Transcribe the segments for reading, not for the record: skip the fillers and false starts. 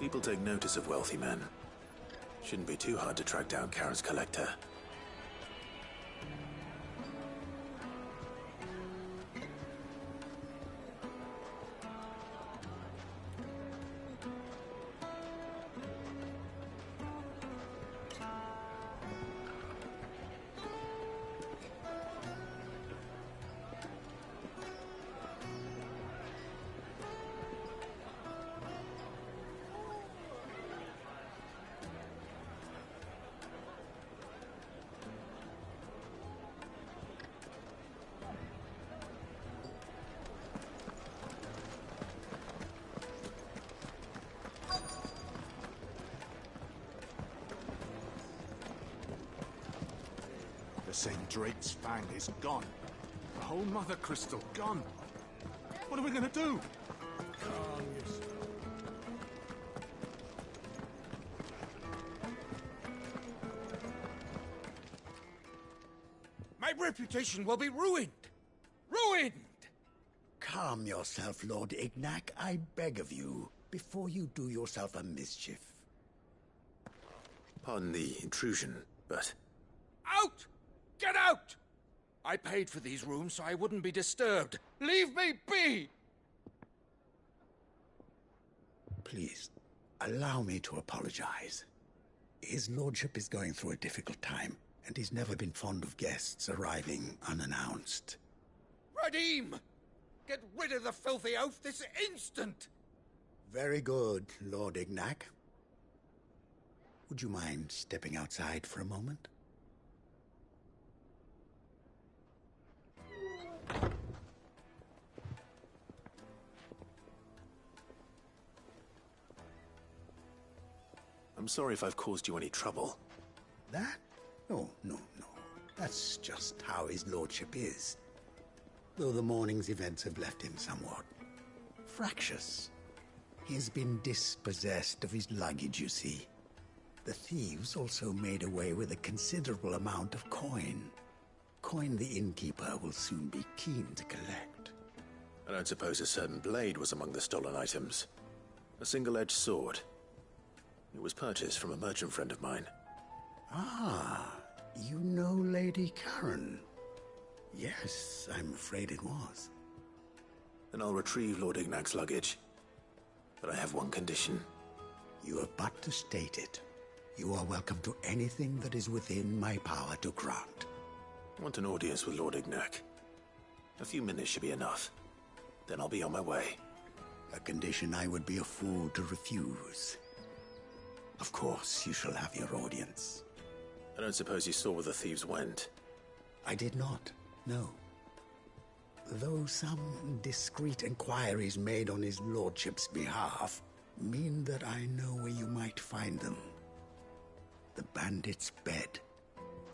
People take notice of wealthy men. Shouldn't be too hard to track down Karen's collector. St. Drake's Fang is gone. The whole Mother Crystal gone. What are we gonna do? Calm yourself. My reputation will be ruined! Ruined! Calm yourself, Lord Ignac, I beg of you, before you do yourself a mischief. Pardon the intrusion, but... Out! Get out! I paid for these rooms so I wouldn't be disturbed. Leave me be! Please, allow me to apologize. His lordship is going through a difficult time, and he's never been fond of guests arriving unannounced. Radim! Get rid of the filthy oaf this instant! Very good, Lord Ignac. Would you mind stepping outside for a moment? I'm sorry if I've caused you any trouble. That? No. That's just how his lordship is. Though the morning's events have left him somewhat fractious. He's been dispossessed of his luggage, you see. The thieves also made away with a considerable amount of coin. Coin the innkeeper will soon be keen to collect. I don't suppose a certain blade was among the stolen items. A single-edged sword. It was purchased from a merchant friend of mine. Ah, you know Lady Karen. Yes, I'm afraid it was. Then I'll retrieve Lord Ignac's luggage. But I have one condition. You have but to state it. You are welcome to anything that is within my power to grant. I want an audience with Lord Ignac. A few minutes should be enough. Then I'll be on my way. A condition I would be a fool to refuse. Of course, you shall have your audience. I don't suppose you saw where the thieves went. I did not, no. Though some discreet inquiries made on his lordship's behalf mean that I know where you might find them. The bandit's bed.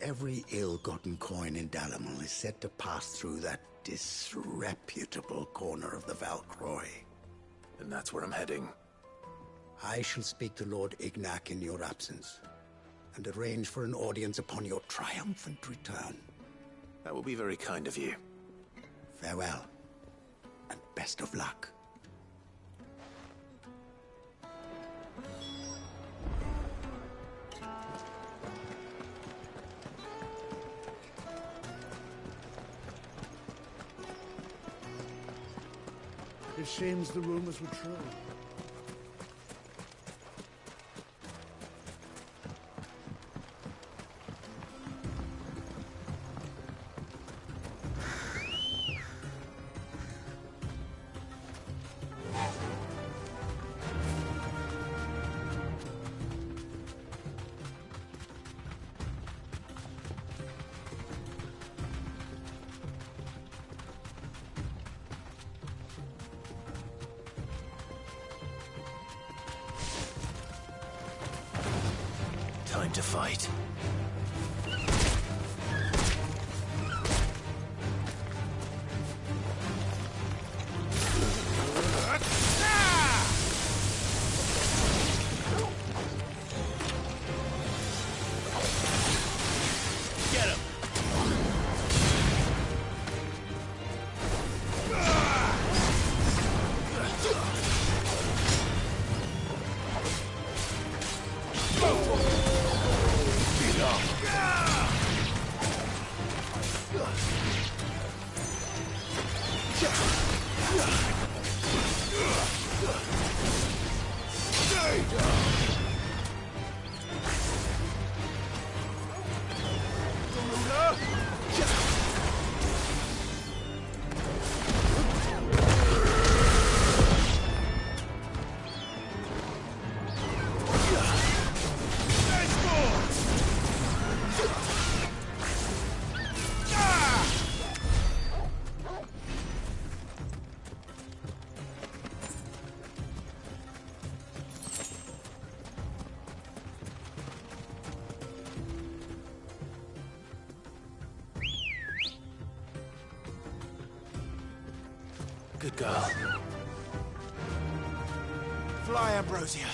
Every ill-gotten coin in Dalamil is said to pass through that disreputable corner of the Valcroy. And that's where I'm heading. I shall speak to Lord Ignac in your absence, and arrange for an audience upon your triumphant return. That will be very kind of you. Farewell, and best of luck. It seems the rumors were true. Time to fight. Get him! Good girl. Fly, Ambrosia.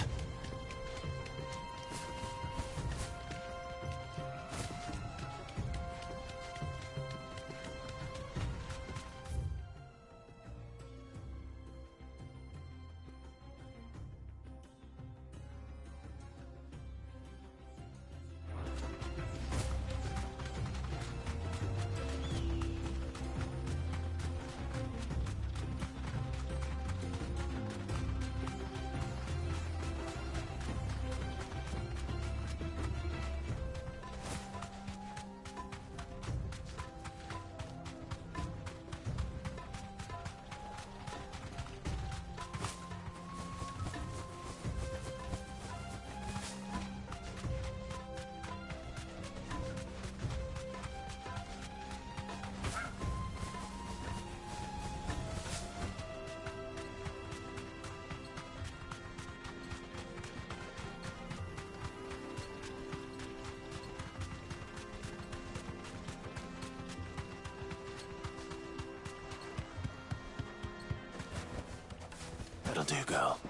That'll do, girl.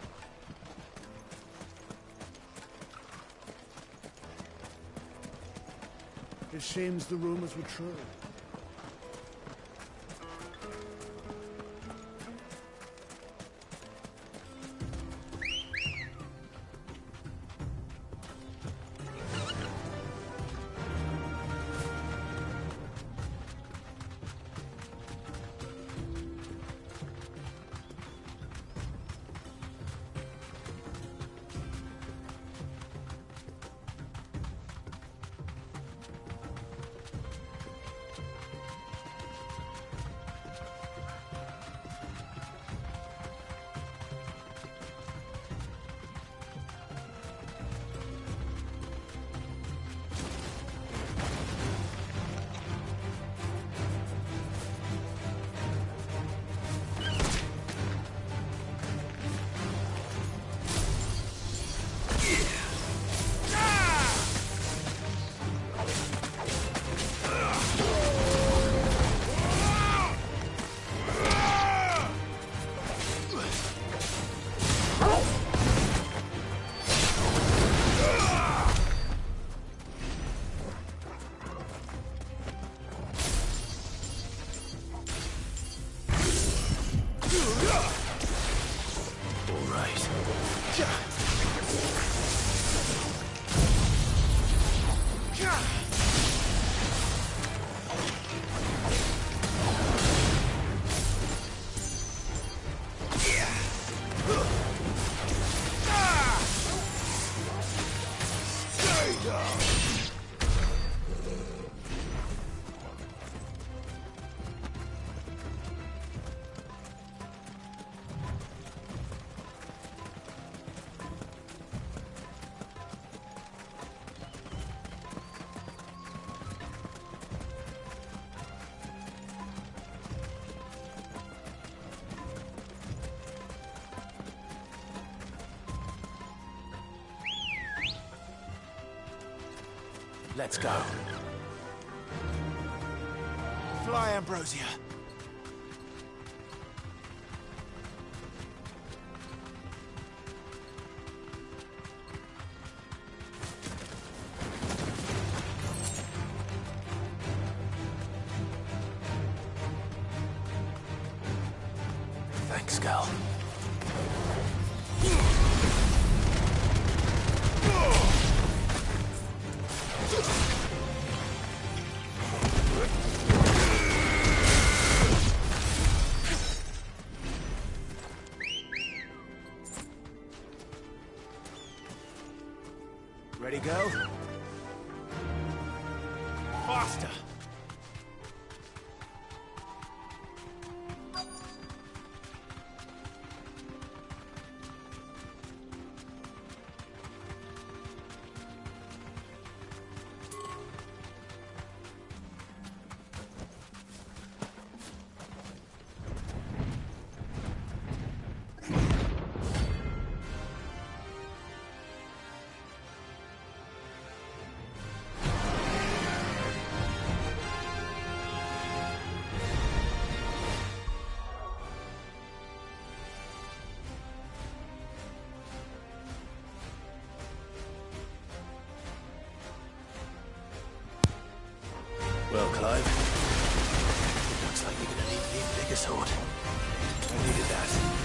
It seems the rumors were true. Let's go. Fly, Ambrosia. Thanks, girl. girl. Faster! Well, Clive, looks like you're gonna need an even bigger sword. I needed that.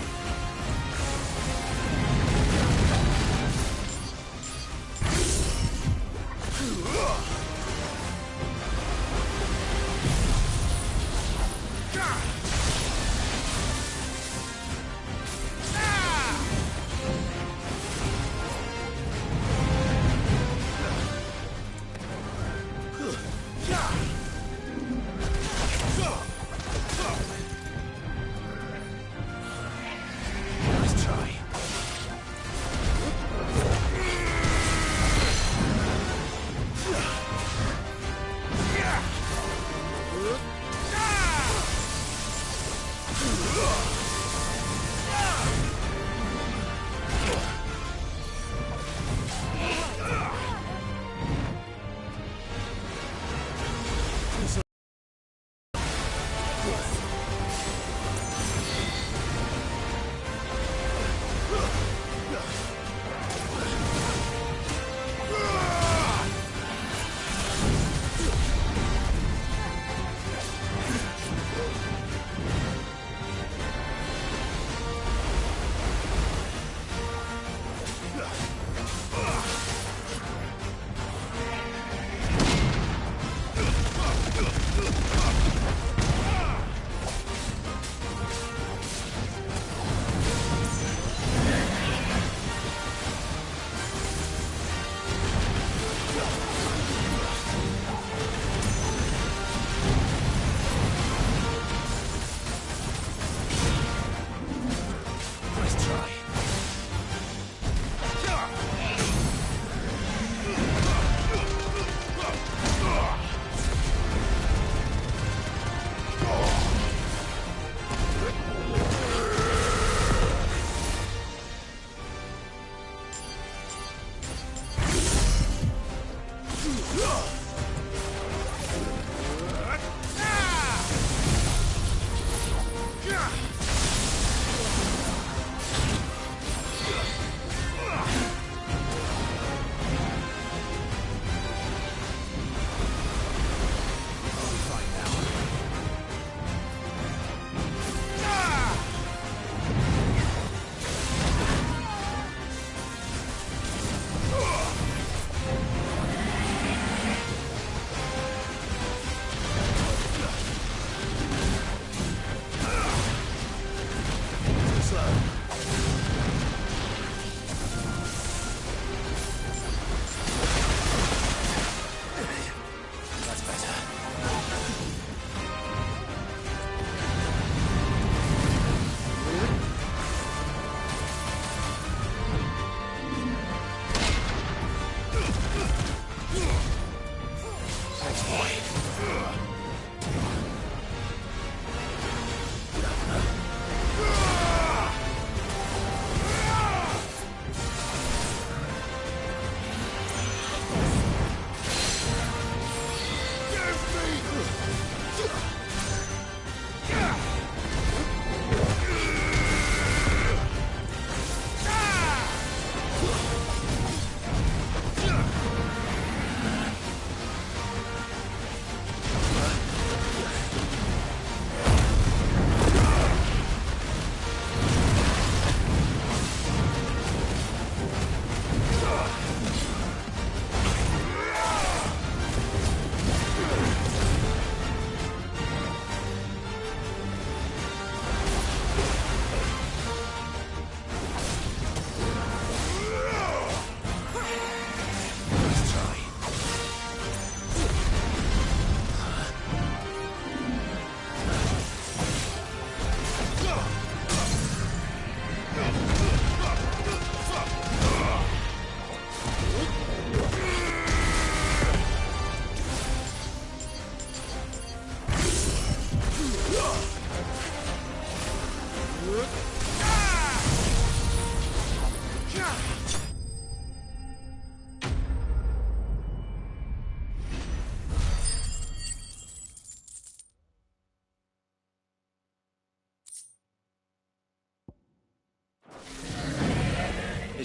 It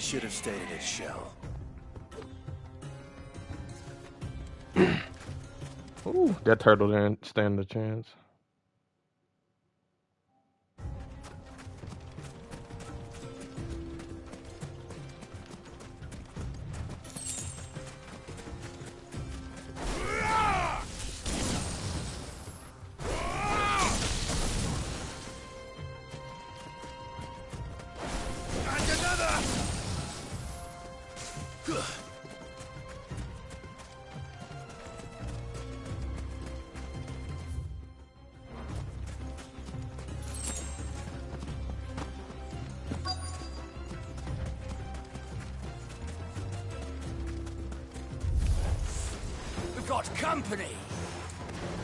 should have stayed in its shell. Ooh, that turtle didn't stand a chance. Got company!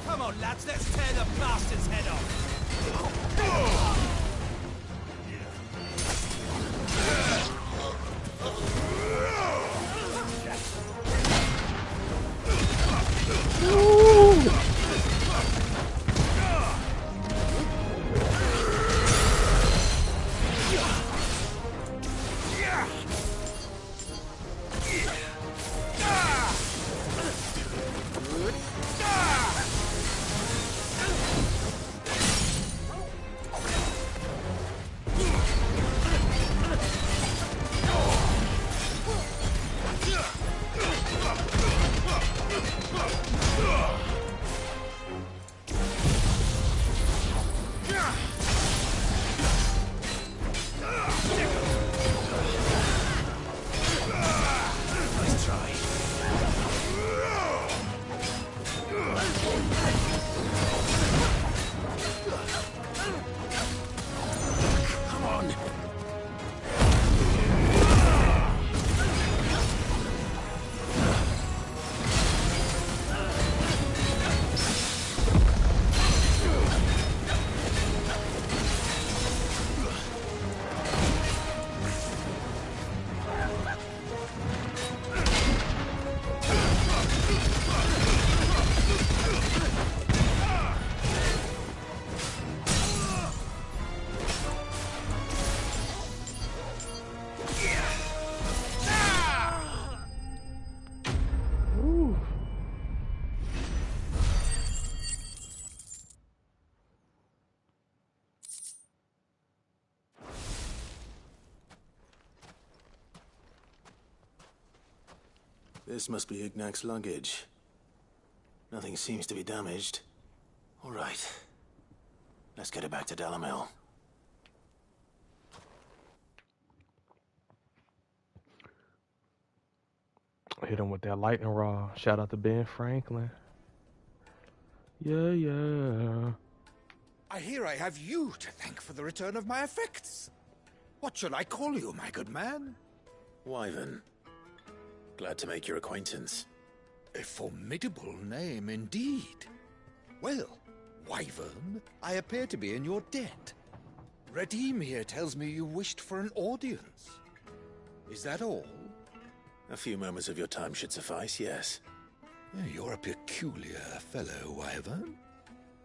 Come on, lads, let's tear the bastard's head off! This must be Ignac's luggage. Nothing seems to be damaged. All right. Let's get it back to Dalamil. Hit him with that lightning rod. Shout out to Ben Franklin. Yeah. I hear I have you to thank for the return of my effects. What shall I call you, my good man? Wyvern. Glad to make your acquaintance. A formidable name indeed. Well, Wyvern, I appear to be in your debt. Redeem here tells me you wished for an audience. Is that all? A few moments of your time should suffice, yes. You're a peculiar fellow, Wyvern.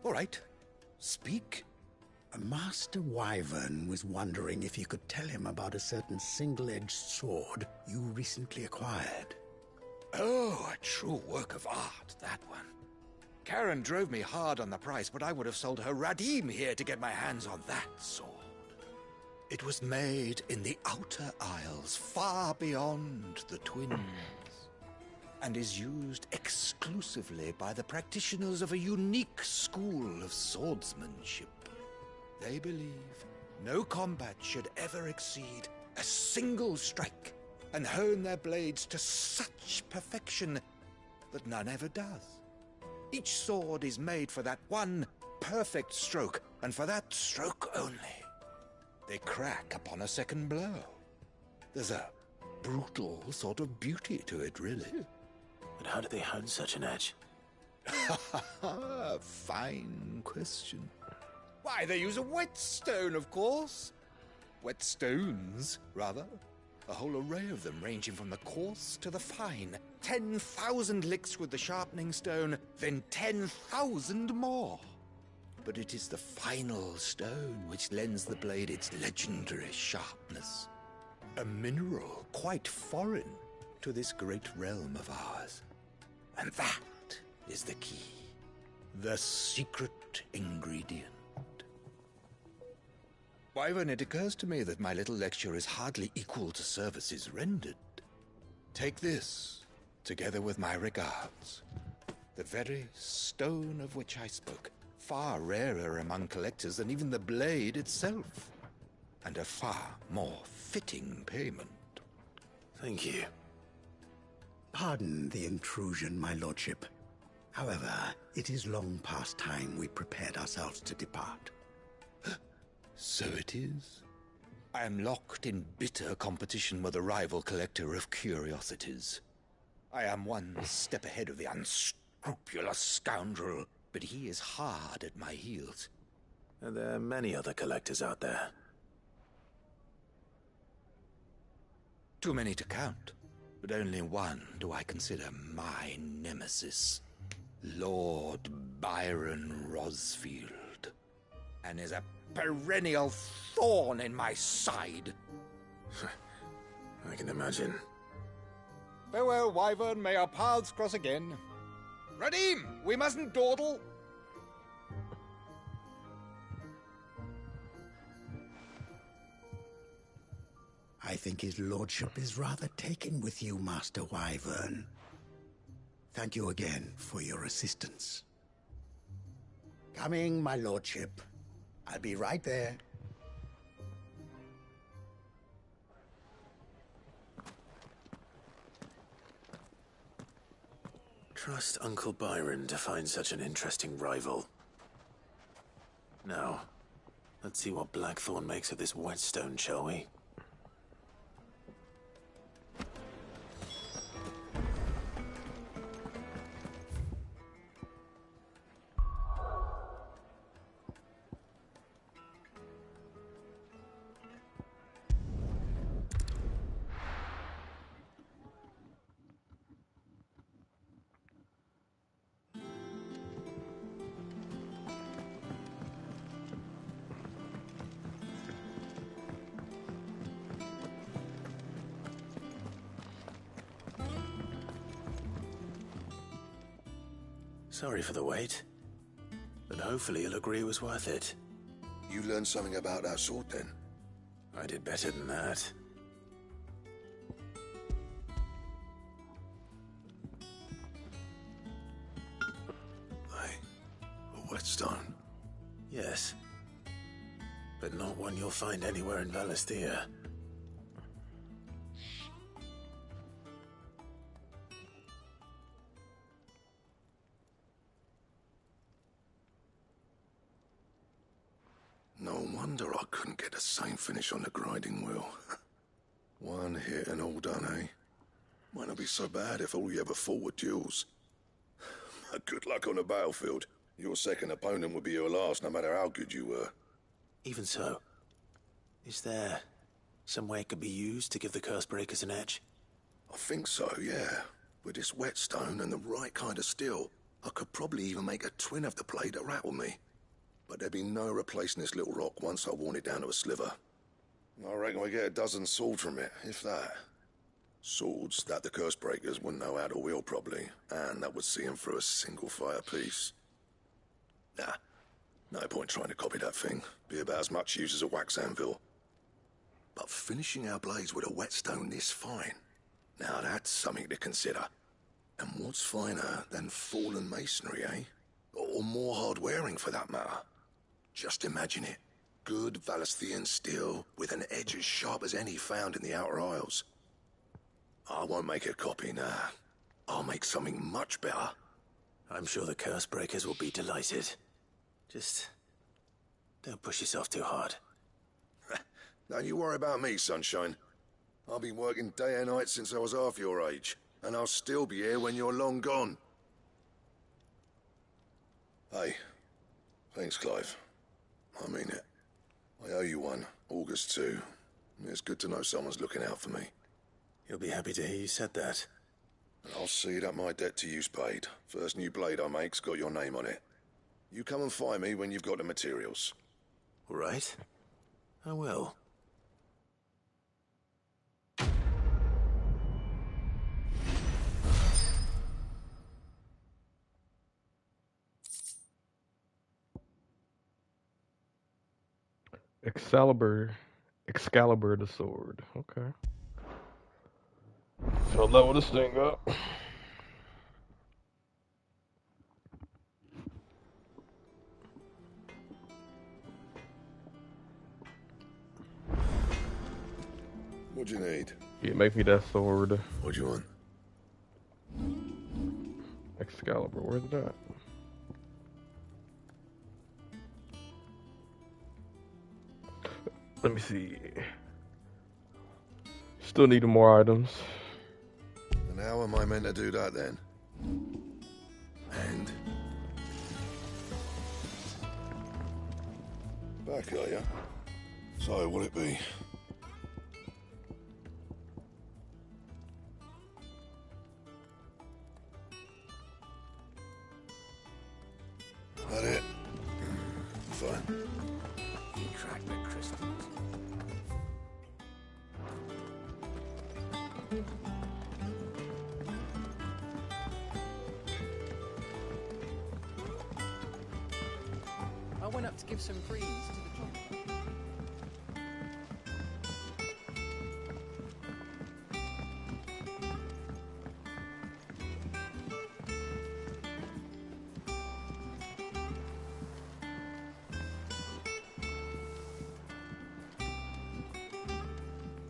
All right, speak. Master Wyvern was wondering if you could tell him about a certain single-edged sword you recently acquired. Oh, a true work of art, that one. Karen drove me hard on the price, but I would have sold her Radim here to get my hands on that sword. It was made in the Outer Isles, far beyond the Twins, and is used exclusively by the practitioners of a unique school of swordsmanship. They believe no combat should ever exceed a single strike, and hone their blades to such perfection that none ever does. Each sword is made for that one perfect stroke, and for that stroke only. They crack upon a second blow. There's a brutal sort of beauty to it, really. But how do they hone such an edge? Fine question. Why, they use a whetstone, of course. Whetstones, rather. A whole array of them, ranging from the coarse to the fine. 10,000 licks with the sharpening stone, then 10,000 more. But it is the final stone which lends the blade its legendary sharpness. A mineral quite foreign to this great realm of ours. And that is the key. The secret ingredient. Wyvern, it occurs to me that my little lecture is hardly equal to services rendered. Take this, together with my regards. The very stone of which I spoke, far rarer among collectors than even the blade itself, and a far more fitting payment. Thank you. Pardon the intrusion, my lordship. However, it is long past time we prepared ourselves to depart. So it is. I am locked in bitter competition with a rival collector of curiosities. I am one step ahead of the unscrupulous scoundrel, but he is hard at my heels. Are there many other collectors out there? Too many to count, but only one do I consider my nemesis. Lord Byron Rosfield, and is a perennial thorn in my side. I can imagine. Farewell, Wyvern, may our paths cross again. Radim, we mustn't dawdle. I think his lordship is rather taken with you, Master Wyvern. Thank you again for your assistance. Coming, my lordship. I'll be right there. Trust Uncle Byron to find such an interesting rival. Now, let's see what Blackthorn makes of this whetstone, shall we? Sorry for the wait, but hopefully you'll agree it was worth it. You learned something about that sword, then? I did better than that. A whetstone? Yes, but not one you'll find anywhere in Valisthea. No wonder I couldn't get the same finish on the grinding wheel. One hit and all done, eh? Might not be so bad if all you ever fought were duels. Good luck on the battlefield. Your second opponent would be your last, no matter how good you were. Even so, is there some way it could be used to give the Cursebreakers an edge? I think so, yeah. With this whetstone and the right kind of steel, I could probably even make a twin of the blade that rattled me. But there'd be no replacing this little rock once I worn it down to a sliver. I reckon we get a dozen swords from it, if that. Swords that the Cursebreakers wouldn't know how to wield properly, and that would see them through a single fire piece. Nah, no point trying to copy that thing. Be about as much use as a wax anvil. But finishing our blades with a whetstone this fine, now that's something to consider. And what's finer than fallen masonry, eh? Or more hard-wearing, for that matter. Just imagine it. Good Valisthean steel with an edge as sharp as any found in the Outer Isles. I won't make a copy, nah. I'll make something much better. I'm sure the Cursebreakers will be delighted. Just don't push yourself too hard. Don't you worry about me, sunshine. I've been working day and night since I was half your age, and I'll still be here when you're long gone. Hey, thanks, Clive. I mean it. I owe you one, August too. It's good to know someone's looking out for me. He'll be happy to hear you said that. And I'll see that my debt to you's paid. First new blade I make's got your name on it. You come and find me when you've got the materials. All right. I will. Excalibur the sword. Okay. So level this thing up. What do you need? Yeah, make me that sword. What do you want? Excalibur, where's that? Let me see. Still need more items. And how am I meant to do that then? And? Back, are ya? So, what'll it be? That it? Fine. He cracked the crystals. I went up to give some greens to the chocolate.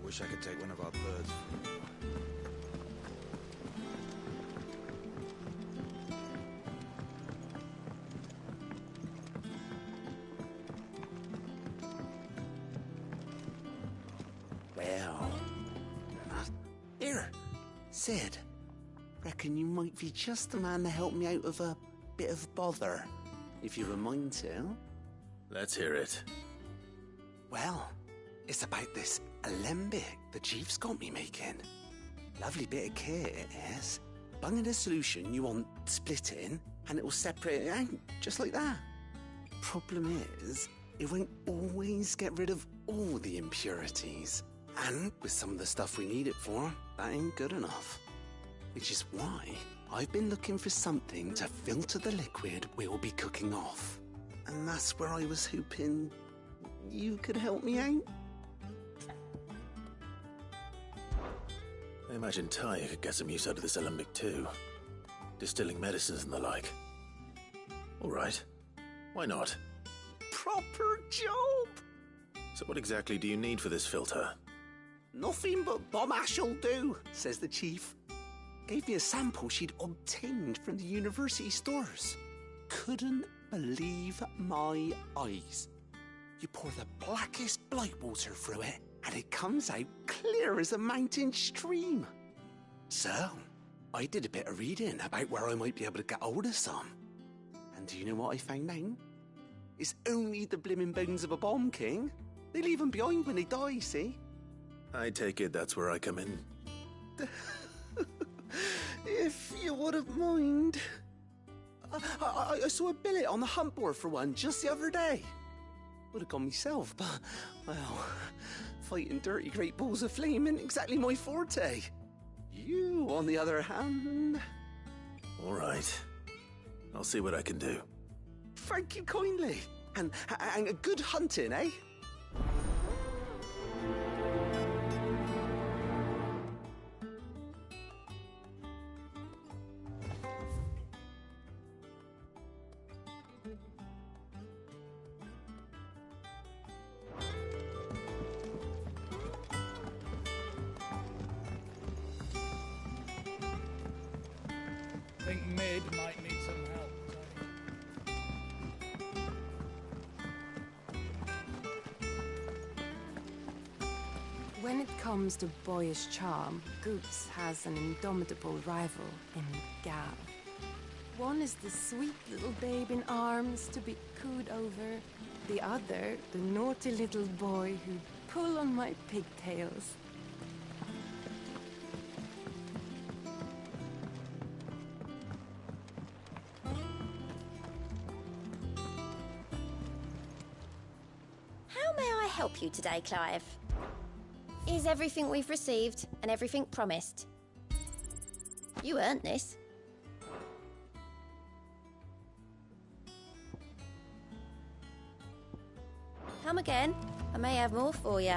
Wish I could take one of our birds. Well, here, Sid. Reckon you might be just the man to help me out of a bit of bother, if you wouldn't mind to. Let's hear it. Well, it's about this alembic the chief's got me making. Lovely bit of kit it is. Bung in a solution you want splitting, and it will separate it out, just like that. Problem is, it won't always get rid of all the impurities. And with some of the stuff we need it for, that ain't good enough. Which is why I've been looking for something to filter the liquid we'll be cooking off. And that's where I was hoping you could help me out. I imagine Ty could get some use out of this alembic too. Distilling medicines and the like. All right. Why not? Proper job! So what exactly do you need for this filter? Nothing but bomb ash'll do, says the chief. Gave me a sample she'd obtained from the university stores. Couldn't believe my eyes. You pour the blackest blight water through it, and it comes out clear as a mountain stream. So, I did a bit of reading about where I might be able to get hold of some. And do you know what I found out? It's only the blimmin' bones of a bomb king. They leave them behind when they die, see? I take it that's where I come in. If you wouldn't mind. I saw a billet on the hunt board for one just the other day. Would have gone myself, but, well, fighting dirty great balls of flame isn't exactly my forte. You, on the other hand... All right. I'll see what I can do. Thank you kindly. And a good hunting, eh? I think Mid might need some help. When it comes to boyish charm, Goops has an indomitable rival in Gav. One is the sweet little babe in arms to be cooed over, The other, the naughty little boy who'd pull on my pigtails. How may I help you today, Clive? Is everything we've received and everything promised? You earned this. Come again. I may have more for you.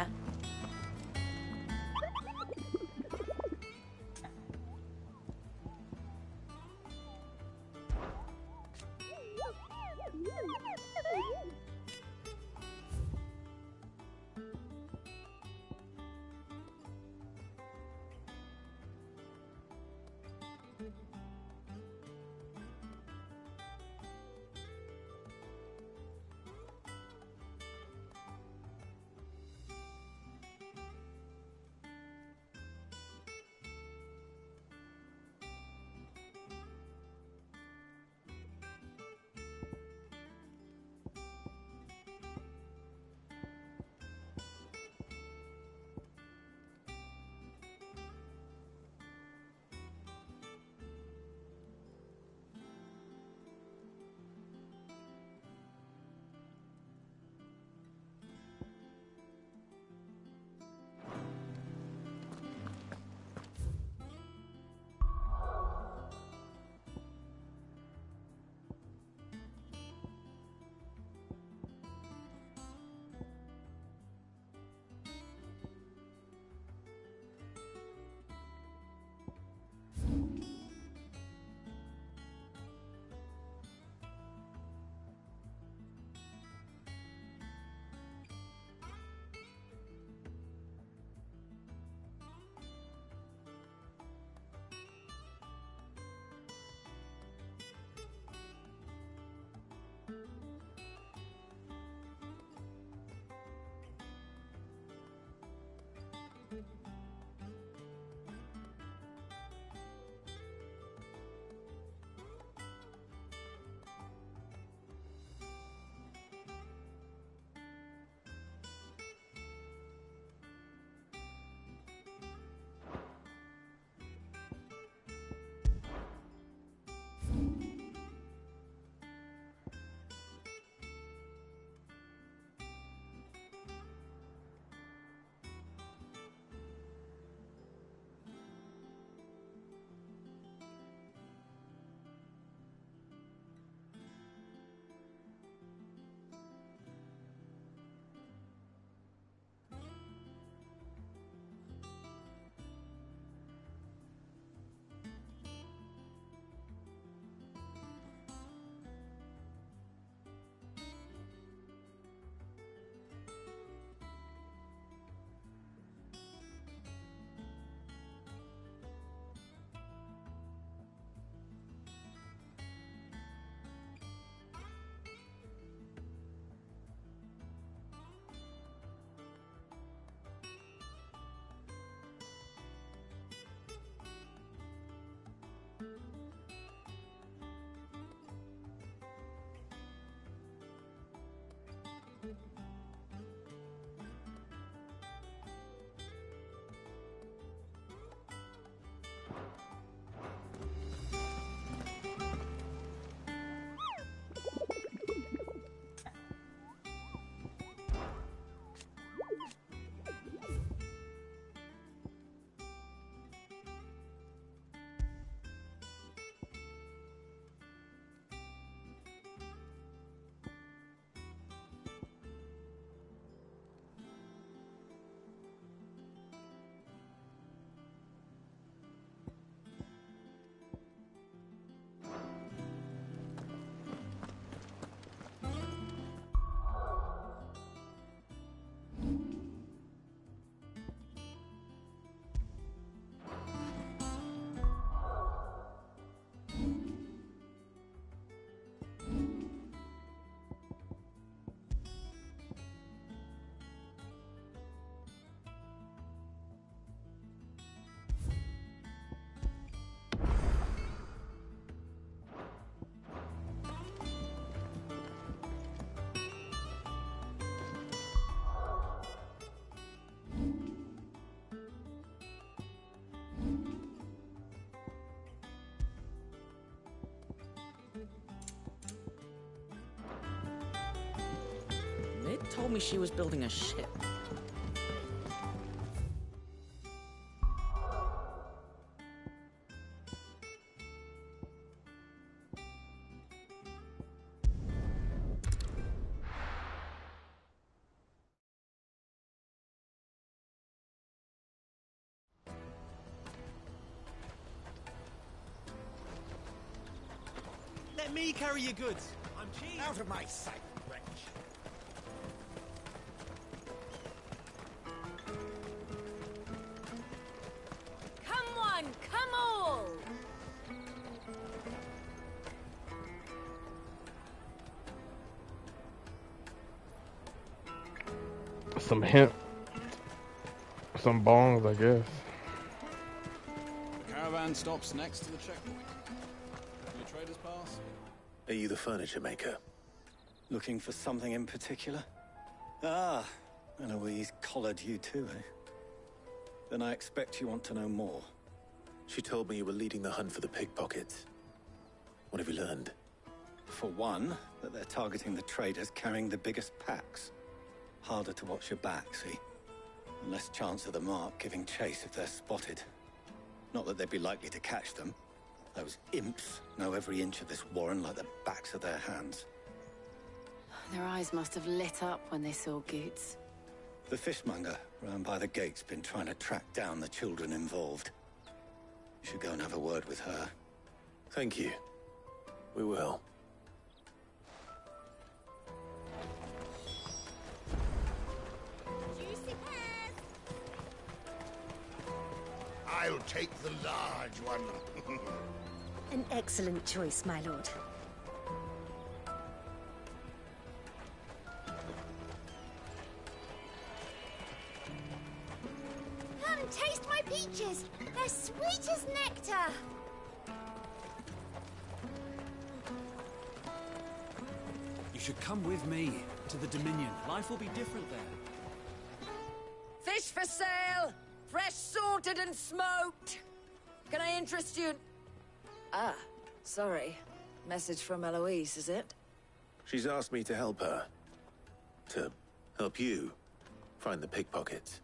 told me she was building a ship. Let me carry your goods. I'm cheap. Out of my sight, wretch. Come one, come all! Some hemp. Some bongs, I guess. The caravan stops next to the checkpoint. Your trader's pass? Are you the furniture maker? Looking for something in particular? Ah, Eloise collared you too, eh? Then I expect you want to know more. She told me you were leading the hunt for the pickpockets. What have you learned? For one, that they're targeting the traders carrying the biggest packs. Harder to watch your back, see? And less chance of the mark giving chase if they're spotted. Not that they'd be likely to catch them. Those imps know every inch of this warren like the backs of their hands. Their eyes must have lit up when they saw Goots. The fishmonger round by the gate's been trying to track down the children involved. You should go and have a word with her. Thank you. We will. Juicy pears! I'll take the large one. An excellent choice, my lord. Come taste my peaches! They're sweet as nectar! You should come with me to the Dominion. Life will be different there. Fish for sale! Fresh sorted and smoked! Can I interest you? Ah, sorry. Message from Eloise, is it? She's asked me to help her. To help you find the pickpockets.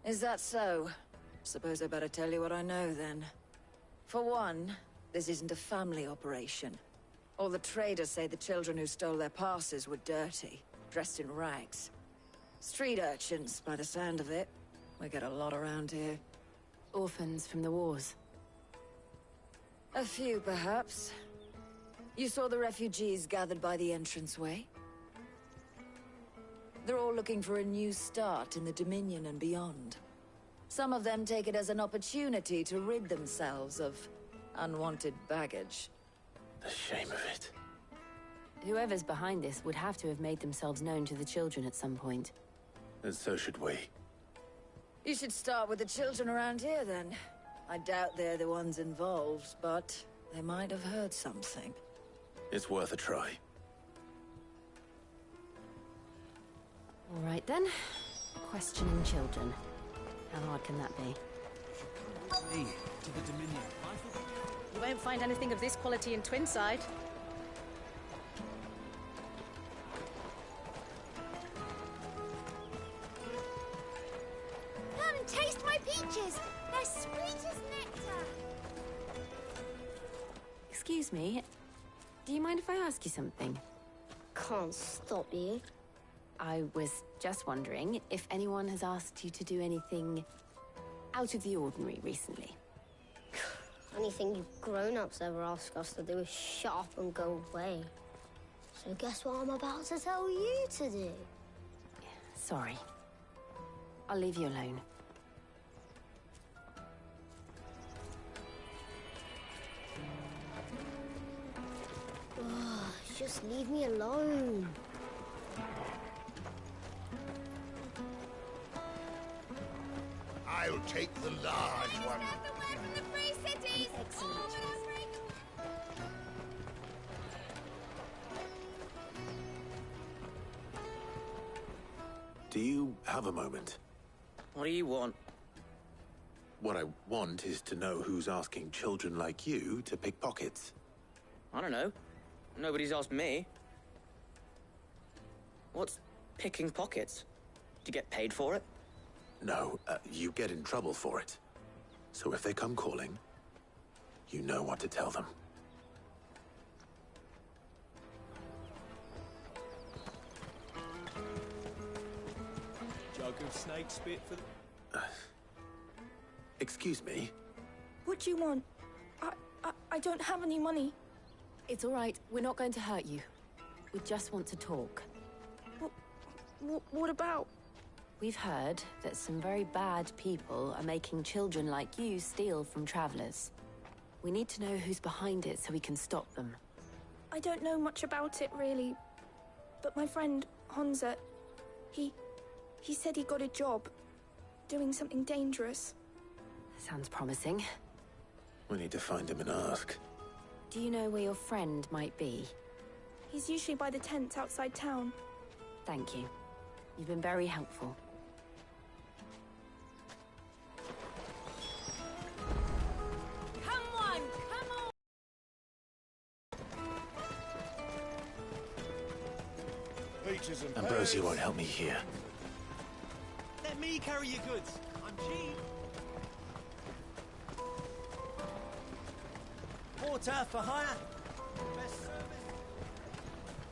Is that so? Suppose I better tell you what I know, then. For one, this isn't a family operation. All the traders say the children who stole their passes were dirty, dressed in rags. Street urchins, by the sound of it. We get a lot around here. Orphans from the wars. A few, perhaps. You saw the refugees gathered by the entranceway? They're all looking for a new start in the Dominion and beyond. Some of them take it as an opportunity to rid themselves of unwanted baggage. The shame of it. Whoever's behind this would have to have made themselves known to the children at some point. And so should we. You should start with the children around here, then. I doubt they're the ones involved, but they might have heard something. It's worth a try. All right, then. Questioning children. How hard can that be? Me to the Dominion. Life will be different. You won't find anything of this quality in Twinside. Come and taste my peaches! They're sweet as nectar! Excuse me. Do you mind if I ask you something? Can't stop you. I was just wondering if anyone has asked you to do anything out of the ordinary recently. Anything you grown-ups ever ask us to do is shut up and go away. So guess what I'm about to tell you to do? Sorry. I'll leave you alone. Just leave me alone. I'll take the large one. Do you have a moment? What do you want? What I want is to know who's asking children like you to pick pockets. I don't know. Nobody's asked me. What's Picking pockets. Do you get paid for it? No, you get in trouble for it. So if they come calling, you know what to tell them. Jug of snake spit for the... Excuse me? What do you want? I don't have any money. It's all right. We're not going to hurt you. We just want to talk. What about? We've heard that some very bad people are making children like you steal from travelers. We need to know who's behind it so we can stop them. I don't know much about it, really. But my friend, Honza, he said he got a job doing something dangerous. Sounds promising. We need to find him and ask. Do you know where your friend might be? He's usually by the tents outside town. Thank you. You've been very helpful. Come on! Peaches and Ambrosia won't help me here. Let me carry your goods. I'm cheap. Porter for hire. Best service.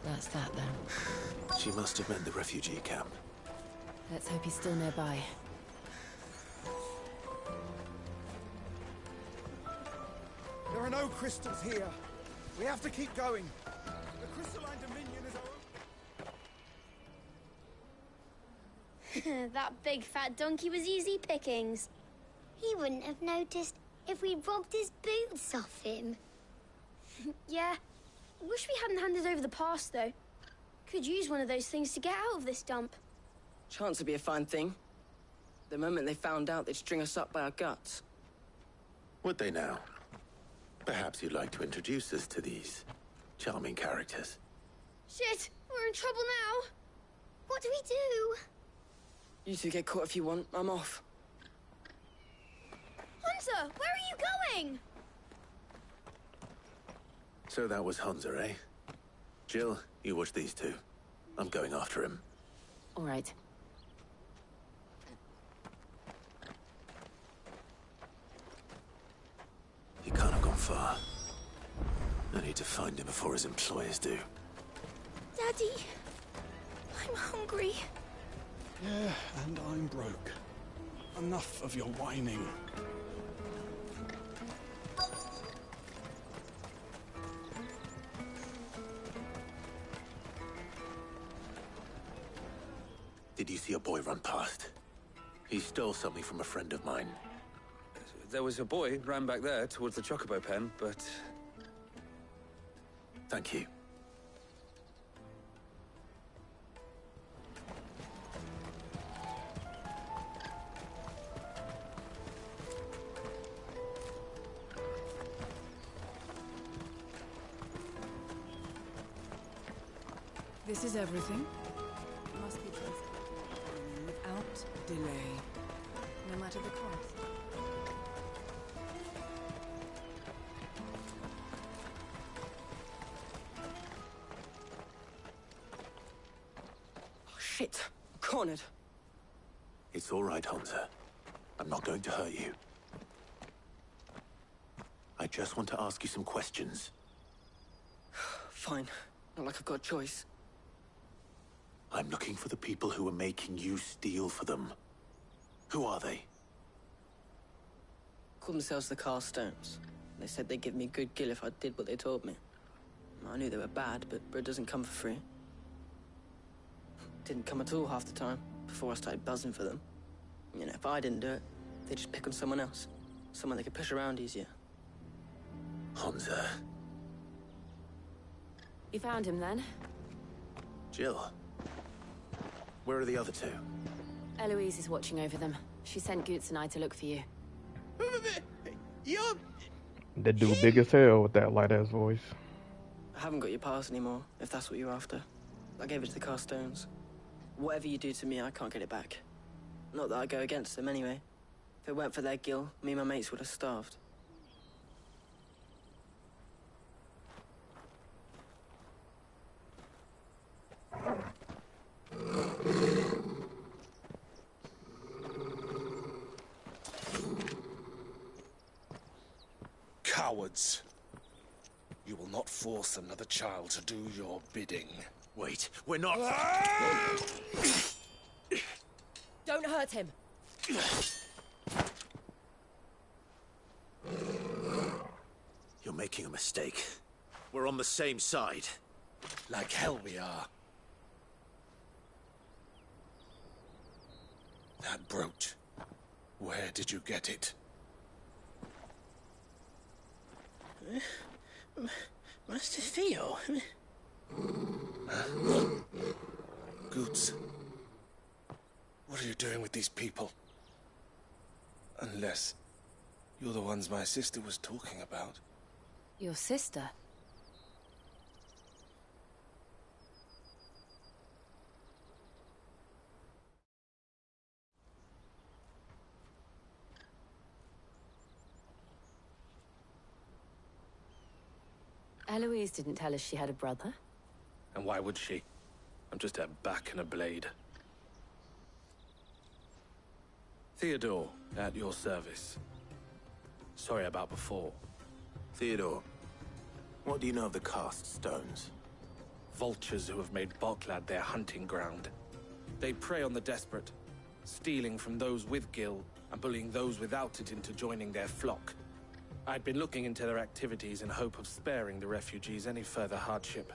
That's that then. She must have meant the refugee camp. Let's hope he's still nearby. There are no crystals here. We have to keep going. The crystalline dominion is our... That big fat donkey was easy pickings. He wouldn't have noticed if we robbed his boots off him. Yeah. Wish we hadn't handed over the pass, though. Could use one of those things to get out of this dump. Chance would be a fine thing. The moment they found out, they'd string us up by our guts. Would they now? Perhaps you'd like to introduce us to these charming characters. Shit, we're in trouble now. What do we do? You two get caught if you want. I'm off. Hunter, where are you going? So that was Hunter, eh? Jill, you watch these two. I'm going after him. All right. He can't have gone far. I need to find him before his employers do. Daddy, I'm hungry. Yeah, and I'm broke. Enough of your whining. Did you see a boy run past? He stole something from a friend of mine. There was a boy ran back there towards the chocobo pen, but... Thank you. This is everything. Must be transported without delay, no matter the cost. Oh, shit. Cornered. It's all right, Hunter. I'm not going to hurt you. I just want to ask you some questions. Fine. Not like I've got a choice. I'm looking for the people who are making you steal for them. Who are they? Called themselves the Carstones. They said they'd give me good gill if I did what they told me. I knew they were bad, but bread doesn't come for free. Didn't come at all half the time, before I started buzzing for them. You know, if I didn't do it, they'd just pick on someone else. Someone they could push around easier. Hunter. You found him then? Jill. Where are the other two? Eloise is watching over them. She sent Goots and I to look for you. That dude big as hell with that light ass voice. I haven't got your pass anymore, if that's what you're after. I gave it to the Carstones. Whatever you do to me, I can't get it back. Not that I go against them anyway. If it weren't for their gill, me and my mates would have starved. Cowards. You will not force another child to do your bidding. Wait, we're not... Don't hurt him. You're making a mistake. We're on the same side. Like hell we are. That brooch. Where did you get it? Master Theo. Goots. What are you doing with these people? Unless you're the ones my sister was talking about. Your sister? Eloise didn't tell us she had a brother. And why would she? I'm just her back and a blade. Theodore, at your service. Sorry about before. Theodore, what do you know of the cast stones? Vultures who have made Boklad their hunting ground. They prey on the desperate, stealing from those with Gil and bullying those without it into joining their flock. I'd been looking into their activities in hope of sparing the refugees any further hardship.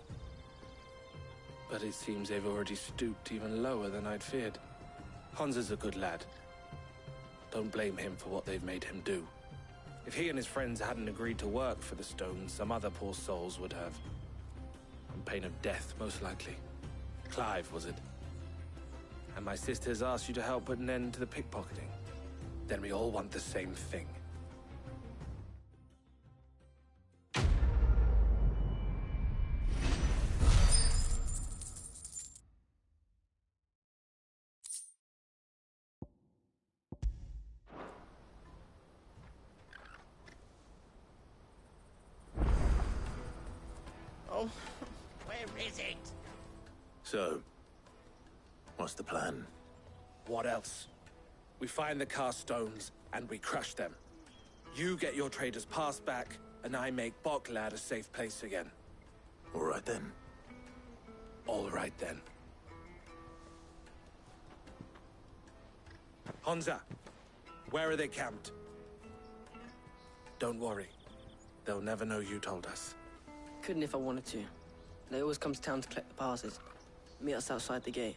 But it seems they've already stooped even lower than I'd feared. Hans is a good lad. Don't blame him for what they've made him do. If he and his friends hadn't agreed to work for the stones, some other poor souls would have. On pain of death, most likely. Clive, was it? And my sisters asked you to help put an end to the pickpocketing. Then we all want the same thing. Oh, where is it? So, what's the plan? What else? We find the cast stones, and we crush them. You get your traders pass back, and I make Boklad a safe place again. All right then. All right then. Honza, where are they camped? Don't worry. They'll never know you told us. Couldn't if I wanted to. They always come to town to collect the passes. Meet us outside the gate.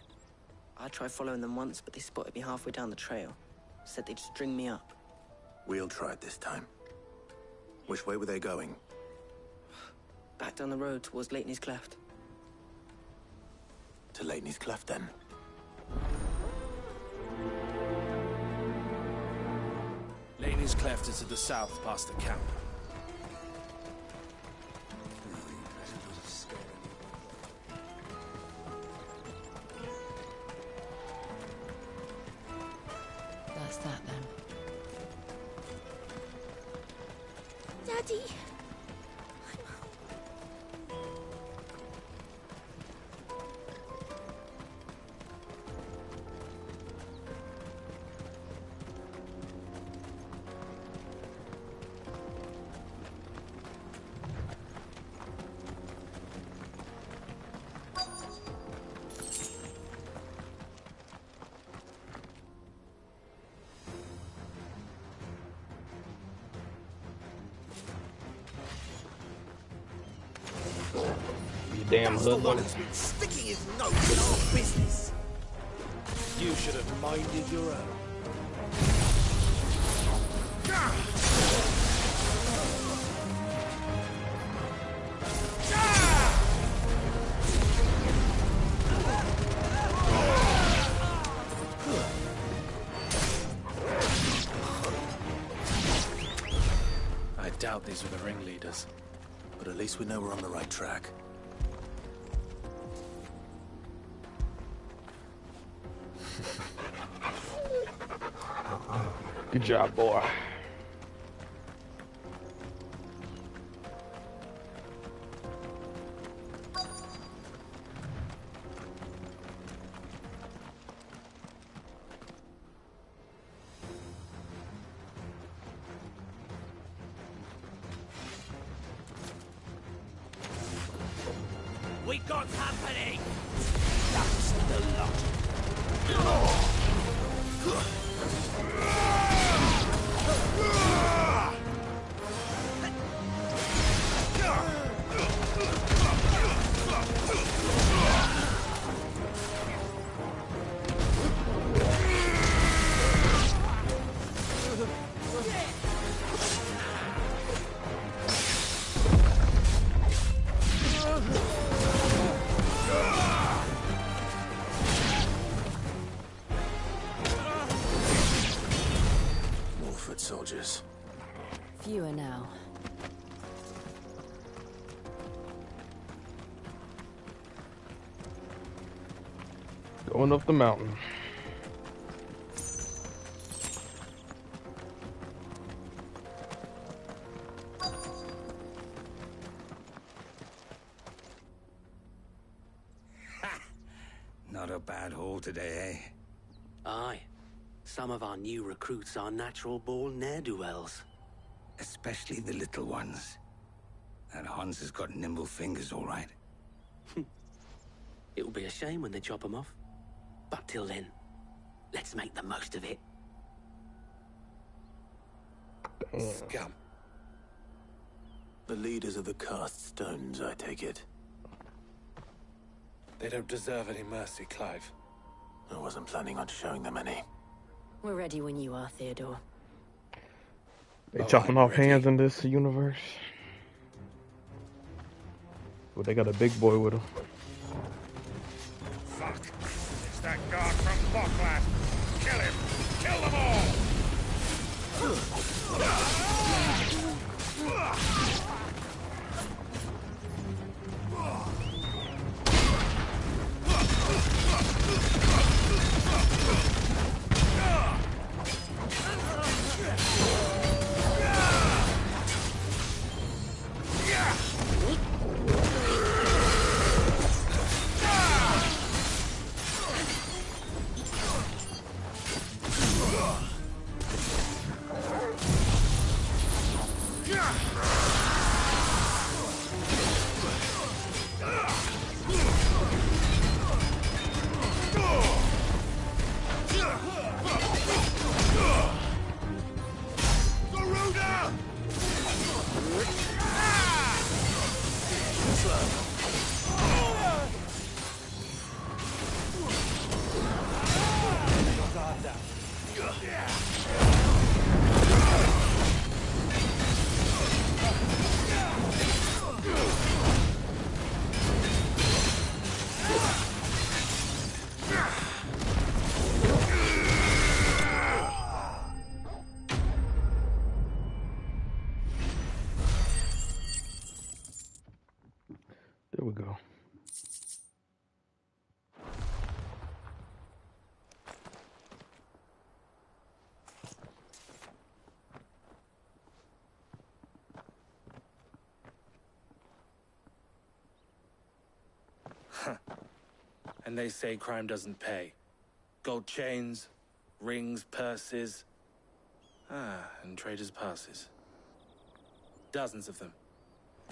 I tried following them once, but they spotted me halfway down the trail. Said they'd string me up. We'll try it this time. Which way were they going? Back down the road towards Leighton's Cleft. To Leighton's Cleft, then. Leighton's Cleft is to the south, past the camp. That's that, then. Daddy! Damn That's the one hoodlum. who's been sticking his nose in our business. You should have minded your own. I doubt these were the ringleaders. But at least we know we're on the right track. Good job, boy. We got company! That's the lot. Soldiers. Fewer now. Going up the mountain. Not a bad haul today, eh? Aye. Some of our new recruits are natural-born ne'er-do-wells. Especially the little ones. That Hans has got nimble fingers, all right. It'll be a shame when they chop them off. But till then, let's make the most of it. Scum. The leaders of the cast stones, I take it. They don't deserve any mercy, Clive. I wasn't planning on showing them any. We're ready when you are, Theodore. They chopping off hands in this universe. Well, they got a big boy with them. Fuck! It's that guard from BlackFlash. Kill him! Kill them all! There we go. And they say crime doesn't pay. Gold chains, rings, purses. And traders' passes. Dozens of them.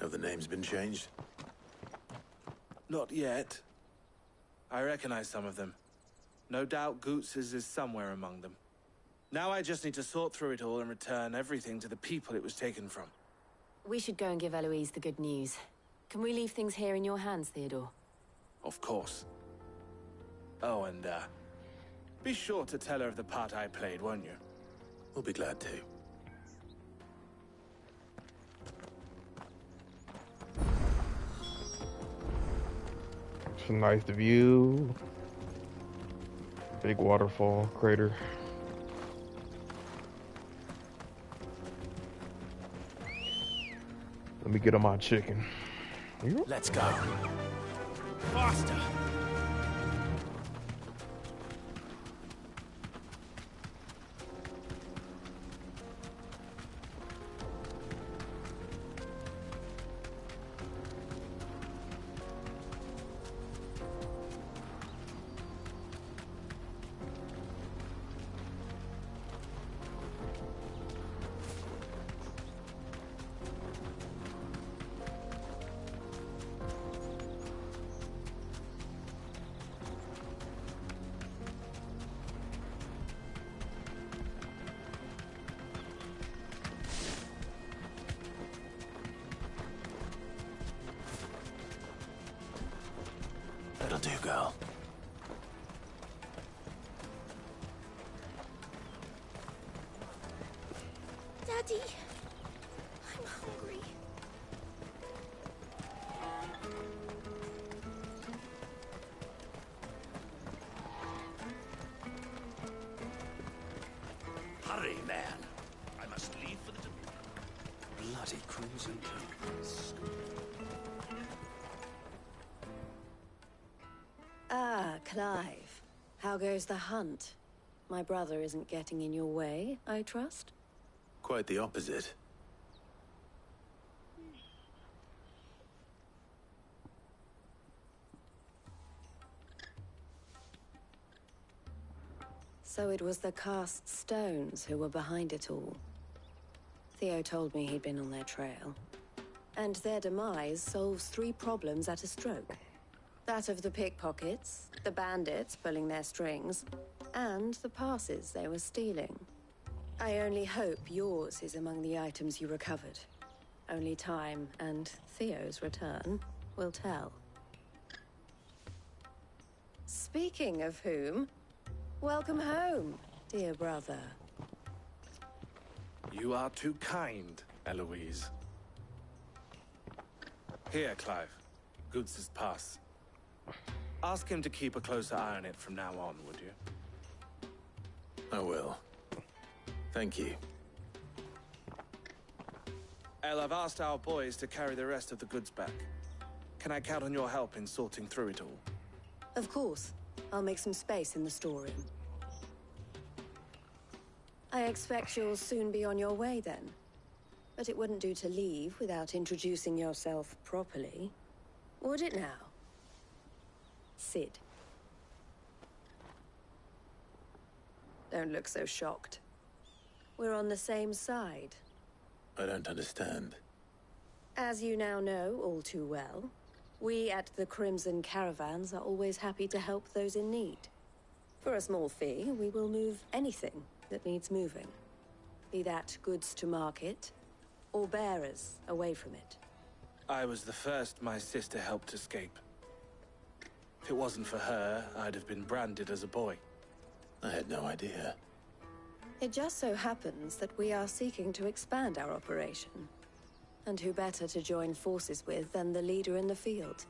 Have the names been changed? Not yet. I recognize some of them. No doubt Goots's is somewhere among them. Now I just need to sort through it all and return everything to the people it was taken from. We should go and give Eloise the good news. Can we leave things here in your hands, Theodore? Of course. Oh, and, be sure to tell her of the part I played, won't you? We'll be glad to. It's a nice view. Big waterfall crater. Let me get on my chicken. Let's go. Faster! do, girl. Daddy, I'm hungry. Hurry, man. I must leave for the bloody crimson curtains. Ah, Clive. How goes the hunt? My brother isn't getting in your way, I trust? Quite the opposite. So it was the cast stones who were behind it all. Theo told me he'd been on their trail. And their demise solves 3 problems at a stroke. That of the pickpockets, the bandits pulling their strings, and the passes they were stealing. I only hope yours is among the items you recovered. Only time and Theo's return will tell. Speaking of whom, welcome home, dear brother. You are too kind, Eloise. Here, Clive. Goods' pass. Ask him to keep a closer eye on it from now on, would you? I will. Thank you. El, I've asked our boys to carry the rest of the goods back. Can I count on your help in sorting through it all? Of course. I'll make some space in the storeroom. I expect you'll soon be on your way then. But it wouldn't do to leave without introducing yourself properly. Would it now? Sid. Don't look so shocked. We're on the same side. I don't understand. As you now know all too well, we at the Crimson Caravans are always happy to help those in need. For a small fee, we will move anything that needs moving. Be that goods to market, or bearers away from it. I was the first my sister helped escape. If it wasn't for her, I'd have been branded as a boy. I had no idea. It just so happens that we are seeking to expand our operation. And who better to join forces with than the leader in the field?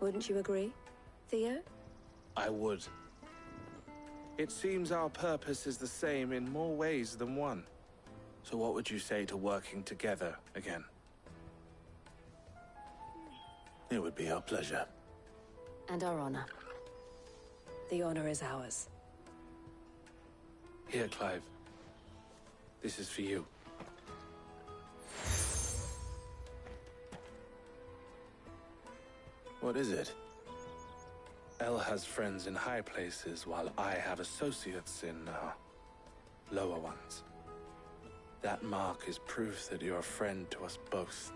Wouldn't you agree, Theo? I would. It seems our purpose is the same in more ways than one. So what would you say to working together again? It would be our pleasure. And our honor. The honor is ours. Here, Clive. This is for you. What is it? El has friends in high places, while I have associates in, lower ones. That mark is proof that you're a friend to us both.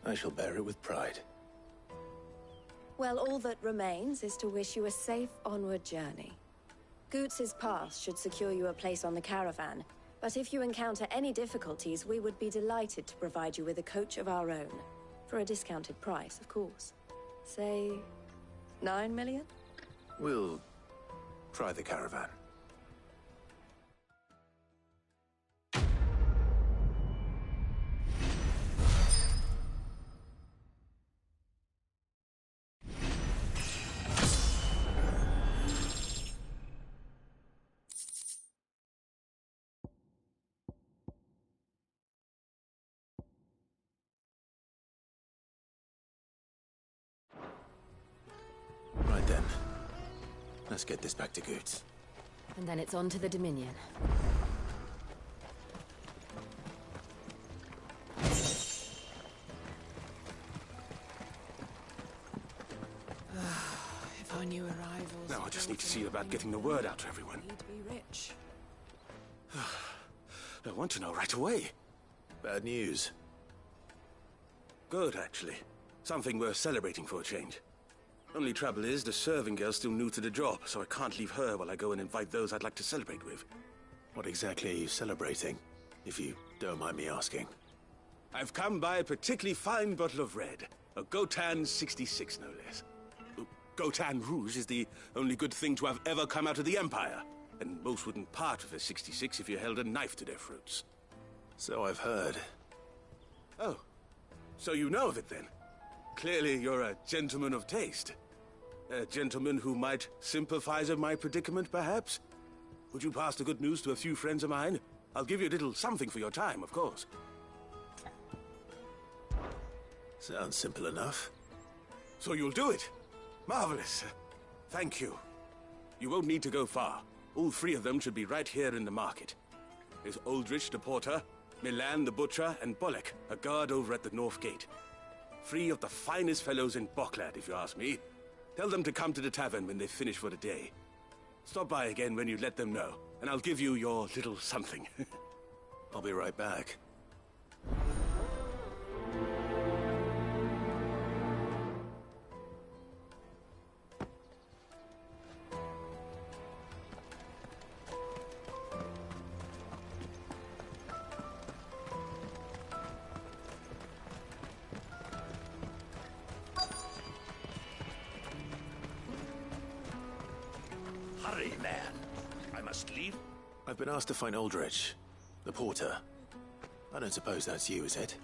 I shall bear it with pride. Well, all that remains is to wish you a safe onward journey. Goots' pass should secure you a place on the caravan, but if you encounter any difficulties, we would be delighted to provide you with a coach of our own. For a discounted price, of course. Say, 9 million? We'll try the caravan. Right then. Let's get this back to Goots. And then it's on to the Dominion. If our new arrivals... Now I just need to see about getting the word out to everyone. Need to be rich. I want to know right away. Bad news. Good, actually. Something worth celebrating for a change. Only trouble is, the serving girl's still new to the job, so I can't leave her while I go and invite those I'd like to celebrate with. What exactly are you celebrating, if you don't mind me asking? I've come by a particularly fine bottle of red. A Gotan 66, no less. Gotan Rouge is the only good thing to have ever come out of the Empire. And most wouldn't part with a 66 if you held a knife to their throats. So I've heard. Oh, so you know of it then? Clearly you're a gentleman of taste. A gentleman who might sympathize with my predicament, perhaps? Would you pass the good news to a few friends of mine? I'll give you a little something for your time, of course. Sounds simple enough. So you'll do it? Marvelous. Thank you. You won't need to go far. All three of them should be right here in the market. There's Aldrich the porter, Milan the butcher, and Bolek, a guard over at the north gate. Three of the finest fellows in Boklad, if you ask me. Tell them to come to the tavern when they finish for the day. Stop by again when you let them know, and I'll give you your little something. I'll be right back. Hurry, man. I must leave. I've been asked to find Aldrich, the porter. I don't suppose that's you, is it?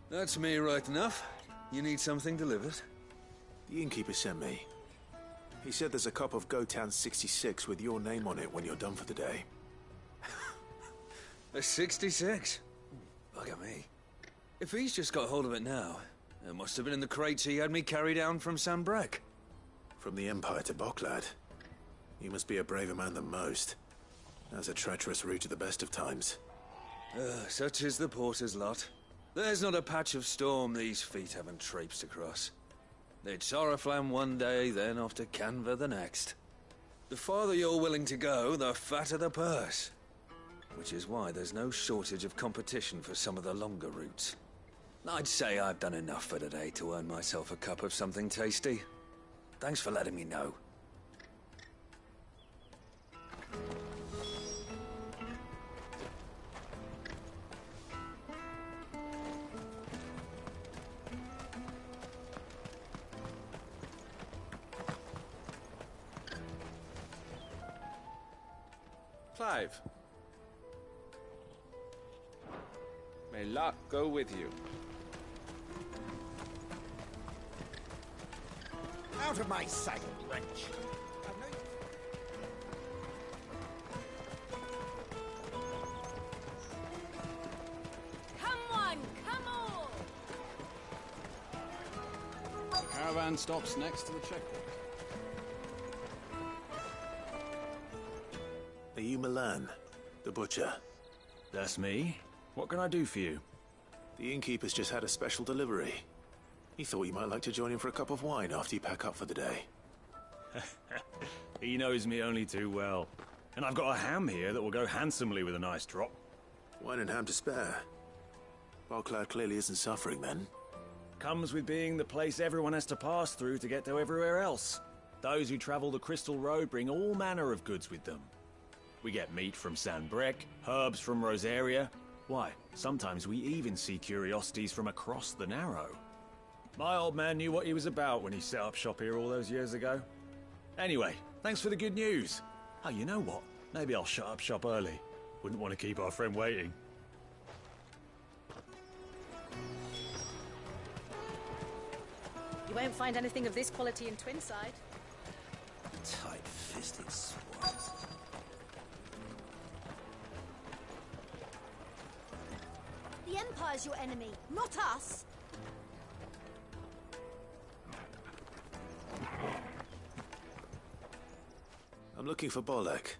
That's me right enough. You need something delivered? The innkeeper sent me. He said there's a cup of Gotan 66 with your name on it when you're done for the day. A 66? Bugger me. If he's just got hold of it now, it must have been in the crates he had me carry down from Sanbrek. From the Empire to Boklad. You must be a braver man than most. That's a treacherous route at the best of times. Such is the porter's lot. There's not a patch of storm these feet haven't traipsed across. It's Oriflamme one day, then off to Canva the next. The farther you're willing to go, the fatter the purse. Which is why there's no shortage of competition for some of the longer routes. I'd say I've done enough for today to earn myself a cup of something tasty. Thanks for letting me know. Clive. May luck go with you. Out of my sight, wretch! Come on, come on! Caravan stops next to the checkpoint. Are you Milan, the butcher? That's me. What can I do for you? The innkeeper's just had a special delivery. He thought you might like to join him for a cup of wine after you pack up for the day. He knows me only too well. And I've got a ham here that will go handsomely with a nice drop. Wine and ham to spare. Boklad clearly isn't suffering then. Comes with being the place everyone has to pass through to get to everywhere else. Those who travel the Crystal Road bring all manner of goods with them. We get meat from Sanbrek, herbs from Rosaria. Why, sometimes we even see curiosities from across the Narrow. My old man knew what he was about when he set up shop here all those years ago. Anyway, thanks for the good news. Oh, you know what? Maybe I'll shut up shop early. Wouldn't want to keep our friend waiting. You won't find anything of this quality in Twinside. Tight-fisted swans. The Empire's your enemy, not us. I'm looking for Bolek.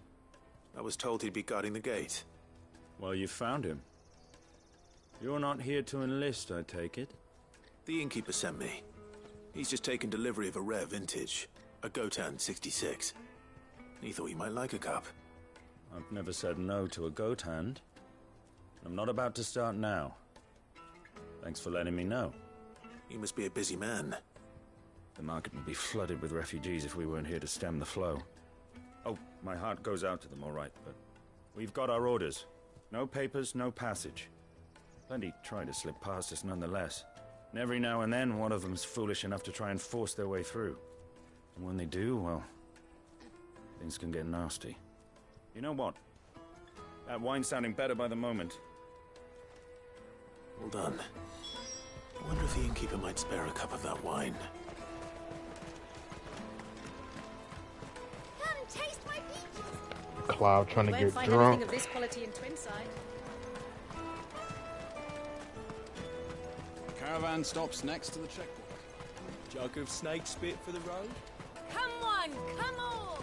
I was told he'd be guarding the gate. Well, you found him. You're not here to enlist, I take it? The innkeeper sent me. He's just taken delivery of a rare vintage, a Gotan 66. He thought you might like a cup. I've never said no to a goat hand. I'm not about to start now. Thanks for letting me know. You must be a busy man. The market would be flooded with refugees if we weren't here to stem the flow. Oh, my heart goes out to them, all right, but we've got our orders. No papers, no passage. Plenty try to slip past us nonetheless. And every now and then, one of them's foolish enough to try and force their way through. And when they do, well, things can get nasty. You know what? That wine's sounding better by the moment. Well done. I wonder if the innkeeper might spare a cup of that wine. Come taste my peaches. Cloud trying to You won't get find drunk. anything of this quality in Twinside. Caravan stops next to the checkpoint. Jug of snake spit for the road? Come on, come on!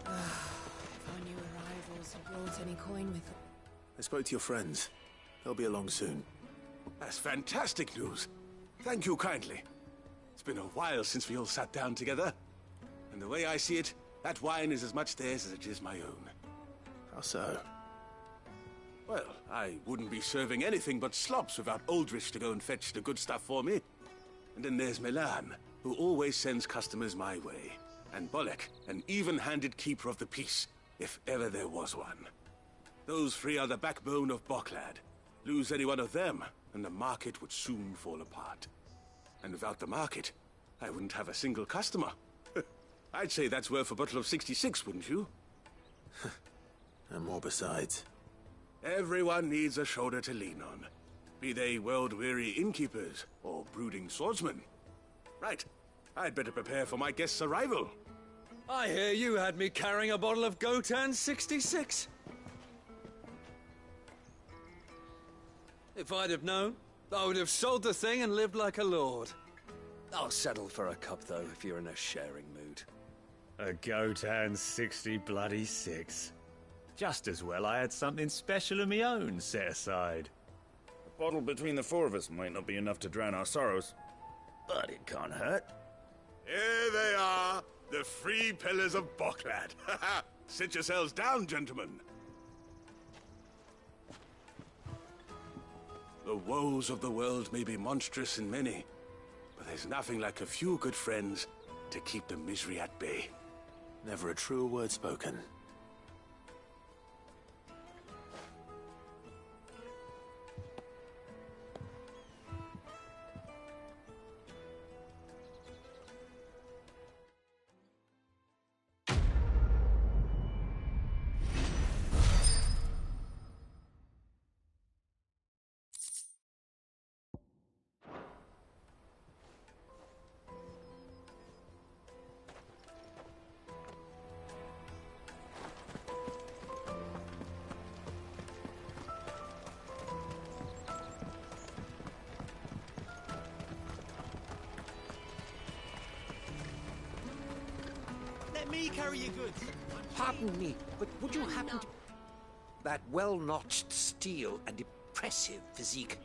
If our new arrivals had brought any coin with them. I spoke to your friends. They'll be along soon. That's fantastic news. Thank you kindly. It's been a while since we all sat down together. And the way I see it, that wine is as much theirs as it is my own. How so? Well, I wouldn't be serving anything but slops without Aldrich to go and fetch the good stuff for me. And then there's Milan, who always sends customers my way. And Bolek, an even-handed keeper of the peace, if ever there was one. Those three are the backbone of Boklad. Lose any one of them, and the market would soon fall apart. And without the market, I wouldn't have a single customer. I'd say that's worth a bottle of 66, wouldn't you? And more besides. Everyone needs a shoulder to lean on. Be they world-weary innkeepers or brooding swordsmen. Right. I'd better prepare for my guest's arrival. I hear you had me carrying a bottle of Gotan 66. If I'd have known, I would have sold the thing and lived like a lord. I'll settle for a cup, though, if you're in a sharing mood. A Gotan 60 Just as well I had something special of my own set aside. A bottle between the four of us might not be enough to drown our sorrows, but it can't hurt. Here they are, the three pillars of Boklad. Sit yourselves down, gentlemen. The woes of the world may be monstrous in many, but there's nothing like a few good friends to keep the misery at bay. Never a truer word spoken. Let me carry your goods. Pardon me, but would you happen to... That well-notched steel and impressive physique.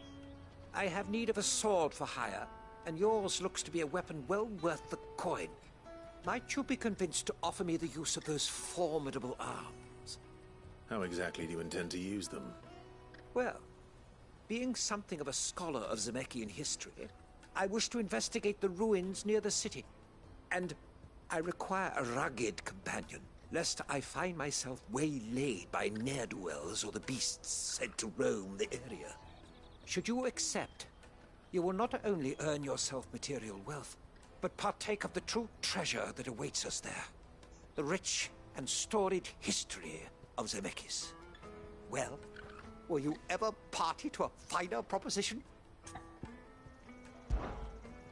I have need of a sword for hire, and yours looks to be a weapon well worth the coin. Might you be convinced to offer me the use of those formidable arms? How exactly do you intend to use them? Well, being something of a scholar of Zemeckis history, I wish to investigate the ruins near the city. And I require a rugged companion, lest I find myself waylaid by ne'er-do-wells or the beasts sent to roam the area. Should you accept, you will not only earn yourself material wealth, but partake of the true treasure that awaits us there. The rich and storied history of Zemeckis. Well, were you ever party to a finer proposition?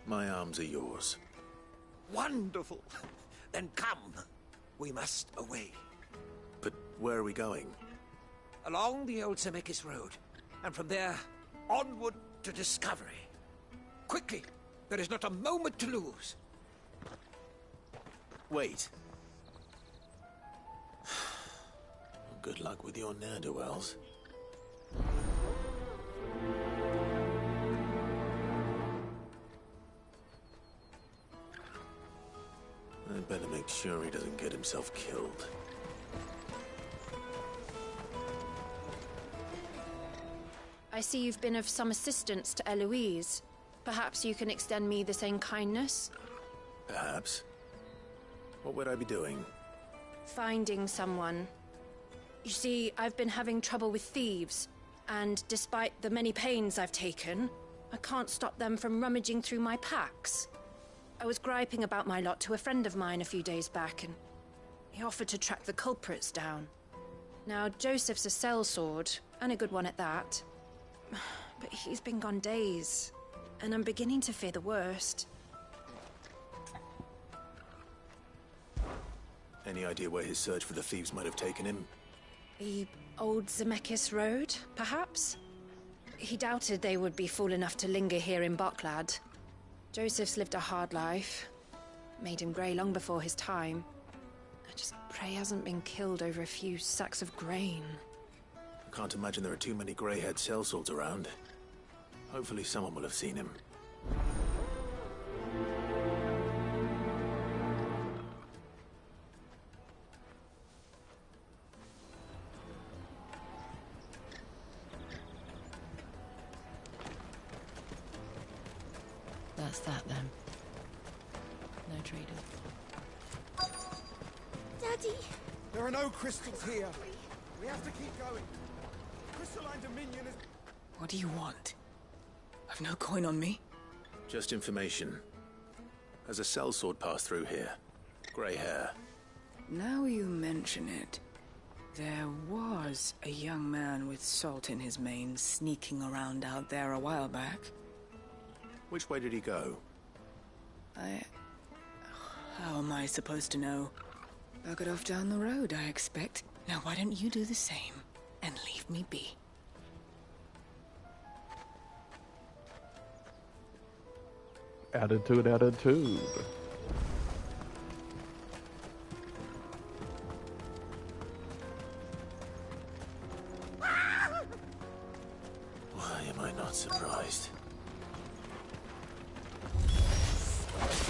My arms are yours. Wonderful! Then come. We must away. But where are we going? Along the old Zemeckis Road, and from there, onward to discovery. Quickly! There is not a moment to lose. Wait. Good luck with your ne'er-do-wells. I'd better make sure he doesn't get himself killed. see you've been of some assistance to Eloise. Perhaps you can extend me the same kindness? Perhaps. What would I be doing? Finding someone. You see, I've been having trouble with thieves, and despite the many pains I've taken, I can't stop them from rummaging through my packs. I was griping about my lot to a friend of mine a few days back, and he offered to track the culprits down. Now, Joseph's a sellsword, and a good one at that. But he's been gone days, and I'm beginning to fear the worst. Any idea where his search for the thieves might have taken him? The old Zemeckis Road, perhaps? He doubted they would be fool enough to linger here in Boklad. Joseph's lived a hard life. Made him grey long before his time. I just pray he hasn't been killed over a few sacks of grain. I can't imagine there are too many grey-haired sellswords around. Hopefully someone will have seen him. That's that then. No traders. Daddy! There are no crystals here. We have to keep going. The crystalline dominion is... What do you want? I've no coin on me. Just information. Has a sellsword passed through here? Grey hair. Now you mention it, there was a young man with salt in his mane sneaking around out there a while back. Which way did he go? How am I supposed to know? Buggered off down the road, I expect. Now why don't you do the same and leave me be? Attitude, attitude. Why am I not surprised?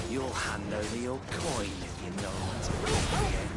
You'll hand over your coin if you know what's wrong again.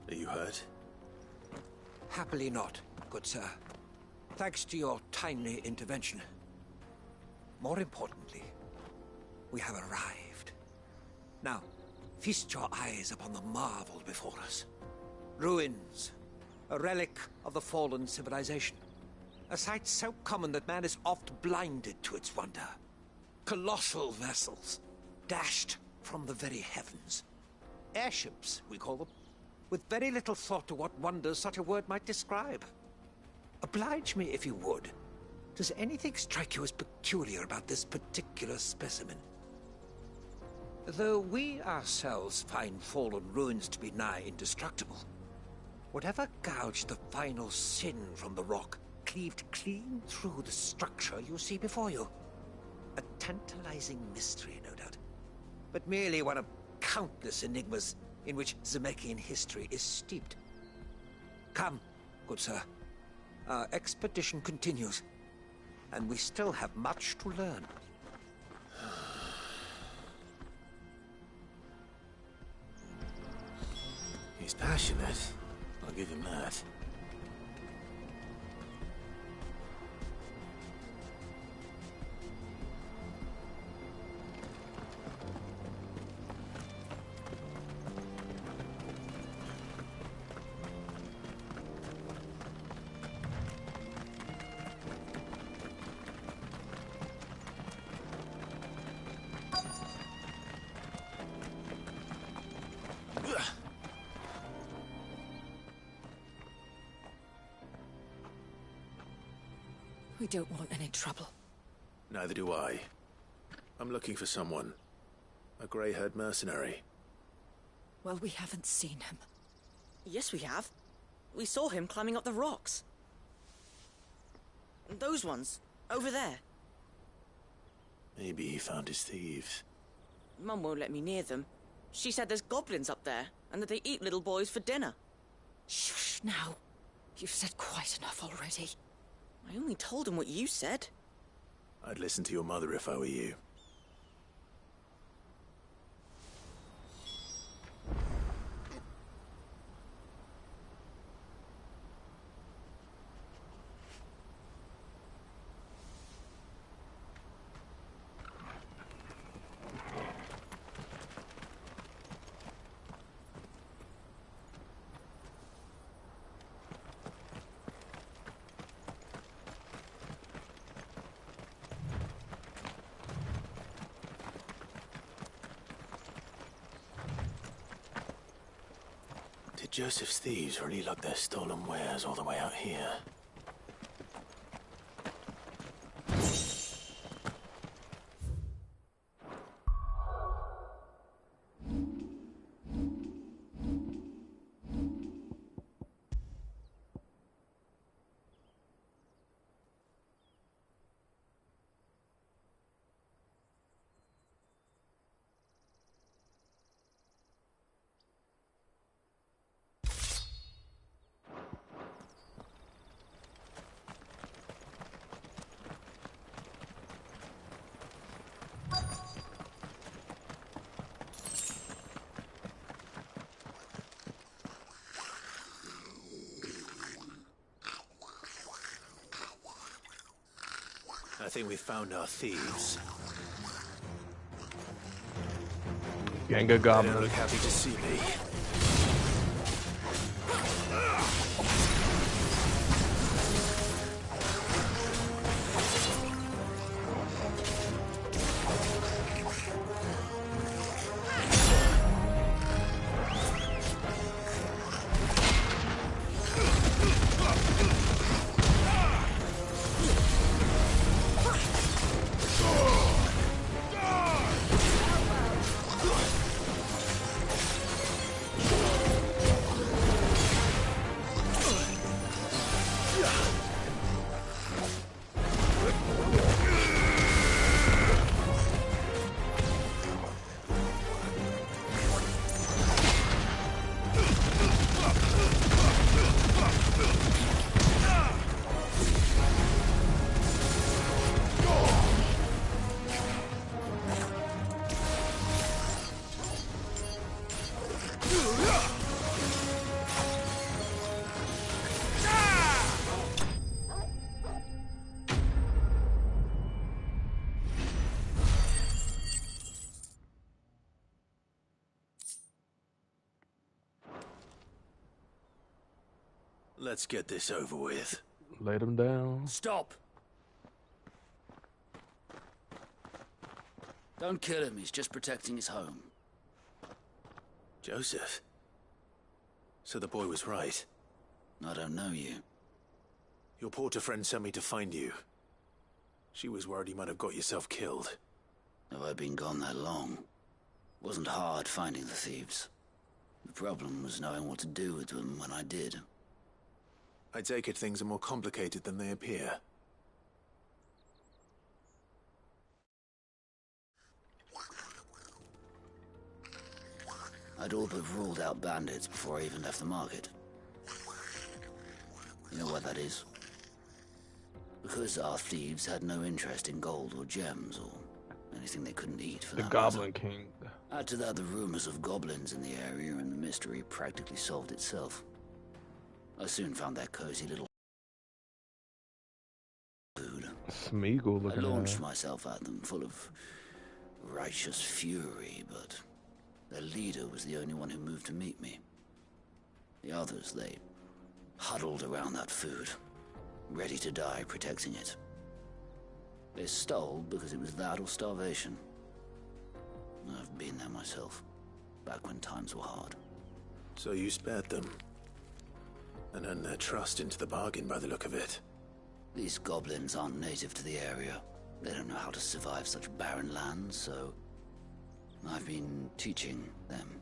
Are you hurt? Happily not, good sir. Thanks to your timely intervention. More importantly, we have arrived. Now, feast your eyes upon the marvel before us. Ruins, a relic of the fallen civilization. A sight so common that man is oft blinded to its wonder. Colossal vessels, dashed from the very heavens. Airships, we call them, with very little thought to what wonders such a word might describe. Oblige me, if you would. Does anything strike you as peculiar about this particular specimen? Though we ourselves find fallen ruins to be nigh indestructible, whatever gouged the final sin from the rock cleaved clean through the structure you see before you. A tantalizing mystery, no doubt, but merely one of countless enigmas in which Zemeckis history is steeped. Come, good sir. Our expedition continues, and we still have much to learn. He's passionate. I'll give him that. We don't want any trouble. Neither do I. I'm looking for someone. A grey-haired mercenary. Well, we haven't seen him. Yes, we have. We saw him climbing up the rocks. Those ones, over there. Maybe he found his thieves. Mum won't let me near them. She said there's goblins up there, and that they eat little boys for dinner. Shush now. You've said quite enough already. I only told him what you said. I'd listen to your mother if I were you. Did Joseph's thieves really lug their stolen wares all the way out here? I think we found our thieves. Gang of goblins. They look happy to see me. Let's get this over with. Laid him down. Stop! Don't kill him, he's just protecting his home. Joseph? So the boy was right. I don't know you. Your porter friend sent me to find you. She was worried you might have got yourself killed. Have I been gone that long? Wasn't hard finding the thieves. The problem was knowing what to do with them when I did. I take it things are more complicated than they appear. I'd all but ruled out bandits before I even left the market. You know what that is? Because our thieves had no interest in gold or gems or anything they couldn't eat for the that Goblin matter. King. Add to that the rumors of goblins in the area and the mystery practically solved itself. I soon found that cozy little food. Smeagol looking I launched at. myself at them full of righteous fury, but their leader was the only one who moved to meet me. The others, they huddled around that food, ready to die protecting it. They stole because it was that or starvation. I've been there myself, back when times were hard. So you spared them? And earned their trust into the bargain by the look of it. These goblins aren't native to the area. They don't know how to survive such barren lands, so I've been teaching them.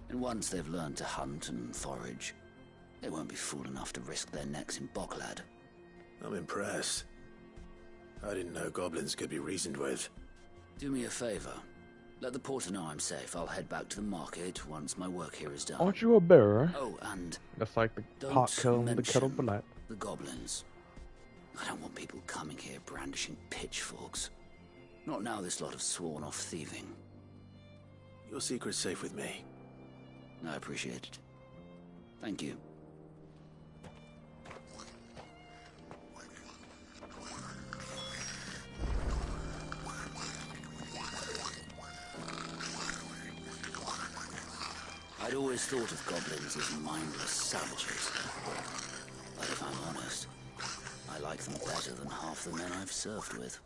And once they've learned to hunt and forage, they won't be fool enough to risk their necks in Bocklad. I'm impressed. I didn't know goblins could be reasoned with. Do me a favor. Let the porter know I'm safe. I'll head back to the market once my work here is done. Aren't you a bearer? Oh, and that's like the pot killing the kettle black. The goblins. I don't want people coming here brandishing pitchforks. Not now this lot have sworn off thieving. Your secret's safe with me. I appreciate it. Thank you. I'd always thought of goblins as mindless savages. But if I'm honest, I like them better than half the men I've served with.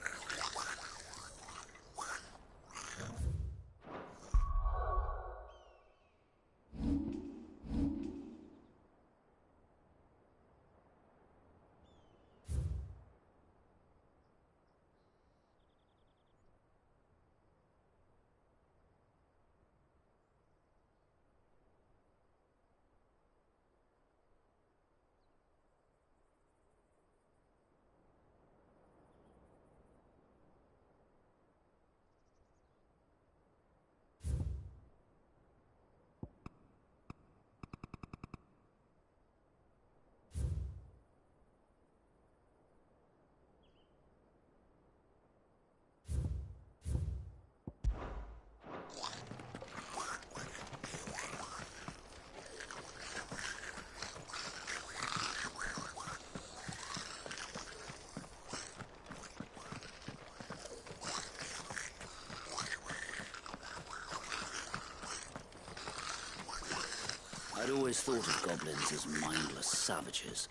I'd always thought of goblins as mindless savages.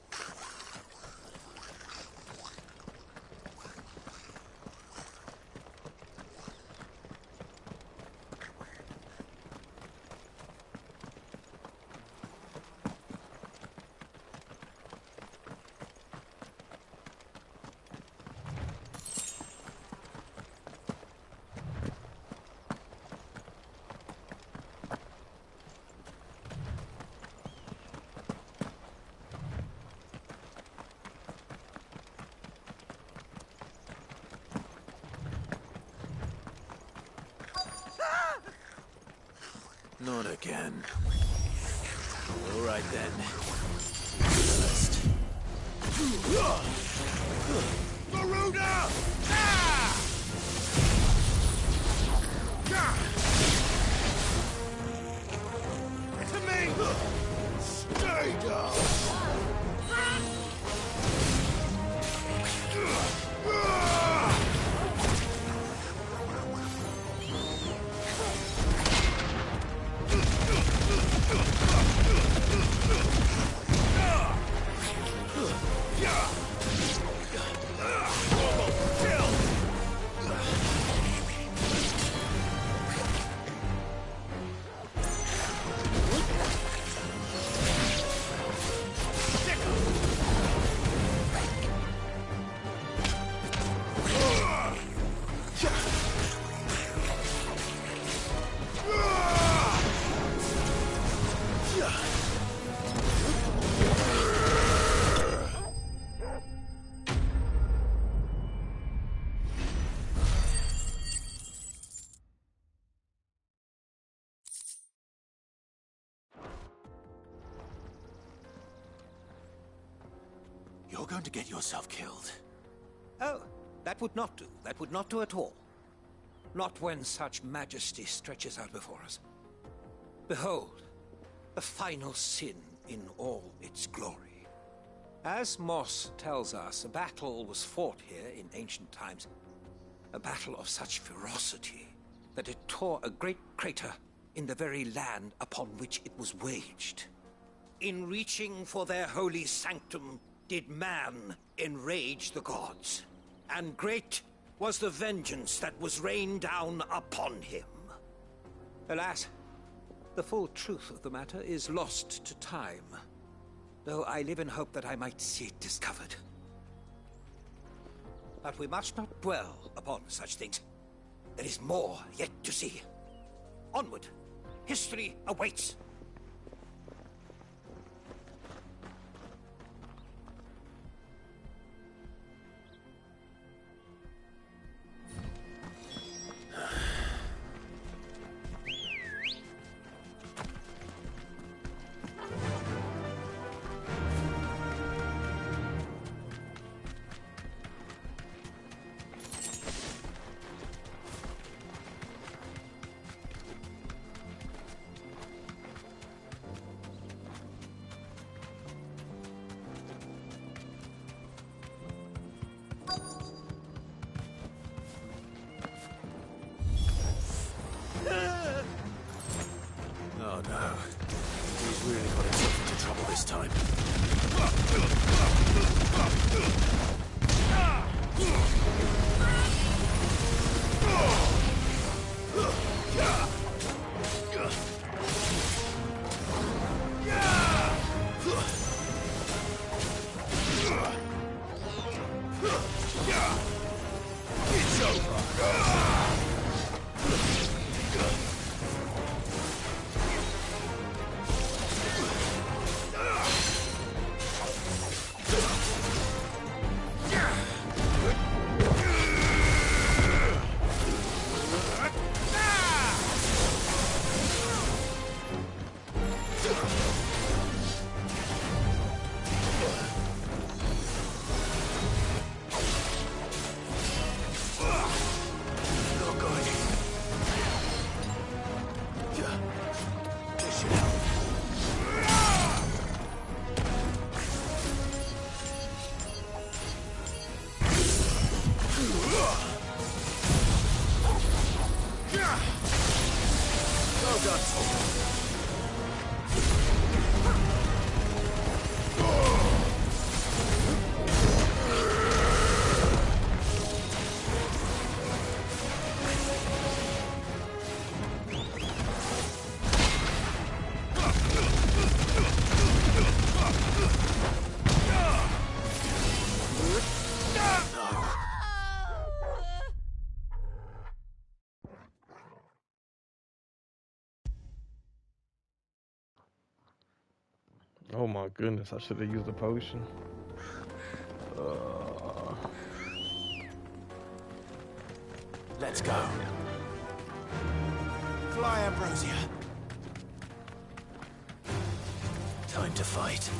Not again. All right then. First. Garuda! To me! Stay down! You're going to get yourself killed. Oh, that would not do. That would not do at all. Not when such majesty stretches out before us. Behold, the final sin in all its glory. As Moss tells us, a battle was fought here in ancient times. A battle of such ferocity that it tore a great crater in the very land upon which it was waged. In reaching for their holy sanctum, did man enrage the gods, and great was the vengeance that was rained down upon him. Alas, the full truth of the matter is lost to time, though I live in hope that I might see it discovered. But we must not dwell upon such things. There is more yet to see. Onward. History awaits. Oh no. He's really got himself into trouble this time. It's over. Oh my goodness, I should have used a potion. Let's go. Fly, Ambrosia. Time to fight.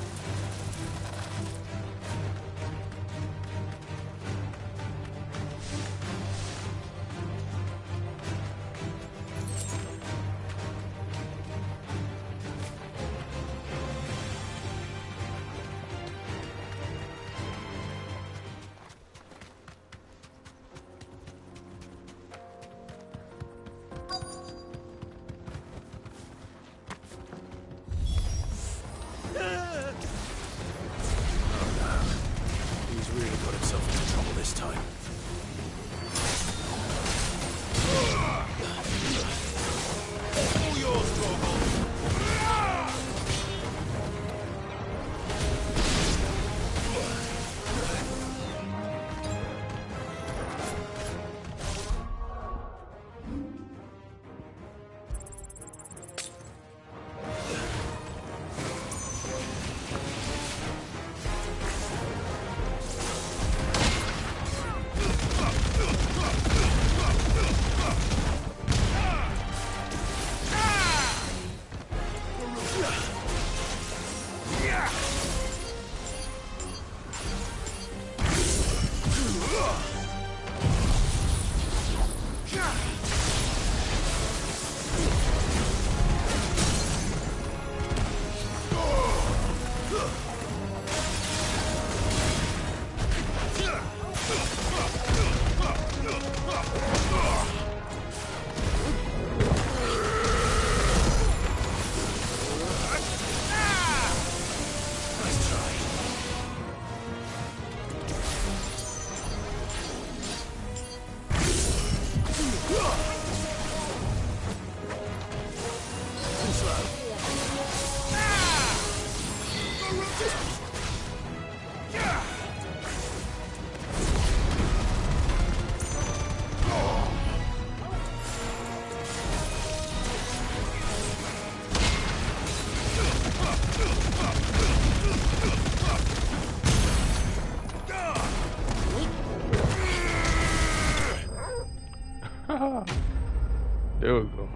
There we go.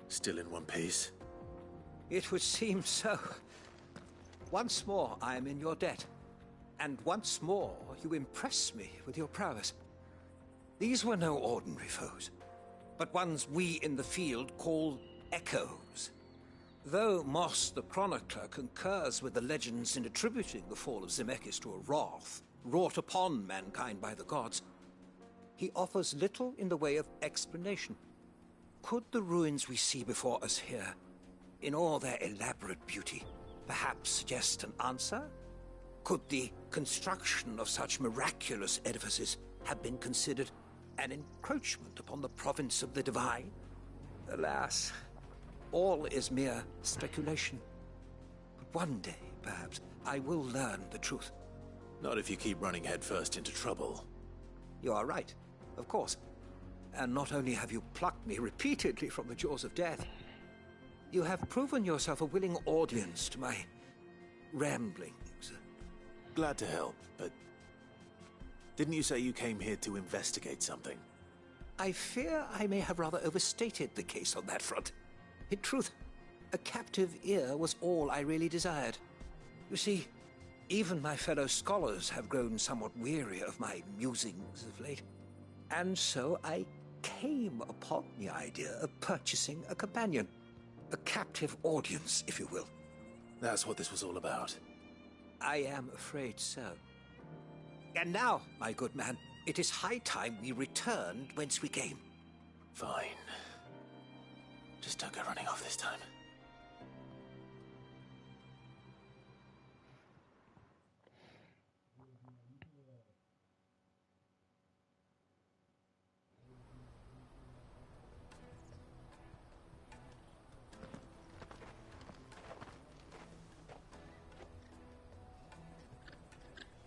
Still in one piece? It would seem so. Once more, I am in your debt. And once more, you impress me with your prowess. These were no ordinary foes, but ones we in the field call echoes. Though Moss the Chronicler concurs with the legends in attributing the fall of Zemeckis to a wrath wrought upon mankind by the gods, he offers little in the way of explanation. Could the ruins we see before us here, in all their elaborate beauty, perhaps suggest an answer? Could the construction of such miraculous edifices have been considered an encroachment upon the province of the divine? Alas, all is mere speculation. But one day, perhaps, I will learn the truth. Not if you keep running headfirst into trouble. You are right, of course. And not only have you plucked me repeatedly from the jaws of death, you have proven yourself a willing audience to my ramblings. Glad to help, but didn't you say you came here to investigate something? I fear I may have rather overstated the case on that front. In truth, a captive ear was all I really desired. You see, even my fellow scholars have grown somewhat weary of my musings of late. And so I came upon the idea of purchasing a companion. A captive audience, if you will. That's what this was all about. I am afraid so. And now, my good man, it is high time we returned whence we came. Fine. Just don't go running off this time.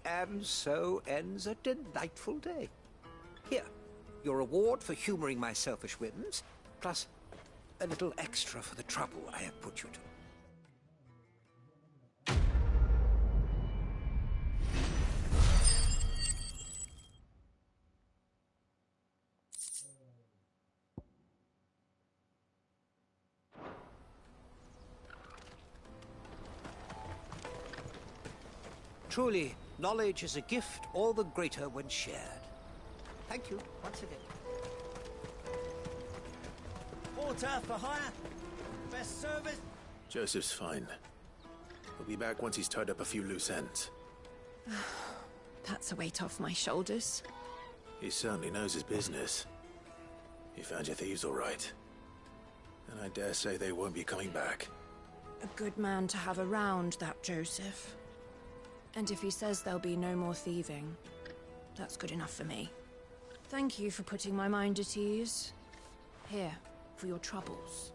And so ends a delightful day. Here, your reward for humoring my selfish whims, plus a little extra for the trouble I have put you to. Truly, knowledge is a gift all the greater when shared. Thank you once again. Porter for hire. Best service. Joseph's fine. He'll be back once he's tied up a few loose ends. That's a weight off my shoulders. He certainly knows his business. You found your thieves all right. And I dare say they won't be coming back. A good man to have around, that Joseph. And if he says there'll be no more thieving, that's good enough for me. Thank you for putting my mind at ease. Here, for your troubles.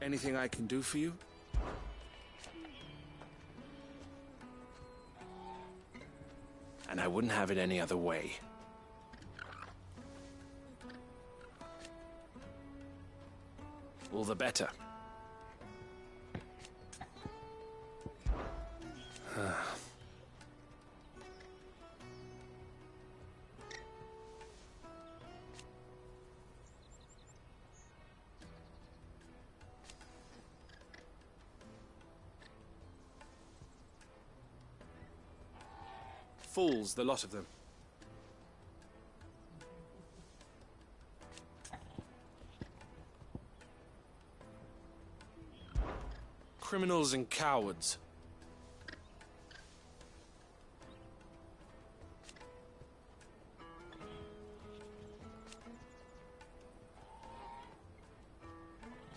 Anything I can do for you? And I wouldn't have it any other way. All the better. Fools, the lot of them. Criminals and cowards.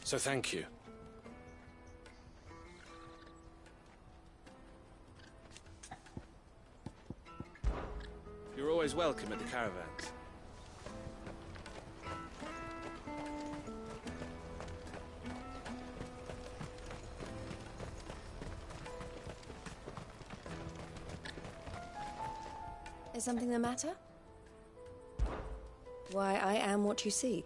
So thank you. You're always always welcome at the caravans. Is something the matter? Why, I am what you see.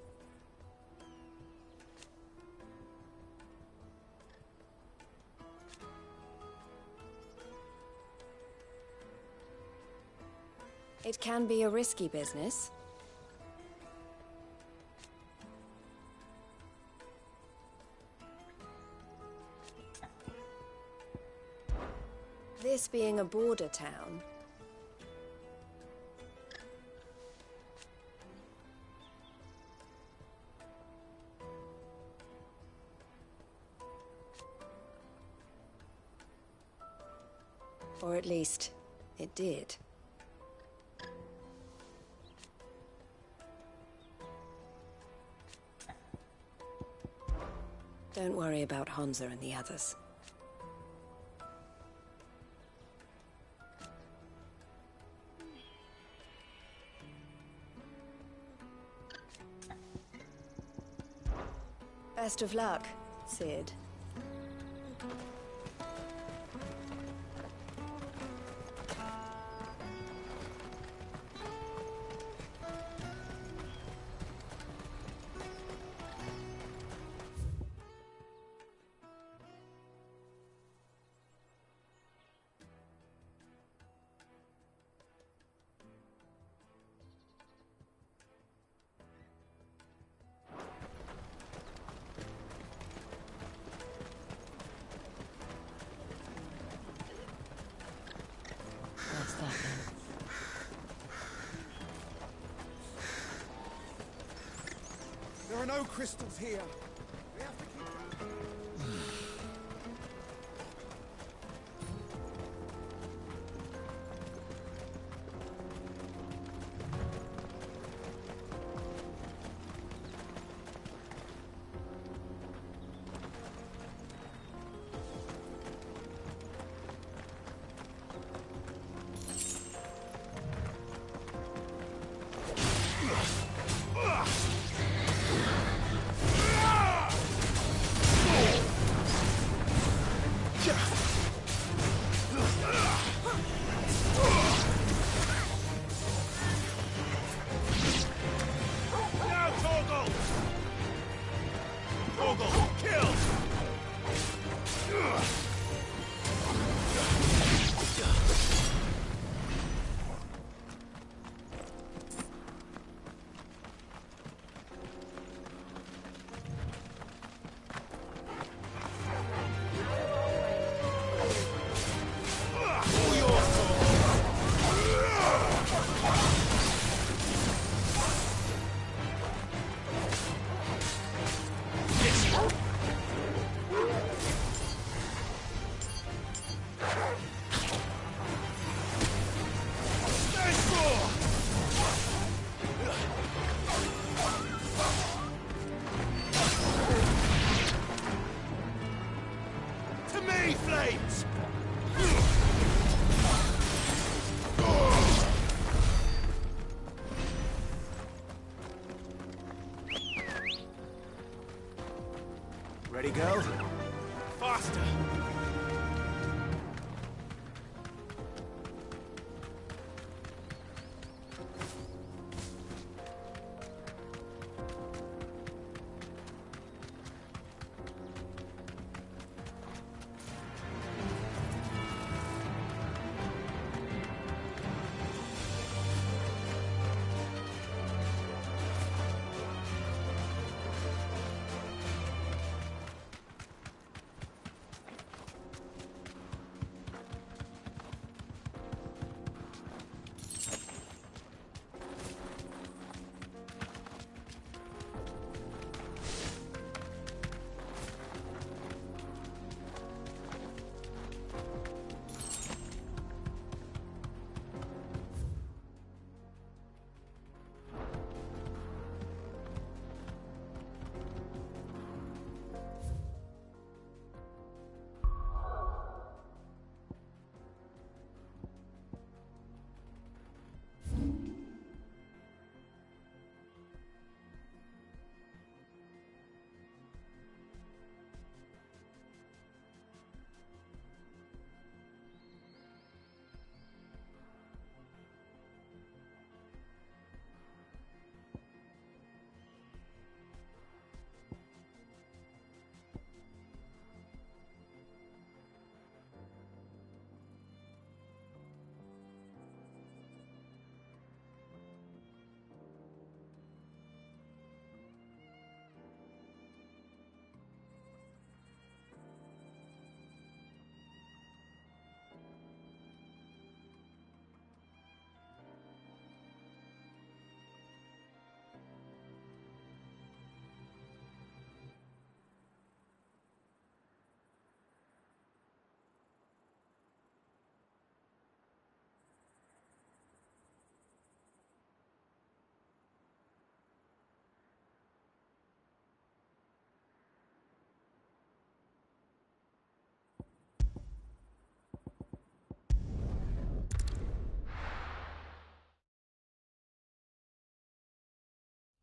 It can be a risky business. This being a border town, or at least, it did. Don't worry about Hansa and the others. Best of luck, Sid. What's that then? There are no crystals here. We have to keep going. Ready, go? Faster!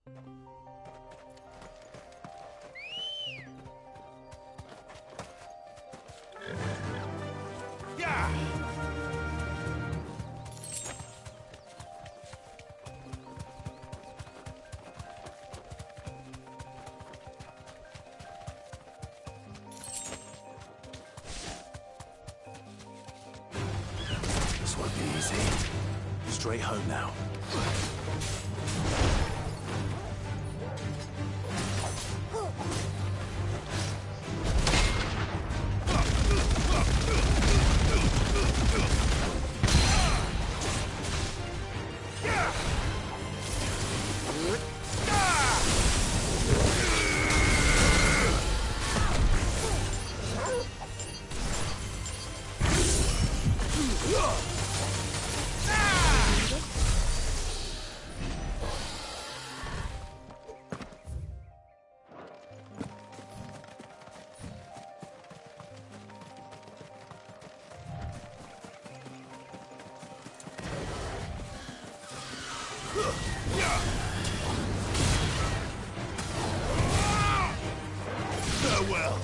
This won't be easy. Straight home now. Farewell.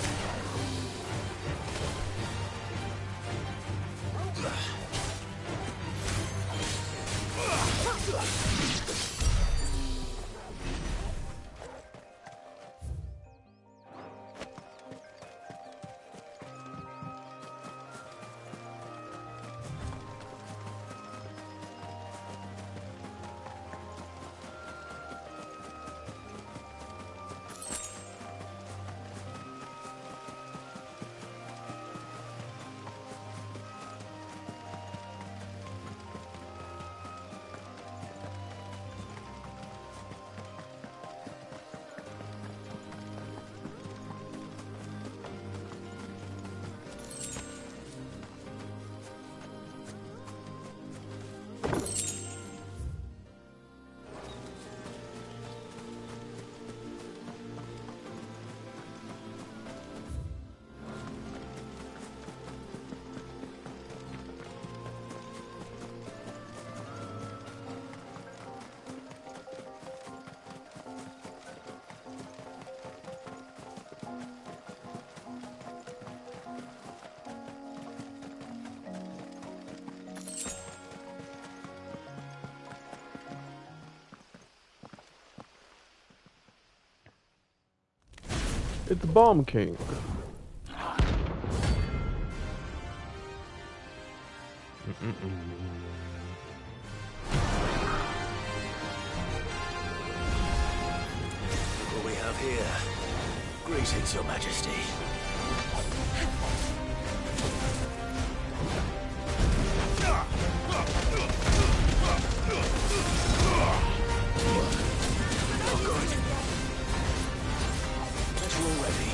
It's the Bomb King. What we have here? Greetings, Your Majesty. Oh, God. Better already.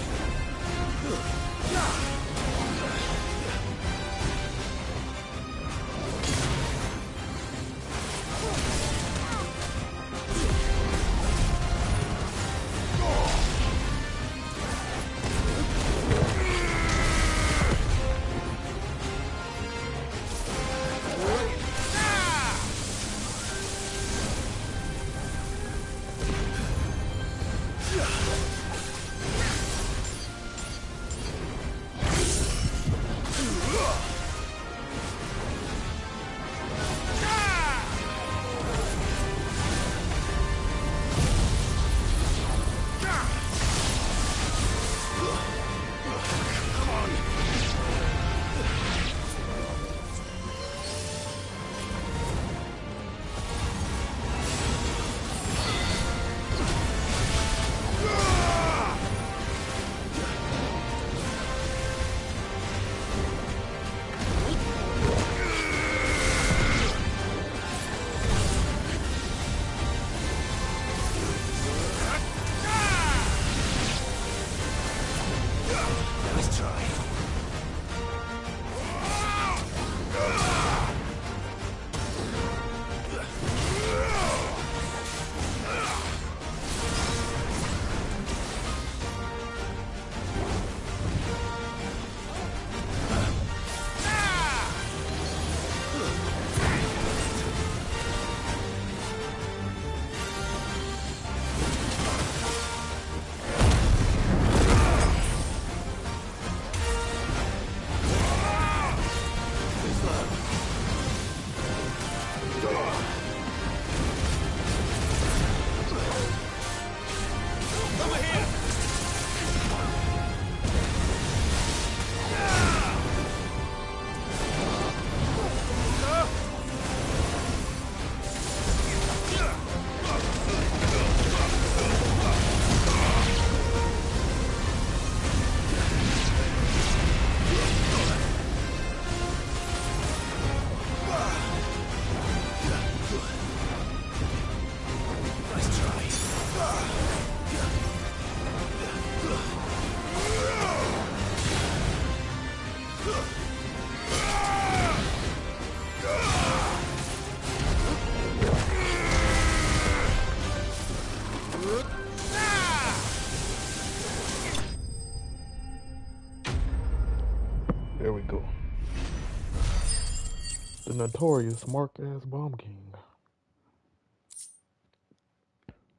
there we go. The notorious Mark-ass Bomb King.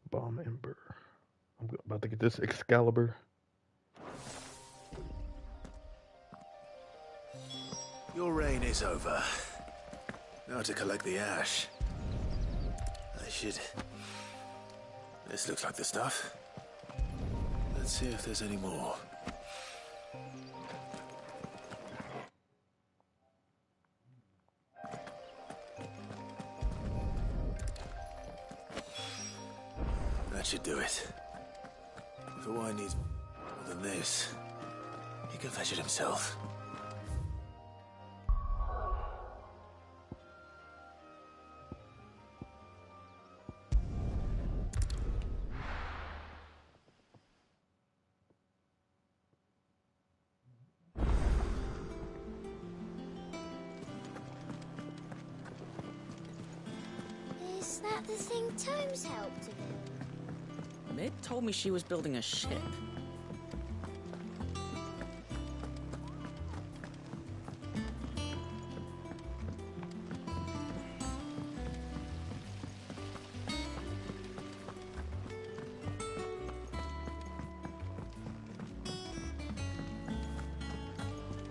Bomb Ember. I'm about to get this Excalibur. Your reign is over. Now to collect the ash. I should... This looks like the stuff. Let's see if there's any more. That should do it. If the wine needs more than this, he can fetch it himself. Is that the thing Tomes helped with? Mid told me she was building a ship.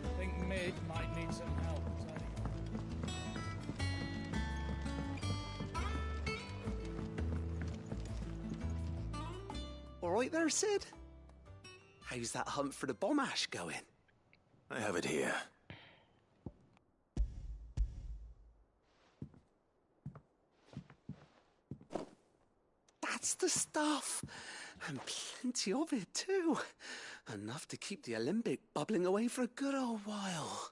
I think Mid might need some help, Tony. All right there, Sid? How's that hunt for the bomb ash going? I have it here. That's the stuff. And plenty of it, too. Enough to keep the Olympic bubbling away for a good old while.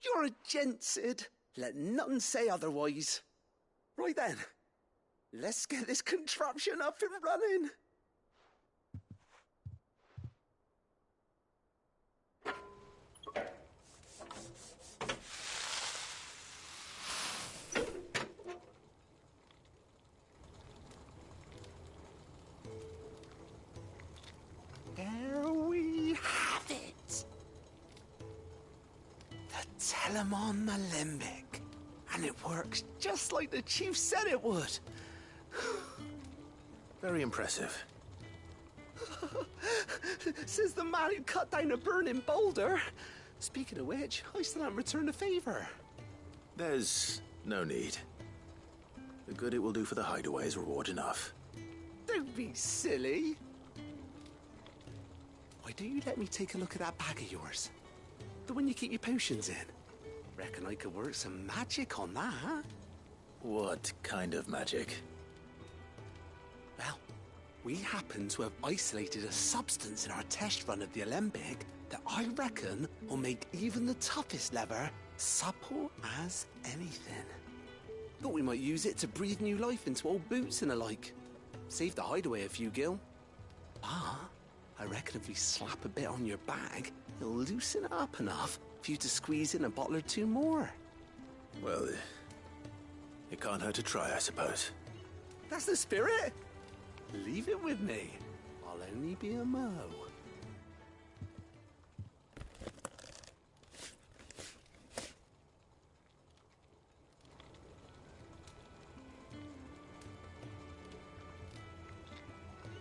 You're a gent, Sid. Let nothing say otherwise. Right then, let's get this contraption up and running. There we have it. The Telemon Alembic. And it works just like the chief said it would. Very impressive. Says the man who cut down a burning boulder. Speaking of which, I still haven't returned the favor. There's no need. The good it will do for the hideaway is reward enough. Don't be silly. Why don't you let me take a look at that bag of yours? The one you keep your potions in. Reckon I could work some magic on that, huh? What kind of magic? Well, we happen to have isolated a substance in our test run of the Alembic that I reckon will make even the toughest leather supple as anything. Thought we might use it to breathe new life into old boots and the like. Save the hideaway a few gil. Ah, I reckon if we slap a bit on your bag, it'll loosen it up enough for you to squeeze in a bottle or two more. Well, it can't hurt to try, I suppose. That's the spirit. Leave it with me. I'll only be a mo.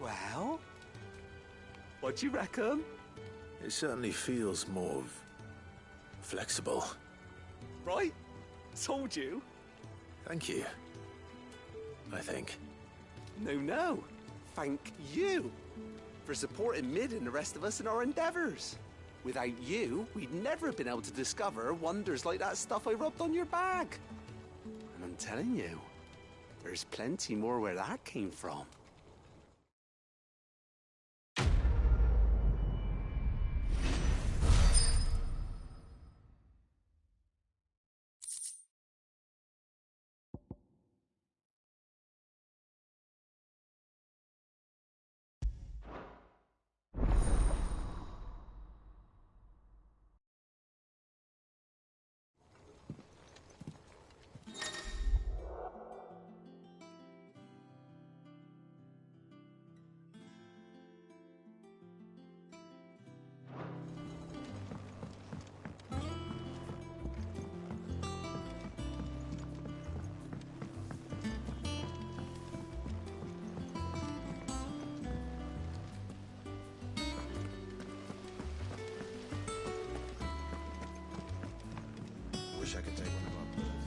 Well, what do you reckon? It certainly feels more flexible. Right? Told you. Thank you. I think. No. Thank you for supporting Mid and the rest of us in our endeavors. Without you, we'd never have been able to discover wonders like that stuff I rubbed on your bag. And I'm telling you, there's plenty more where that came from. I could take one of our bullets.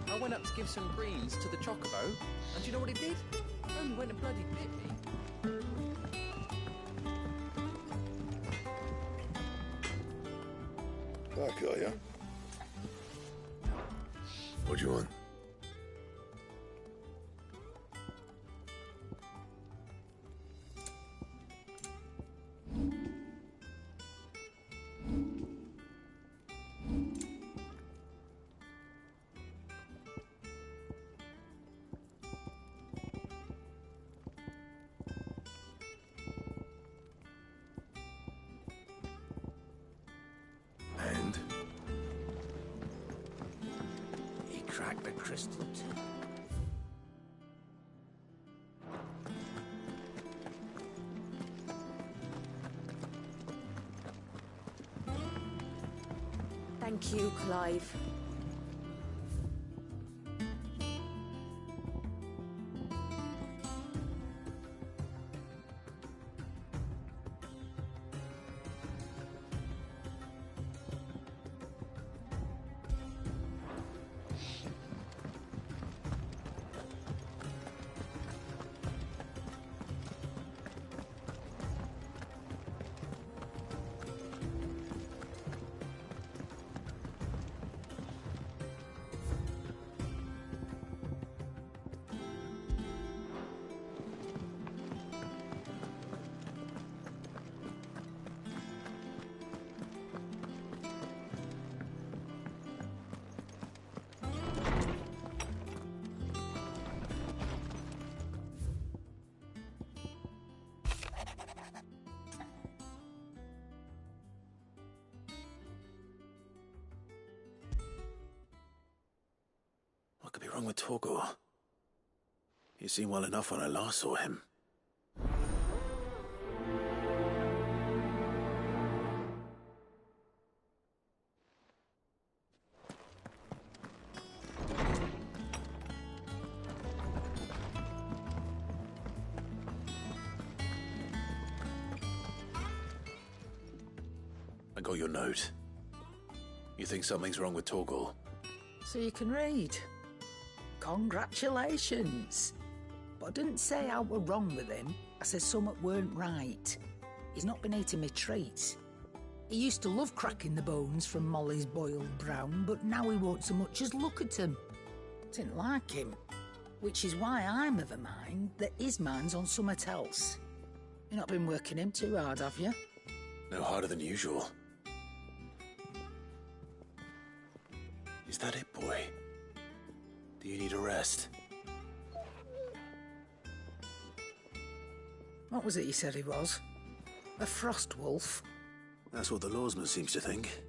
I went up to give some greens to the chocobo, and do you know what it did? Only went and bloody bit me. Back, are ya? What do you want? And? He cracked the crystal too. Thank you, Clive. What could be wrong with Torgor? He seemed well enough when I last saw him. I got your note. You think something's wrong with Torgor? So you can read. Congratulations. But I didn't say I were wrong with him. I said something weren't right. He's not been eating me treats. He used to love cracking the bones from Molly's boiled brown, but now he won't so much as look at them. Didn't like him. Which is why I'm of a mind that his mind's on something else. You've not been working him too hard, have you? No harder than usual. Is that it, boy? Do you need a rest? What was it you said he was? A frost wolf? That's what the lawsman seems to think.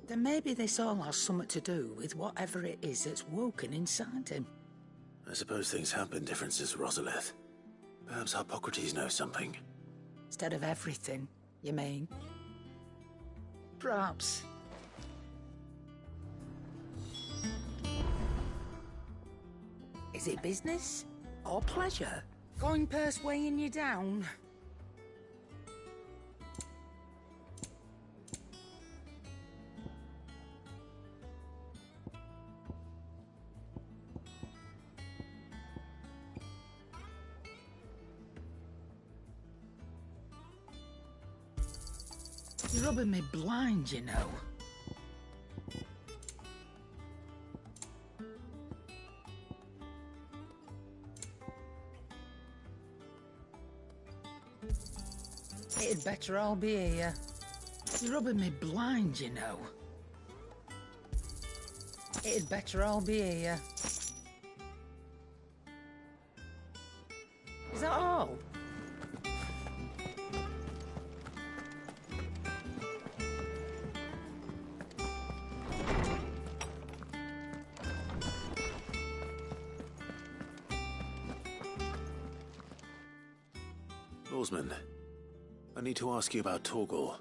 Then maybe this all has something to do with whatever it is that's woken inside him. I suppose things have been different since Rosalith. Perhaps Hippocrates knows something. Instead of everything, you mean? Perhaps. Is it business or pleasure? Coin purse weighing you down? You're rubbing me blind, you know. It'd better all be here. You're rubbing me blind, you know. It'd better all be here. Is that all? Lawsman, I need to ask you about Torgor.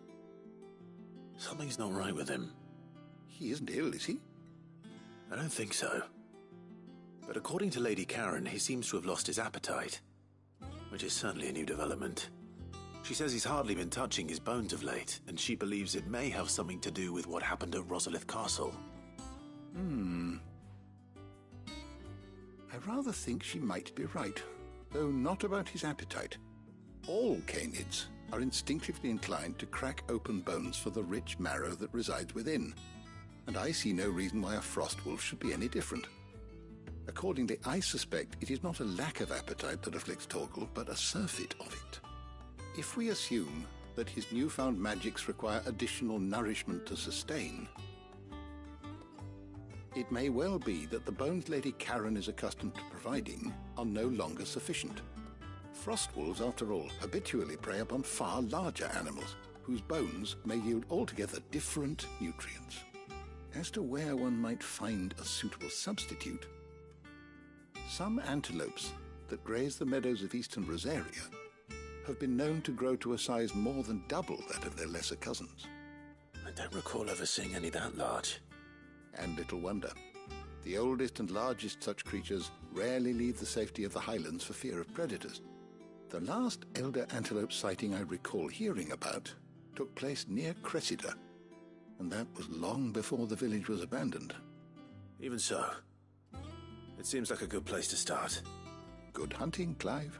Something's not right with him. He isn't ill, is he? I don't think so. But according to Lady Karen, he seems to have lost his appetite, which is certainly a new development. She says he's hardly been touching his bones of late, and she believes it may have something to do with what happened at Rosalith Castle. I rather think she might be right, though not about his appetite. All canids are instinctively inclined to crack open bones for the rich marrow that resides within, and I see no reason why a frost wolf should be any different. Accordingly, I suspect it is not a lack of appetite that afflicts Torgal, but a surfeit of it. If we assume that his newfound magics require additional nourishment to sustain, it may well be that the bones Lady Karen is accustomed to providing are no longer sufficient. Frostwolves, after all, habitually prey upon far larger animals, whose bones may yield altogether different nutrients. As to where one might find a suitable substitute, some antelopes that graze the meadows of eastern Rosaria have been known to grow to a size more than double that of their lesser cousins. I don't recall ever seeing any that large. And little wonder. The oldest and largest such creatures rarely leave the safety of the highlands for fear of predators. The last elder antelope sighting I recall hearing about took place near Cressida, and that was long before the village was abandoned. Even so, it seems like a good place to start. Good hunting, Clive.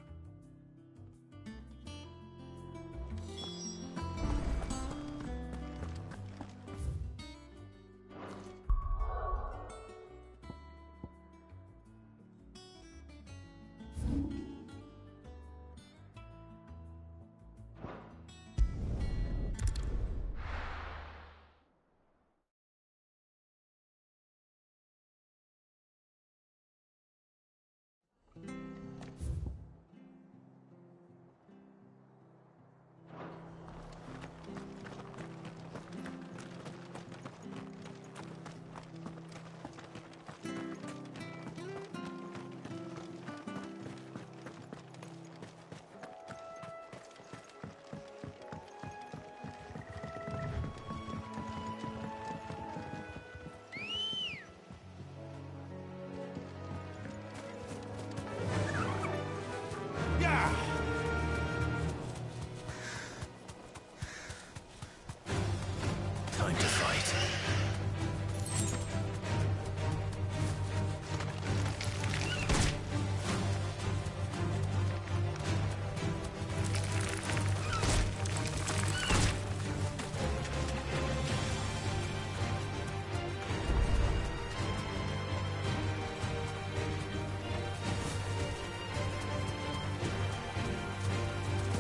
Time to fight.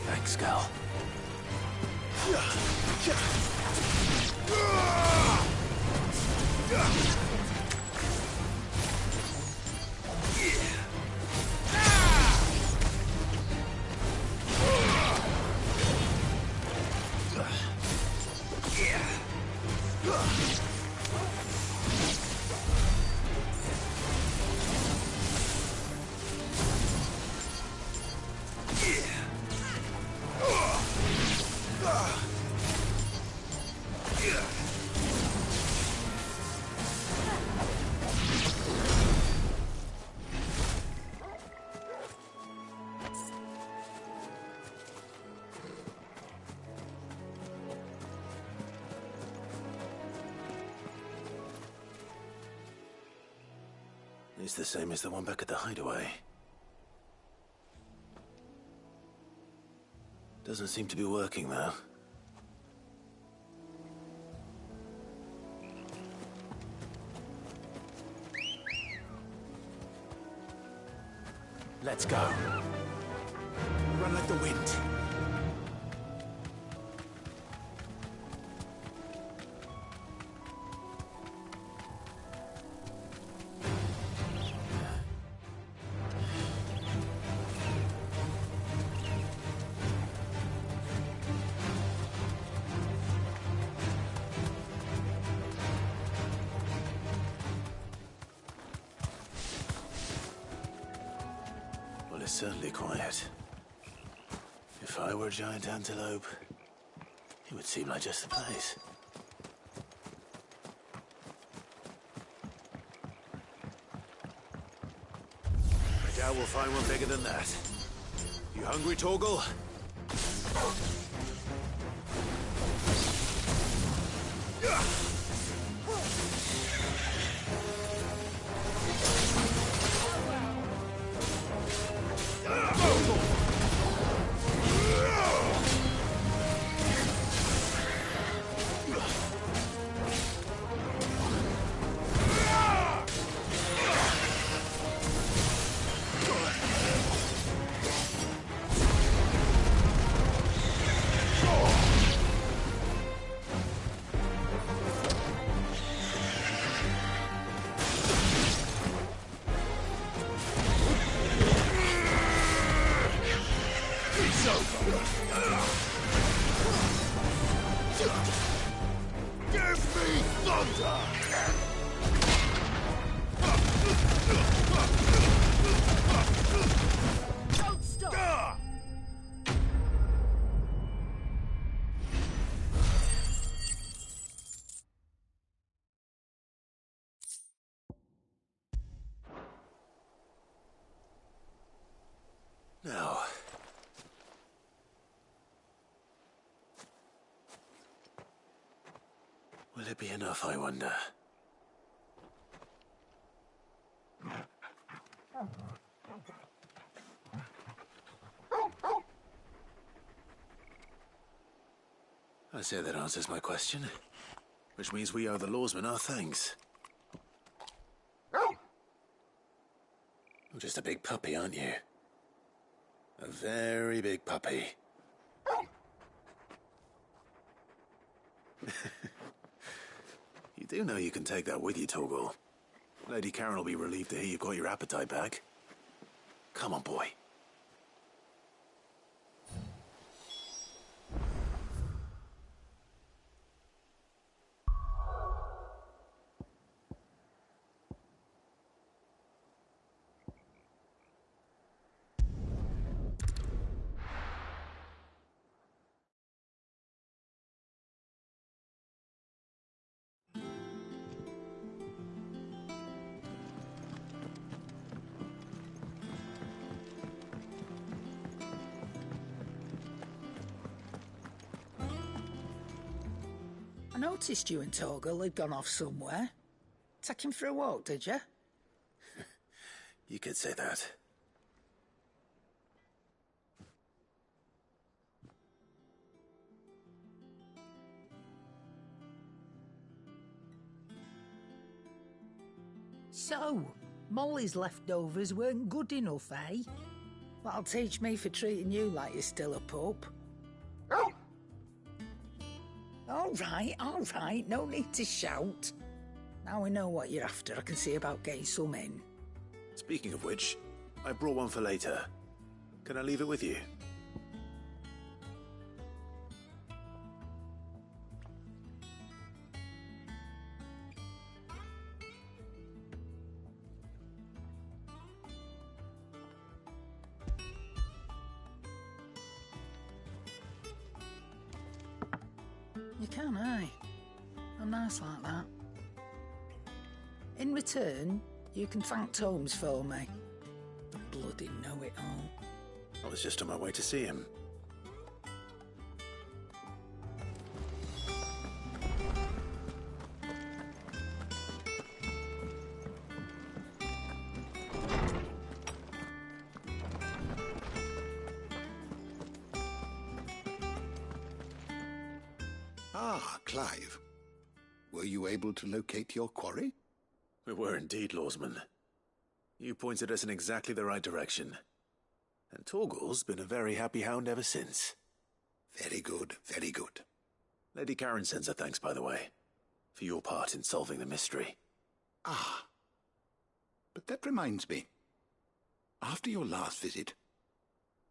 Thanks, Gal. It's the same as the one back at the hideaway. Doesn't seem to be working, though. Let's go. Run like the wind. It's certainly quiet. If I were a giant antelope, it would seem like just the place. I doubt we'll find one bigger than that. You hungry, Torgal? Now, will it be enough, I wonder? I say that answers my question, which means we owe the lawsman our thanks. You're just a big puppy, aren't you? A very big puppy. You do know you can take that with you, Torgal. Lady Karen will be relieved to hear you've got your appetite back. Come on, boy. I noticed you and Torgal had gone off somewhere. Take him for a walk, did you? You could say that. So, Molly's leftovers weren't good enough, eh? That'll teach me for treating you like you're still a pup. All right, no need to shout. Now we know what you're after, I can see about getting some in. Speaking of which, I brought one for later. Can I leave it with you? You can, aye. I'm nice like that. In return, you can thank Tomes for me. The bloody know-it-all. I was just on my way to see him. Ah, Clive. Were you able to locate your quarry? We were indeed, Lawsman. You pointed us in exactly the right direction. And Torgal's been a very happy hound ever since. Very good, very good. Lady Karen sends her thanks, by the way, for your part in solving the mystery. Ah. But that reminds me. After your last visit,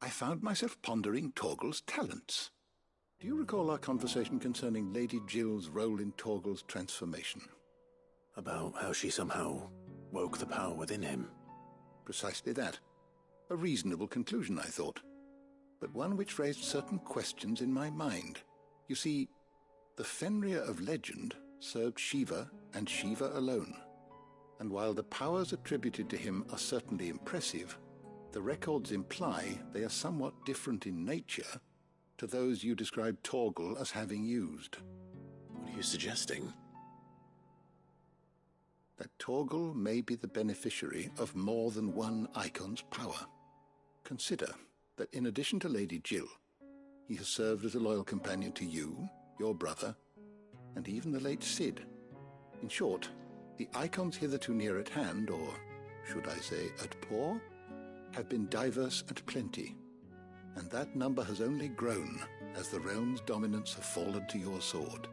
I found myself pondering Torgal's talents. Do you recall our conversation concerning Lady Jill's role in Torgal's transformation? About how she somehow woke the power within him. Precisely that. A reasonable conclusion, I thought, but one which raised certain questions in my mind. You see, the Fenrir of legend served Shiva and Shiva alone, and while the powers attributed to him are certainly impressive, The records imply they are somewhat different in nature to those you described Torgal as having used. What are you suggesting? That Torgal may be the beneficiary of more than one Icon's power. Consider that in addition to Lady Jill, he has served as a loyal companion to you, your brother, and even the late Cid. In short, the Icons hitherto near at hand, or should I say at paw, have been diverse and plenty, and that number has only grown as the realm's dominance have fallen to your sword.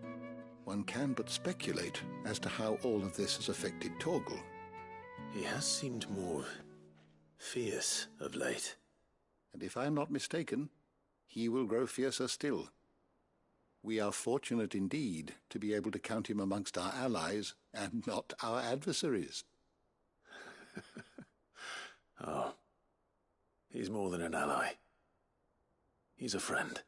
One can but speculate as to how all of this has affected Torgal. He has seemed more fierce of late. And if I am not mistaken, he will grow fiercer still. We are fortunate indeed to be able to count him amongst our allies and not our adversaries. Oh, he's more than an ally. He's a friend.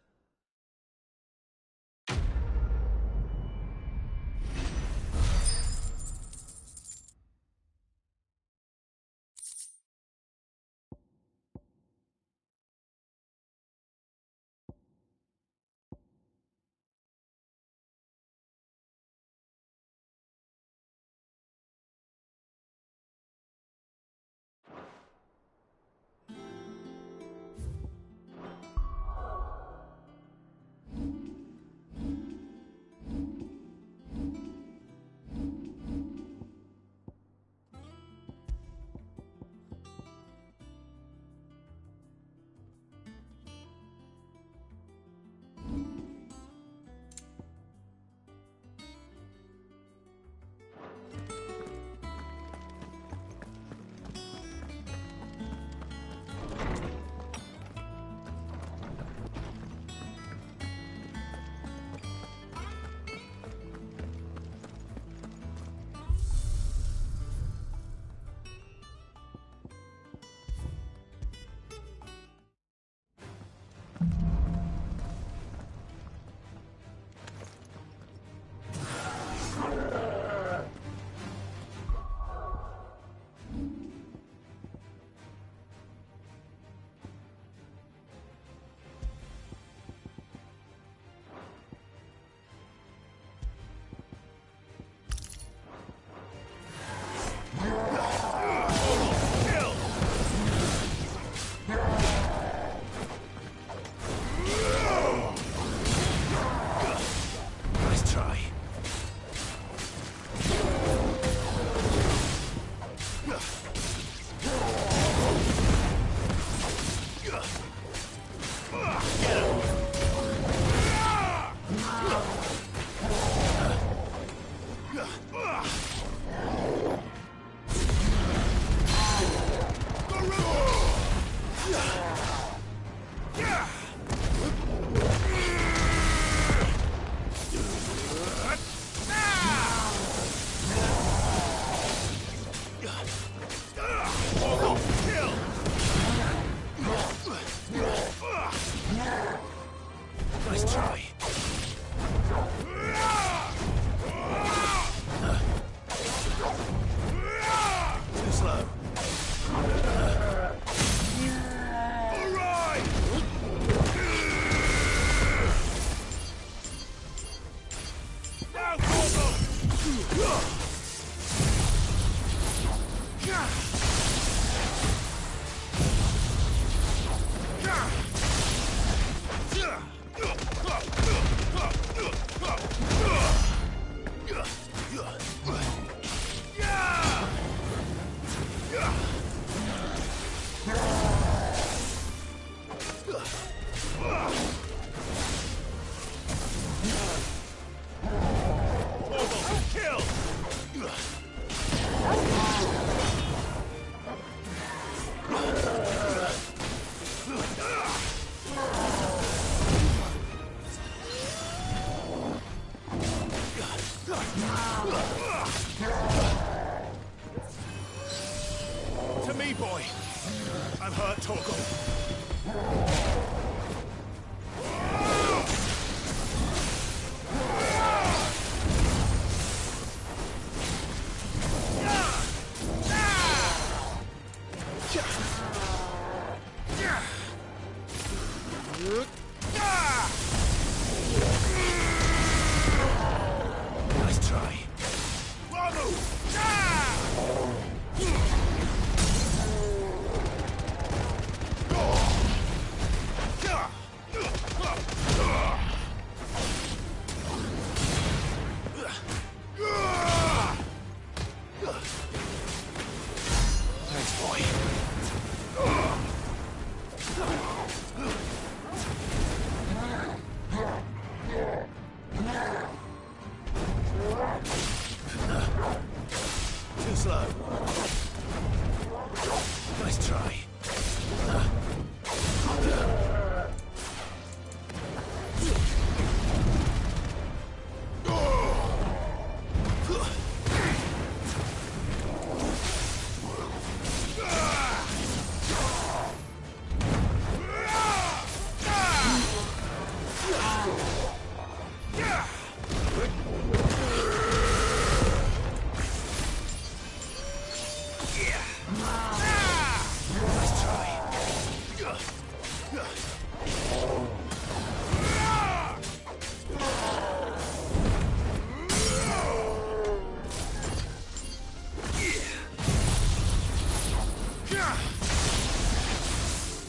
To me, boy. I'm hurt, Torgal. try. Thanks, boy. Too slow. Nice try.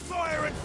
Fire and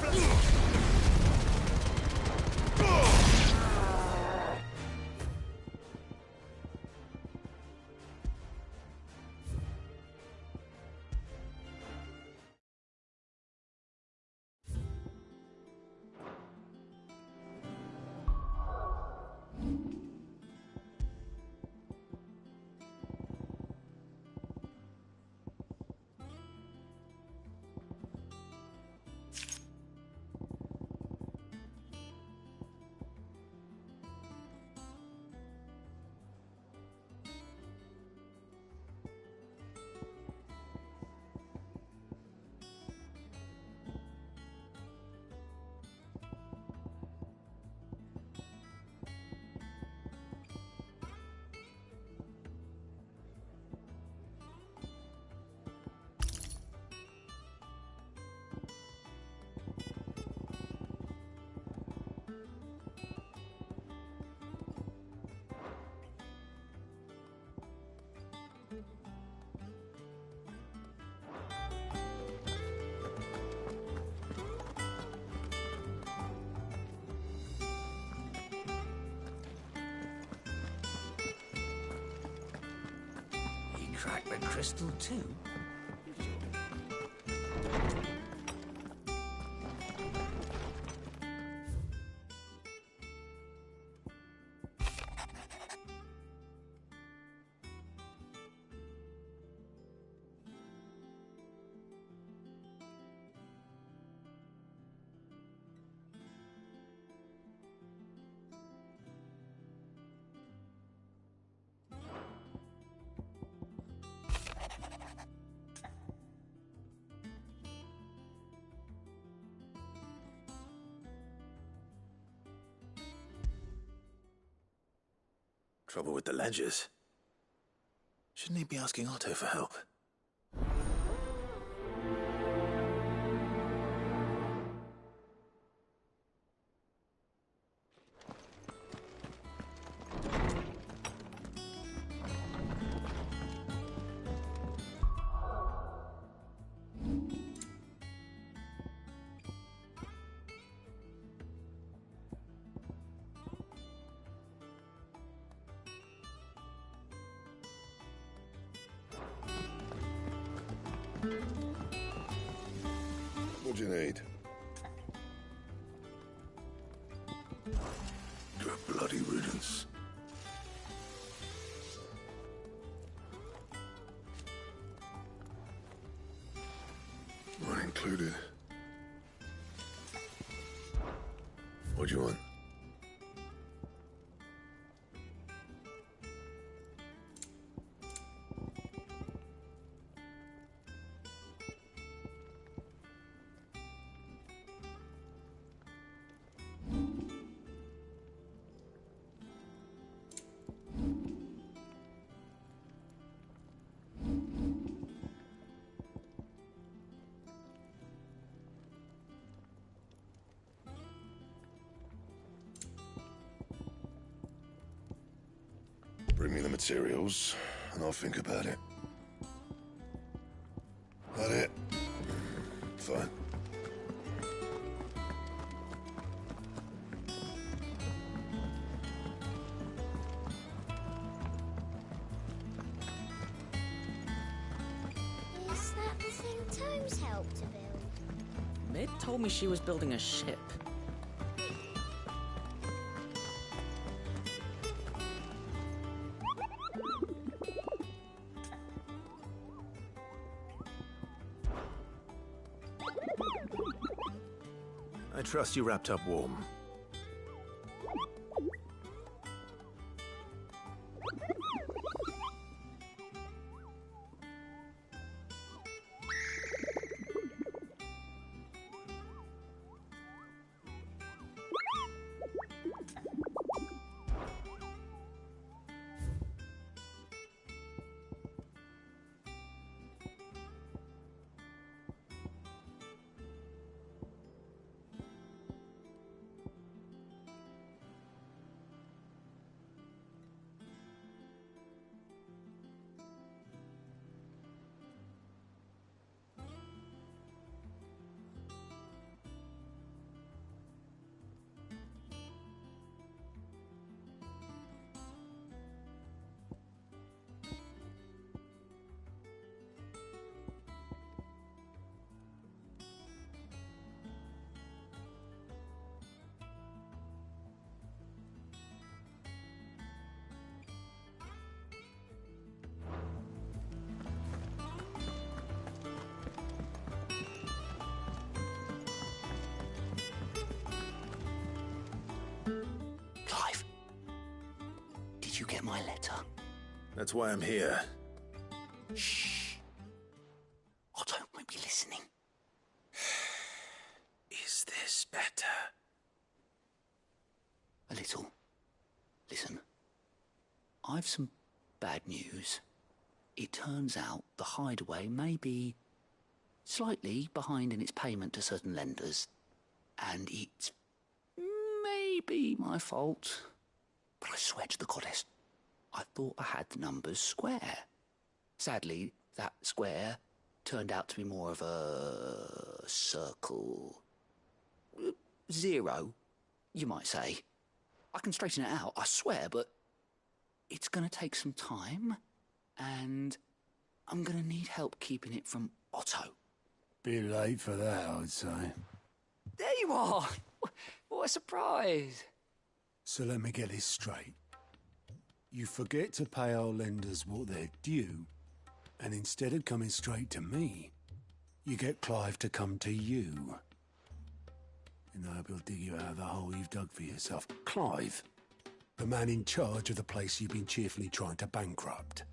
Crack the crystal too? Trouble with the ledgers. Shouldn't he be asking Otto for help? What do you need? Good bloody riddance. Mine included. What do you want? Bring me the materials, and I'll think about it. That it? Fine. Is that the thing Tomes helped to build? Mid told me she was building a ship. I trust you wrapped up warm. Clive, did you get my letter? That's why I'm here. Shh. Otto won't be listening. Is this better? A little. Listen, I've some bad news. It turns out the hideaway may be slightly behind in its payment to certain lenders, and it's maybe my fault. But I swear to the goddess, I thought I had the numbers square. Sadly, that square turned out to be more of a circle. 0, you might say. I can straighten it out, I swear, but it's going to take some time, and I'm going to need help keeping it from Otto. Bit late for that, I'd say. There you are! What a surprise! So let me get this straight. You forget to pay our lenders what they're due, and instead of coming straight to me, you get Clive to come to you. And I hope he'll dig you out of the hole you've dug for yourself. Clive, the man in charge of the place you've been cheerfully trying to bankrupt.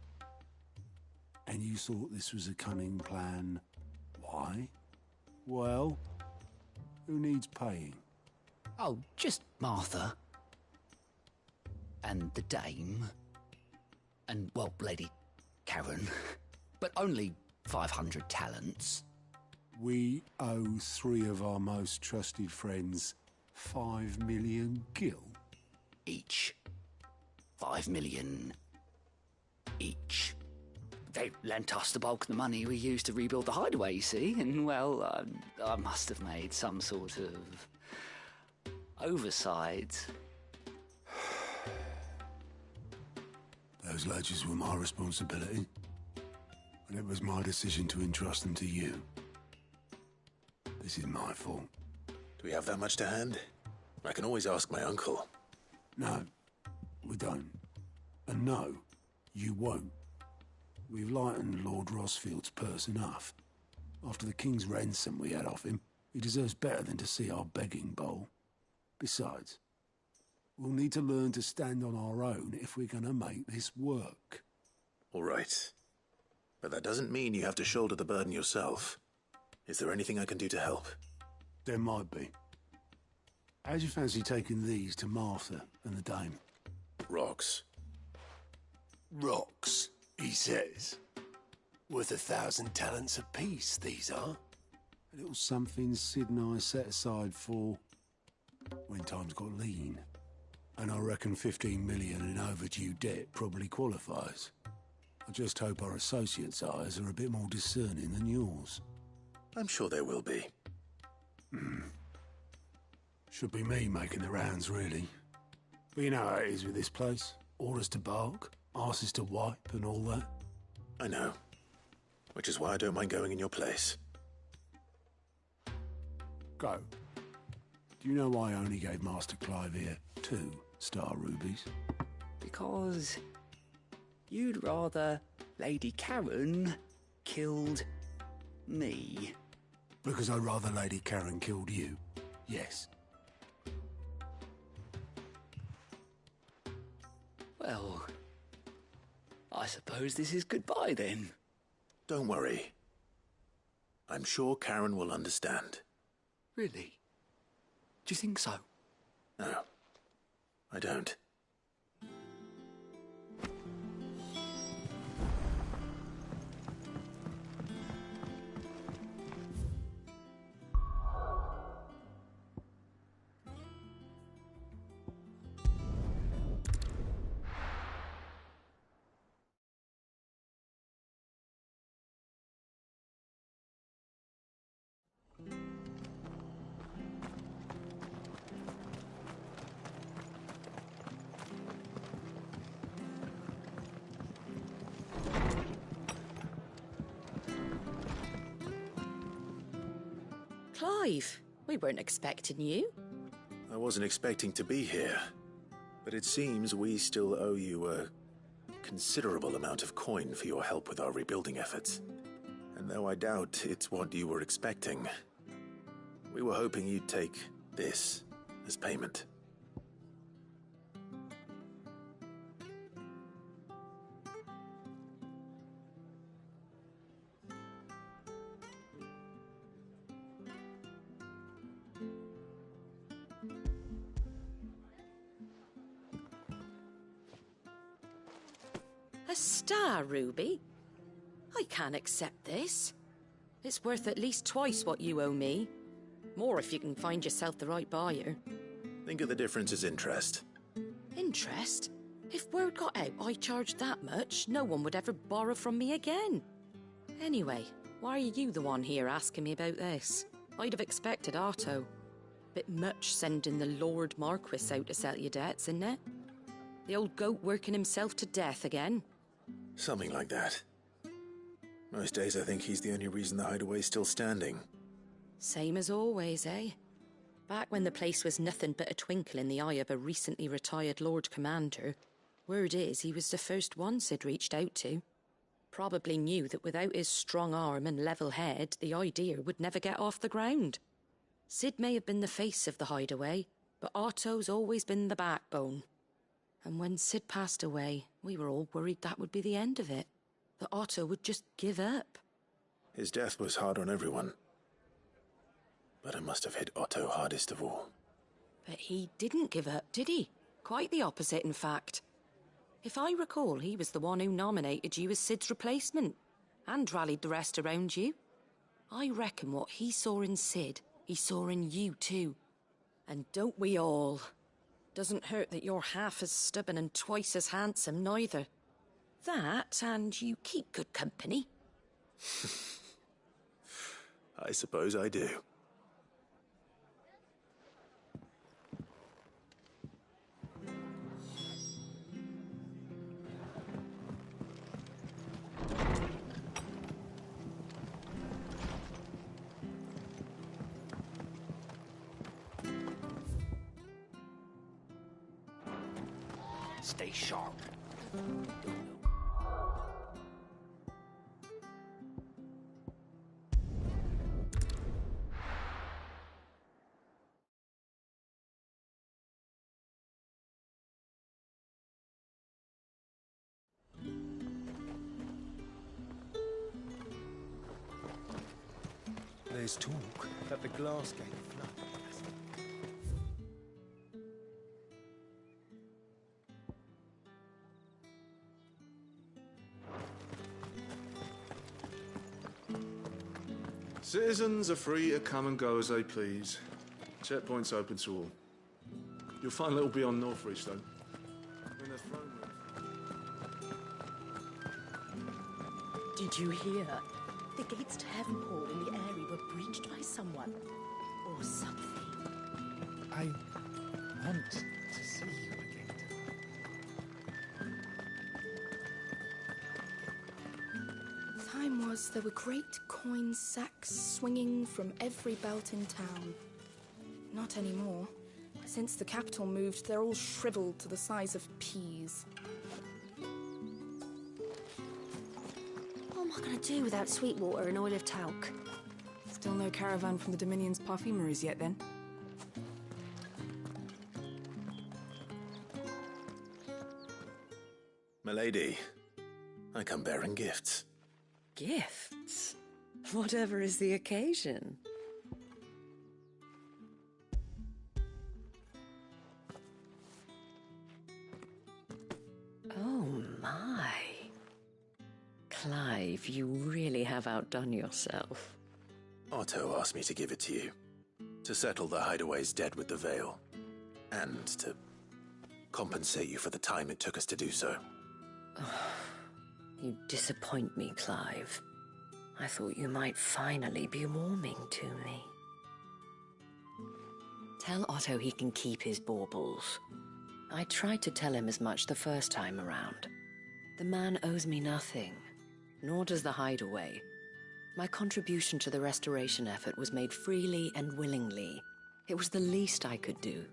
And you thought this was a cunning plan. Why? Well, who needs paying? Oh, just Martha. And the dame. And, well, Lady Karen. But only 500 talents. We owe 3 of our most trusted friends 5 million gil. Each. 5 million each. They lent us the bulk of the money we used to rebuild the hideaway, you see, and, well, I must have made some sort of oversight. Those ledgers were my responsibility, and it was my decision to entrust them to you. This is my fault. Do we have that much to hand? I can always ask my uncle. No, we don't. And no, you won't. We've lightened Lord Rosfield's purse enough. After the king's ransom we had off him, he deserves better than to see our begging bowl. Besides, we'll need to learn to stand on our own if we're going to make this work. All right. But that doesn't mean you have to shoulder the burden yourself. Is there anything I can do to help? There might be. How'd you fancy taking these to Martha and the dame? Rocks. Rocks, he says. Worth 1,000 talents apiece, these are. A little something Sid and I set aside for when times got lean. And I reckon 15 million in overdue debt probably qualifies. I just hope our associates' eyes are a bit more discerning than yours. I'm sure there will be. Should be me making the rounds, really. But you know how it is with this place. Orders to bark, arses to wipe, and all that. I know. Which is why I don't mind going in your place. Go. Do you know why I only gave Master Clive here 2 star rubies? Because you'd rather Lady Karen killed me. Because I'd rather Lady Karen killed you. Yes. Well, I suppose this is goodbye then. Don't worry. I'm sure Karen will understand. Really? Do you think so? No, I don't. Clive, we weren't expecting you. I wasn't expecting to be here, but it seems we still owe you a considerable amount of coin for your help with our rebuilding efforts. And though I doubt it's what you were expecting, we were hoping you'd take this as payment. A star ruby? I can't accept this. It's worth at least twice what you owe me. More if you can find yourself the right buyer. Think of the difference as interest. Interest? If word got out I charged that much, no one would ever borrow from me again. Anyway, why are you the one here asking me about this? I'd have expected Otto. Bit much sending the Lord Marquis out to settle your debts, isn't it? The old goat working himself to death again. Something like that. Most days I think he's the only reason the hideaway's still standing. Same as always, eh? Back when the place was nothing but a twinkle in the eye of a recently retired Lord Commander, word is he was the first one Sid reached out to. Probably knew that without his strong arm and level head, the idea would never get off the ground. Sid may have been the face of the hideaway, but Otto's always been the backbone. And when Sid passed away, we were all worried that would be the end of it. That Otto would just give up. His death was hard on everyone. But it must have hit Otto hardest of all. But he didn't give up, did he? Quite the opposite, in fact. If I recall, he was the one who nominated you as Sid's replacement, and rallied the rest around you. I reckon what he saw in Sid, he saw in you too. And don't we all? Doesn't hurt that you're half as stubborn and twice as handsome, neither. That, and you keep good company. I suppose I do. Stay sharp. There's talk that the glass gate flooded. Citizens are free to come and go as they please. Checkpoint's open to all. You'll find a little beyond Northridge, though. In the throne room. Did you hear? The gates to Heavenhall in the area were breached by someone. Or something. I want to see you again. Time was there were great coin sacks swinging from every belt in town. Not anymore. Since the capital moved, they're all shriveled to the size of peas. What am I going to do without sweet water and oil of talc? Still no caravan from the Dominion's perfumeries yet, then? Milady, I come bearing gifts. Gifts? Whatever is the occasion. Oh my. Clive, you really have outdone yourself. Otto asked me to give it to you. To settle the Hideaway's debt with the Veil. And to compensate you for the time it took us to do so. You disappoint me, Clive. I thought you might finally be warming to me. Tell Otto he can keep his baubles. I tried to tell him as much the first time around. The man owes me nothing, nor does the Hideaway. My contribution to the restoration effort was made freely and willingly. It was the least I could do.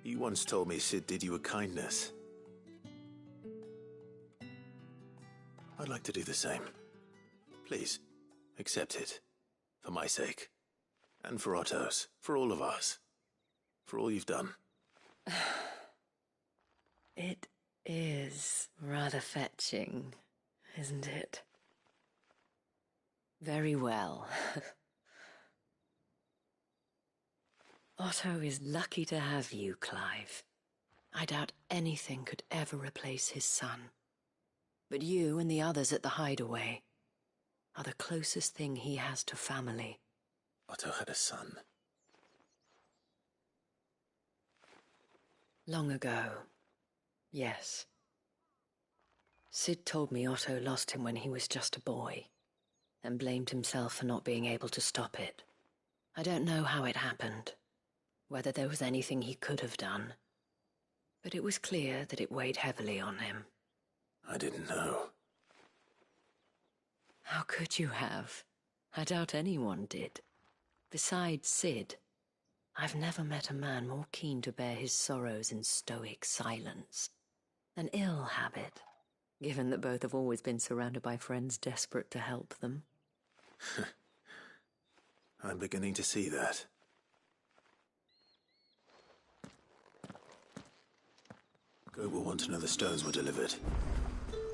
You once told me Sid did you a kindness. I'd like to do the same. Please, accept it. For my sake. And for Otto's. For all of us. For all you've done. It is rather fetching, isn't it? Very well. Otto is lucky to have you, Clive. I doubt anything could ever replace his son. But you and the others at the Hideaway are the closest thing he has to family. Otto had a son. Long ago, yes. Sid told me Otto lost him when he was just a boy, and blamed himself for not being able to stop it. I don't know how it happened, whether there was anything he could have done, but it was clear that it weighed heavily on him. I didn't know. How could you have? I doubt anyone did. Besides Sid, I've never met a man more keen to bear his sorrows in stoic silence. An ill habit, given that both have always been surrounded by friends desperate to help them. I'm beginning to see that. Goat will want to know the stones were delivered.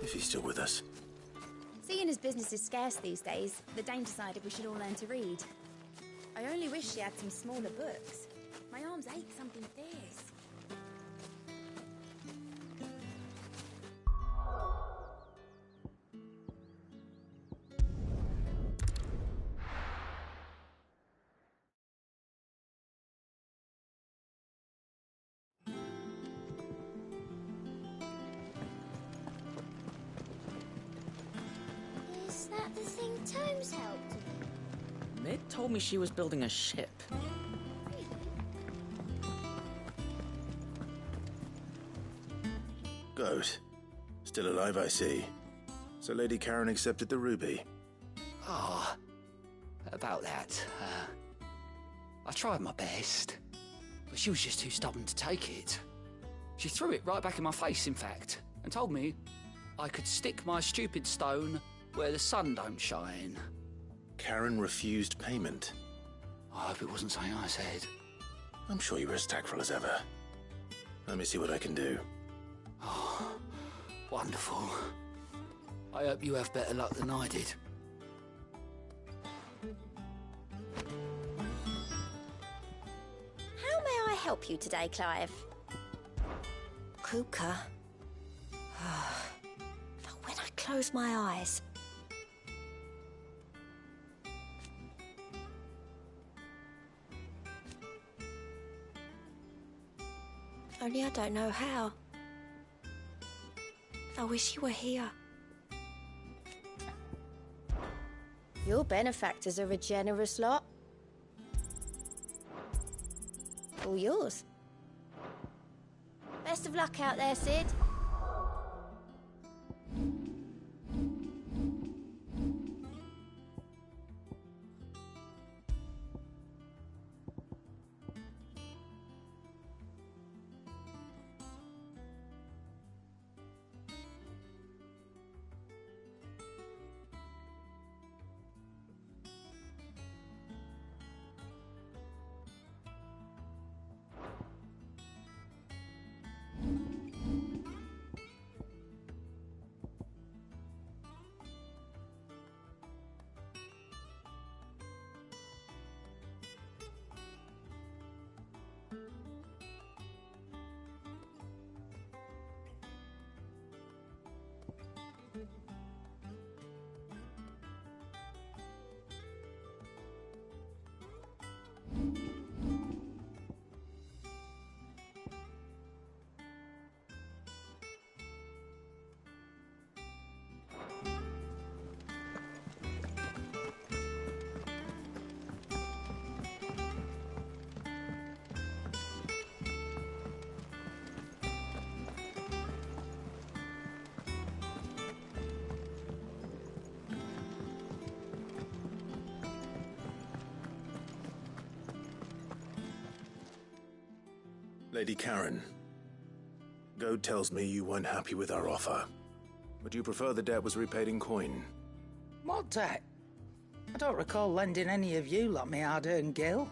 If he's still with us. Seeing as business is scarce these days, the Dame decided we should all learn to read. I only wish she had some smaller books. My arms ache something fierce. Is that the thing Tomes helped with? Mid told me she was building a ship. Goat. Still alive, I see. So Lady Karen accepted the ruby. Ah, about that. I tried my best, but she was just too stubborn to take it. She threw it right back in my face, in fact, and told me I could stick my stupid stone where the sun don't shine. Karen refused payment. I hope it wasn't something I said. I'm sure you were as tactful as ever. Let me see what I can do. Oh, wonderful. I hope you have better luck than I did. How may I help you today, Clive? Kuka. But when I close my eyes, Only I don't know how. I wish you were here. Your benefactors are a generous lot. All yours. Best of luck out there, Sid. Lady Karen, Goad tells me you weren't happy with our offer. Would you prefer the debt was repaid in coin? What debt? I don't recall lending any of you like me hard-earned gil.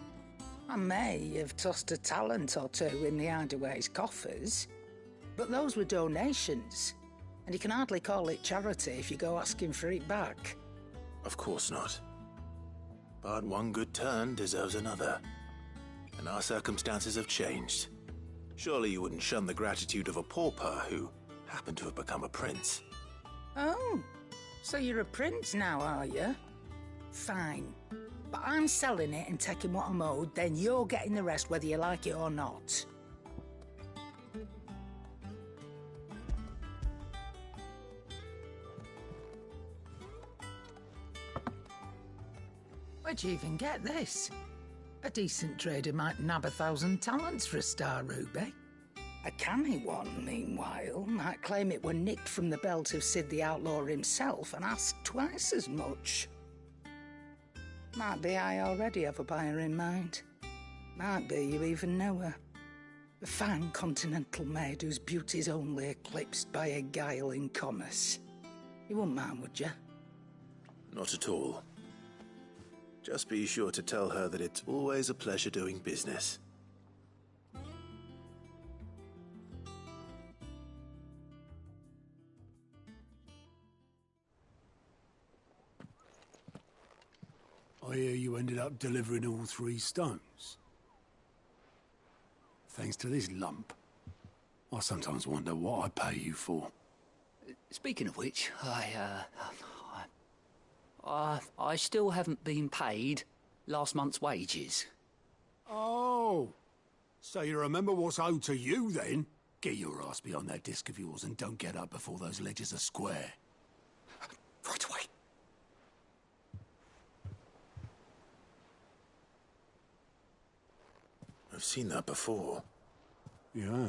I may have tossed a talent or two in the Hideaway's coffers, but those were donations, and you can hardly call it charity if you go asking for it back. Of course not. But one good turn deserves another. And our circumstances have changed. Surely you wouldn't shun the gratitude of a pauper who happened to have become a prince. Oh, so you're a prince now, are you? Fine. But I'm selling it and taking what I'm owed, then you're getting the rest whether you like it or not. Where'd you even get this? A decent trader might nab 1,000 talents for a star ruby. A canny one, meanwhile, might claim it were nicked from the belt of Sid the Outlaw himself and ask twice as much. Might be I already have a buyer in mind. Might be you even know her. A fine continental maid whose beauty's only eclipsed by a guile in commerce. You wouldn't mind, would you? Not at all. Just be sure to tell her that it's always a pleasure doing business. I hear you ended up delivering all 3 stones. Thanks to this lump. I sometimes wonder what I pay you for. Speaking of which, I still haven't been paid last month's wages. Oh, so you remember what's owed to you then? Get your ass behind that disc of yours and don't get up before those ledgers are square. Right away. I've seen that before. Yeah.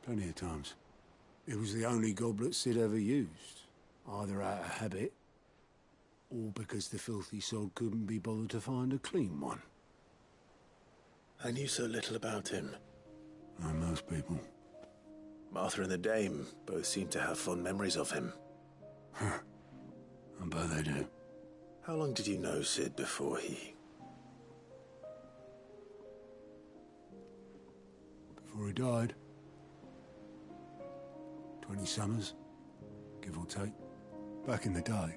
Plenty of times. It was the only goblet Sid ever used. Either out of habit, or because the filthy sod couldn't be bothered to find a clean one. I knew so little about him. Like most people. Martha and the Dame both seem to have fond memories of him. I bet they do. How long did you know Sid before he... Before he died. 20 summers, give or take. Back in the day,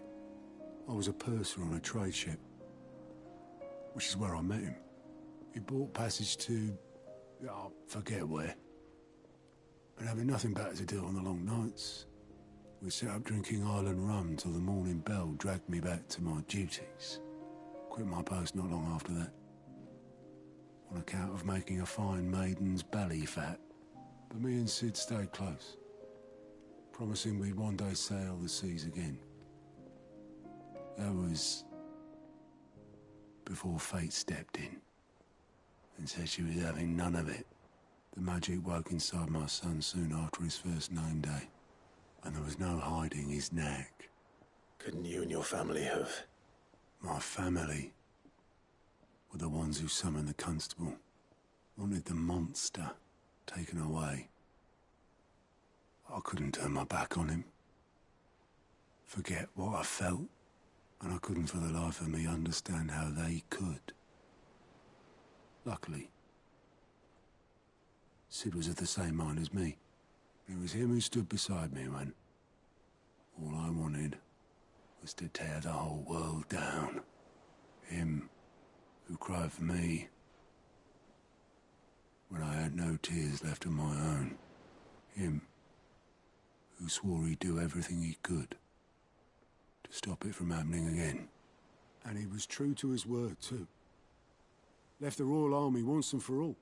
I was a purser on a trade ship, which is where I met him. He bought passage to... I forget where. And having nothing better to do on the long nights, we set up drinking island rum till the morning bell dragged me back to my duties. Quit my post not long after that. on account of making a fine maiden's belly fat. But me and Sid stayed close, promising we'd one day sail the seas again. That was before fate stepped in and said she was having none of it. The magic woke inside my son soon after his first name day, and there was no hiding his knack. Couldn't you and your family have? My family were the ones who summoned the constable, wanted the monster taken away. I couldn't turn my back on him, forget what I felt, and I couldn't for the life of me understand how they could. Luckily, Sid was of the same mind as me. It was him who stood beside me when all I wanted was to tear the whole world down. Him who cried for me when I had no tears left of my own. Him who swore he'd do everything he could to stop it from happening again. And he was true to his word, too. Left the Royal Army once and for all.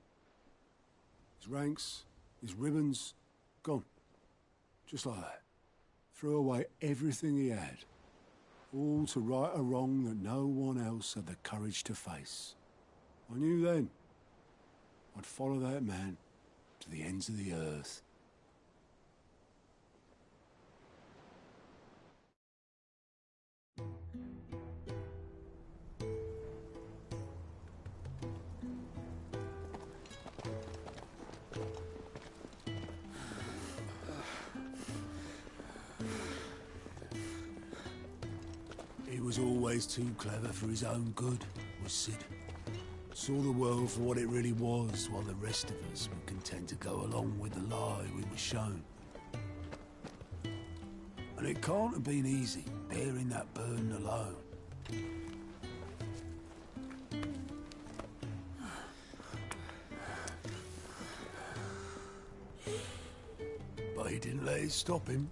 His ranks, his ribbons, gone. Just like that. Threw away everything he had. All to right a wrong that no one else had the courage to face. I knew then I'd follow that man to the ends of the earth. He was always too clever for his own good, was Sid. Saw the world for what it really was, while the rest of us were content to go along with the lie we were shown. And it can't have been easy, bearing that burden alone. But he didn't let it stop him.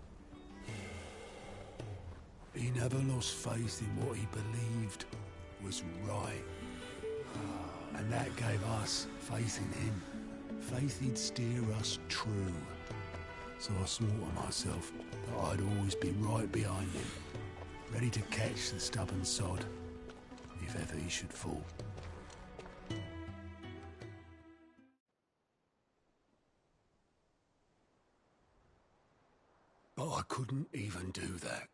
He never lost faith in what he believed was right. And that gave us faith in him. Faith he'd steer us true. So I swore to myself that I'd always be right behind him, ready to catch the stubborn sod, if ever he should fall. But I couldn't even do that.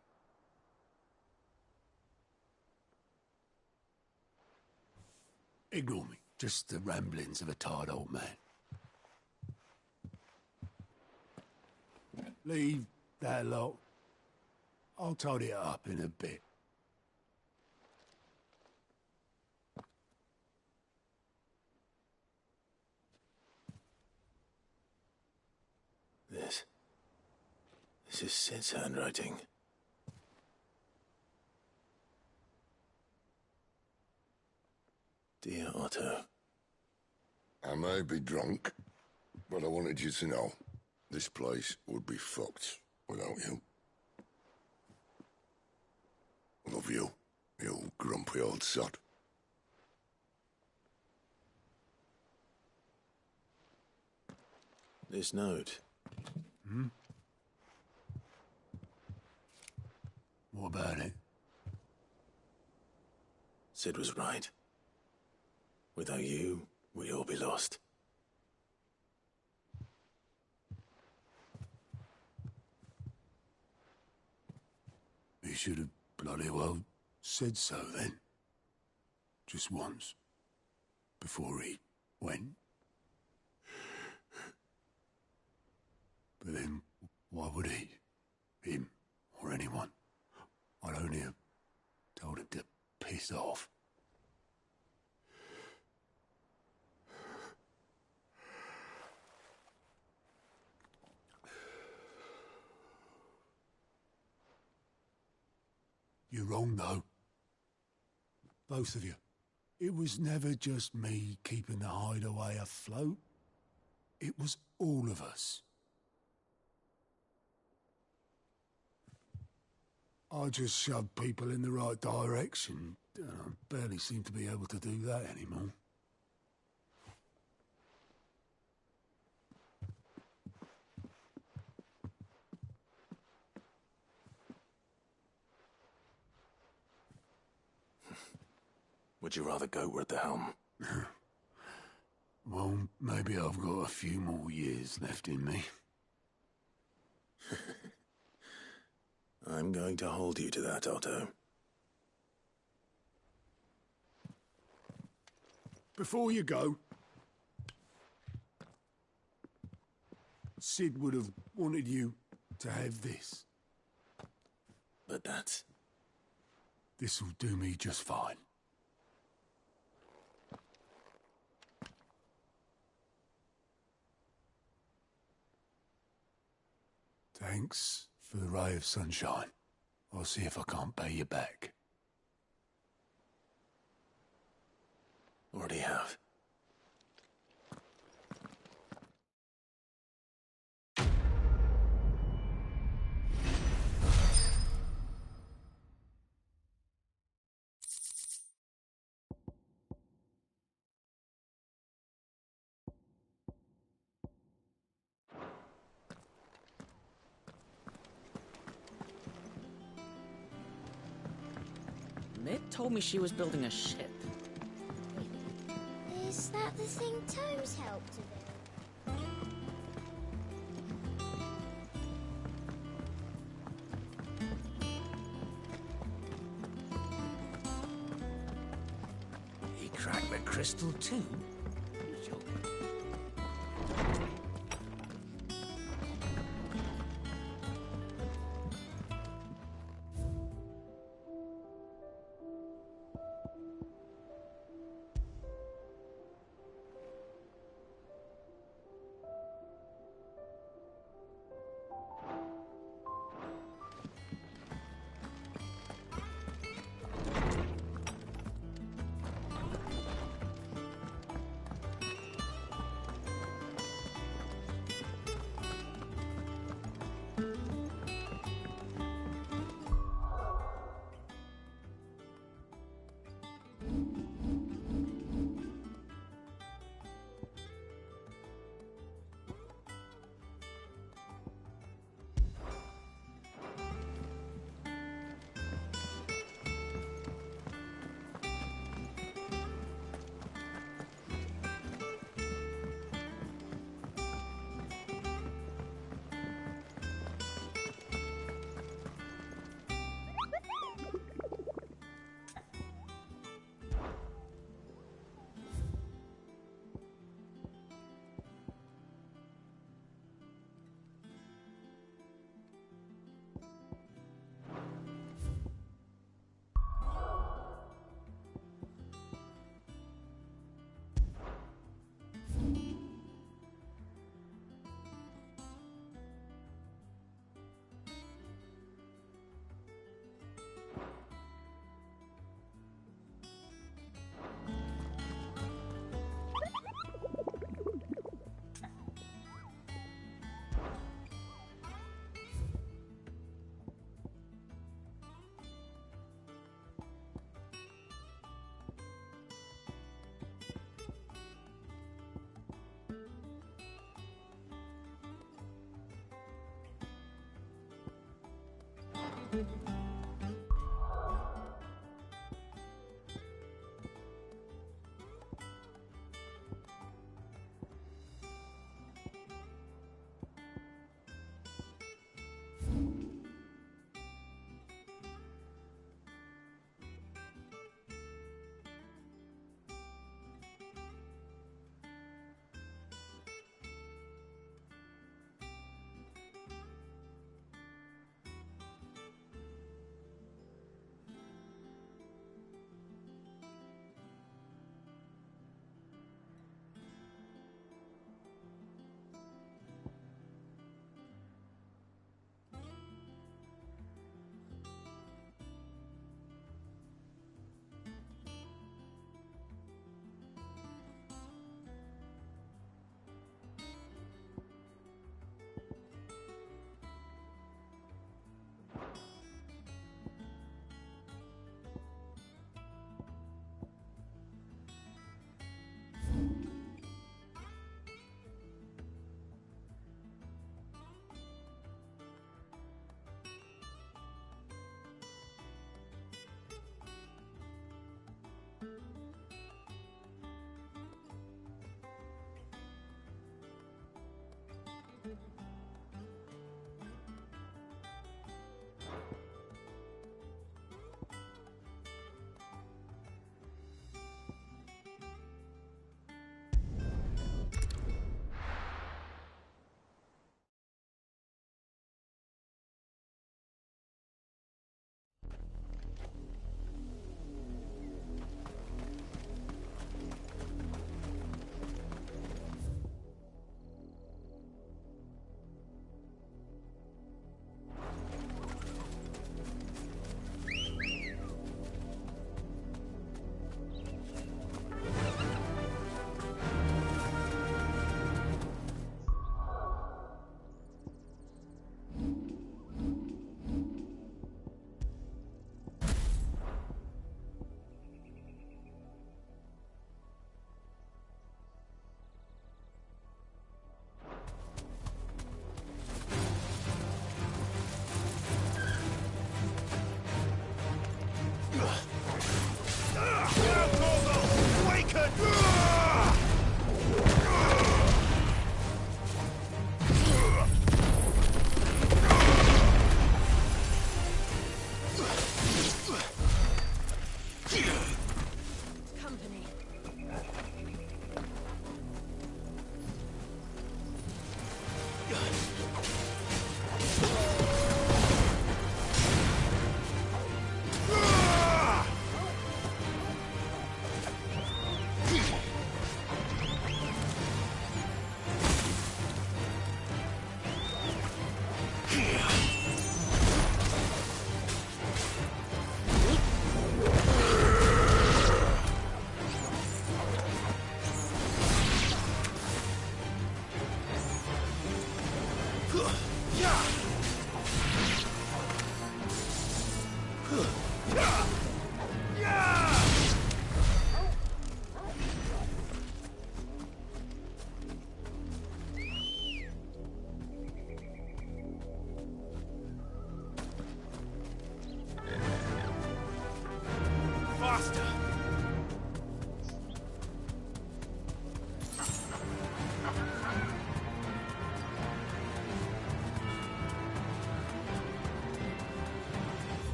Ignore me. Just the ramblings of a tired old man. Leave that lot. I'll tidy it up in a bit. This is Sid's handwriting. Dear Otto. I may be drunk, but I wanted you to know this place would be fucked without you. Love you, you grumpy old sod. This note. Hmm? What about it? Sid was right. Without you, we'd all be lost. He should have bloody well said so then. Just once. Before he went. But then, why would he? Him, or anyone? I'd only have told him to piss off. You're wrong, though. Both of you. It was never just me keeping the hideaway afloat. It was all of us. I just shoved people in the right direction. I barely seem to be able to do that anymore. would you rather goat were at the helm? Well, maybe I've got a few more years left in me. I'm going to hold you to that, Otto. Before you go, Sid would have wanted you to have this. But that's... This'll do me just fine. Thanks for the ray of sunshine. I'll see if I can't pay you back. Already have. Ned told me she was building a ship. Is that the thing Tomes helped to build? He cracked the crystal too?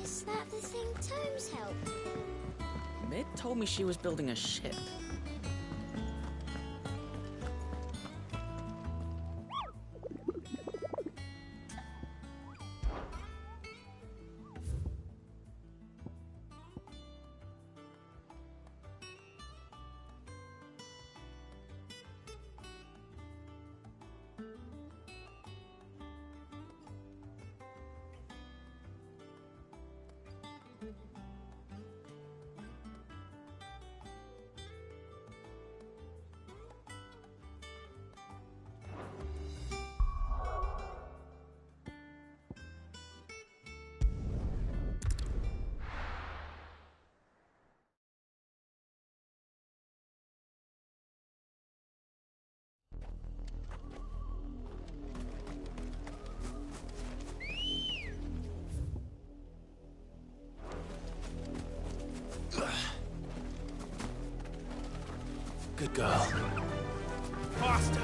Is that the thing Tomes helped? Mid told me she was building a ship. Good girl. Faster!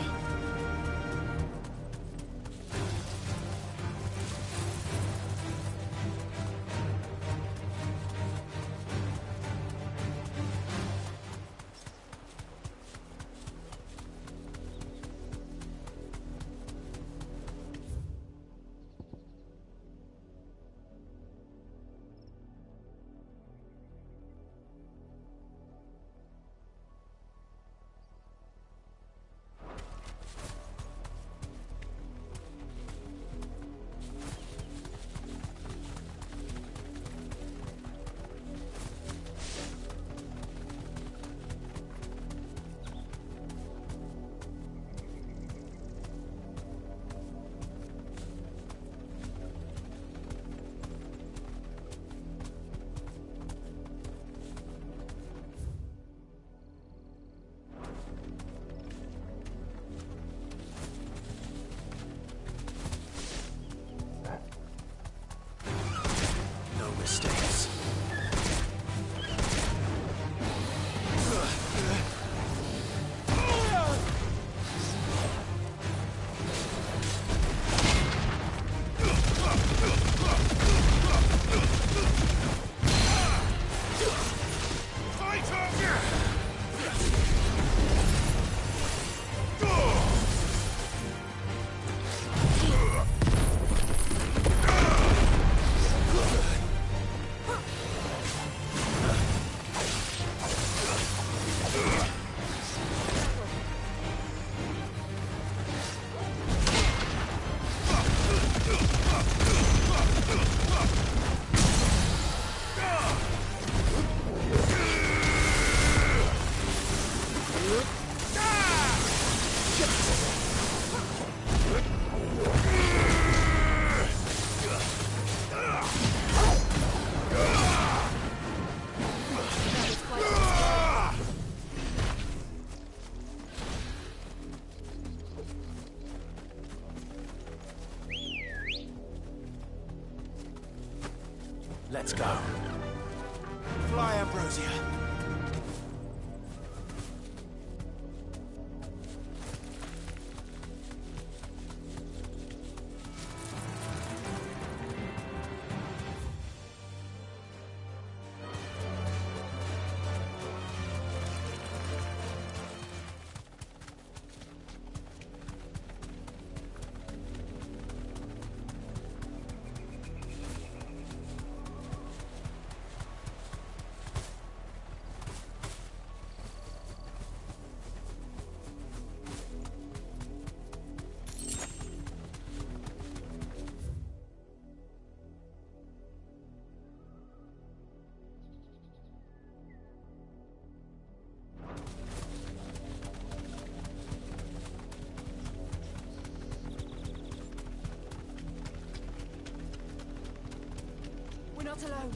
Let's go. Fly, Ambrosia. We're not alone.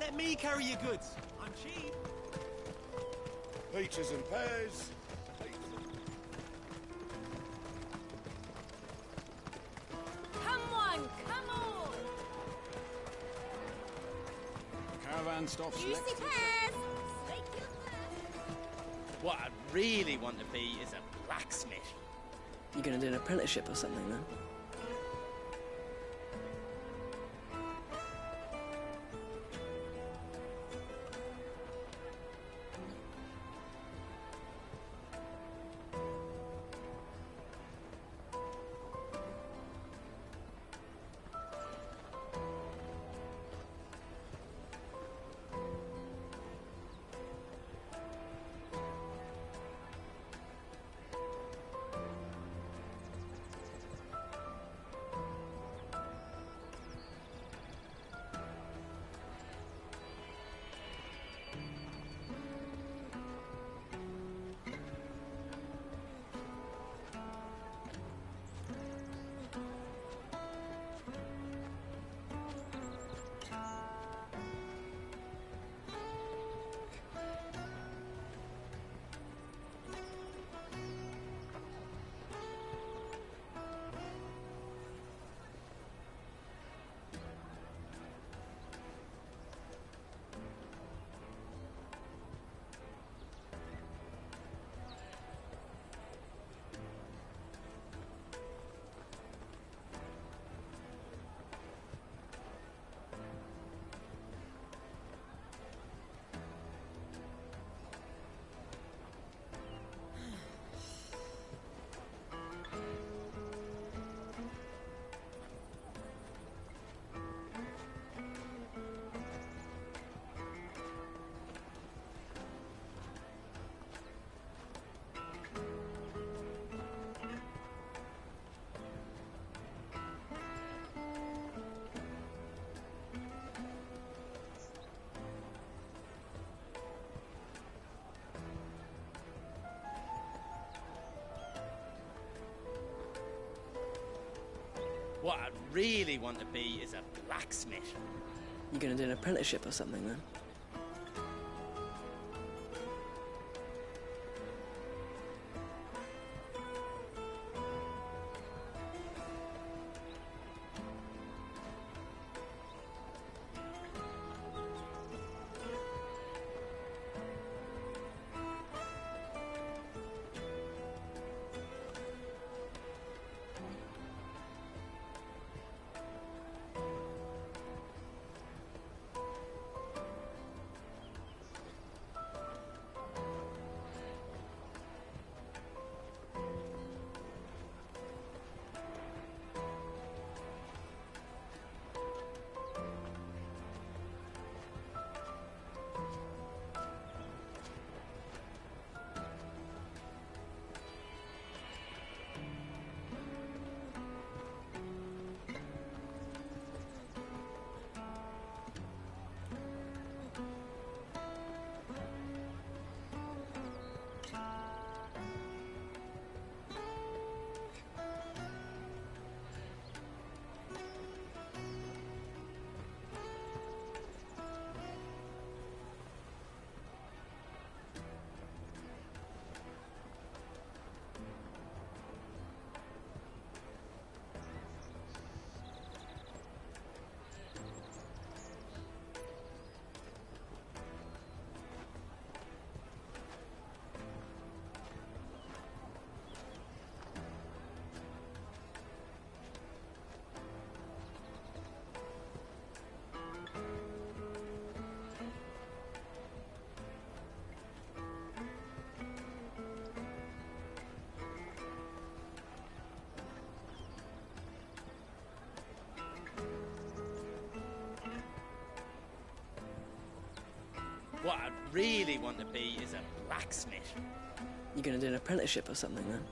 Let me carry your goods. I'm cheap. Peaches and pears. Come on, come on! Caravan stops Juicy next. pears! What I really want to be is a blacksmith. You're gonna do an apprenticeship or something, then? What I really want to be is a blacksmith. You gonna do an apprenticeship or something then? What I really want to be is a blacksmith. You gonna do an apprenticeship or something then?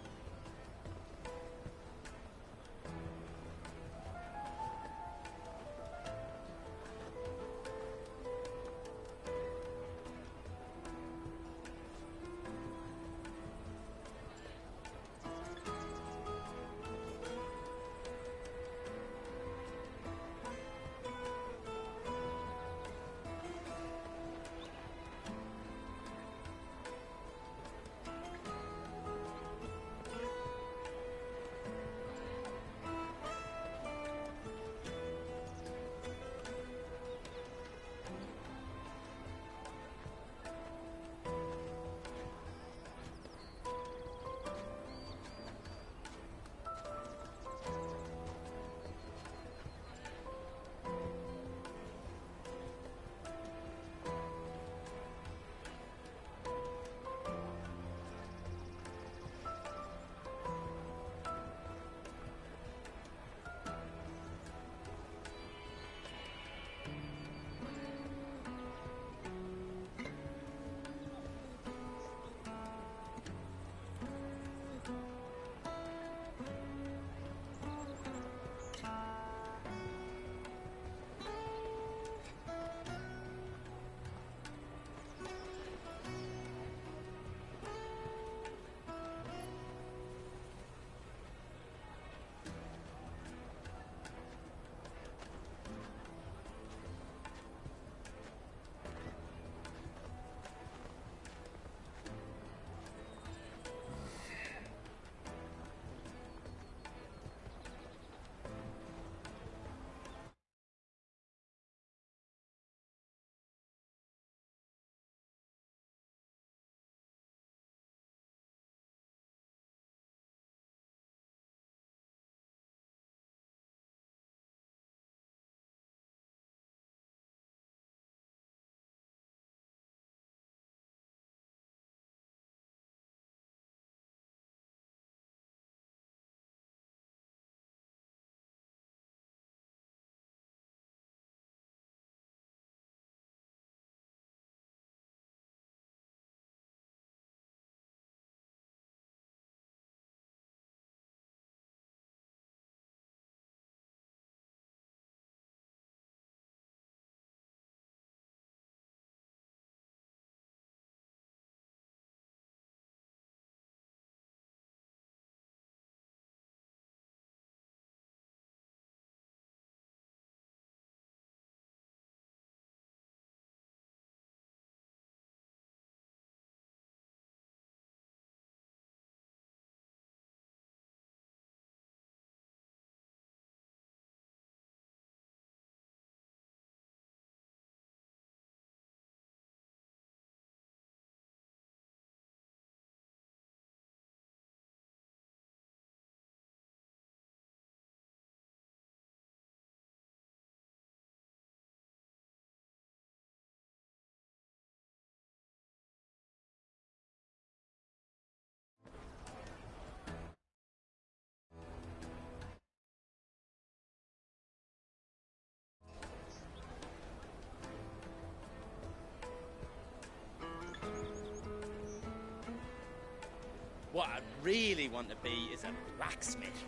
What I really want to be is a blacksmith.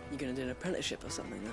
You're gonna do an apprenticeship or something then?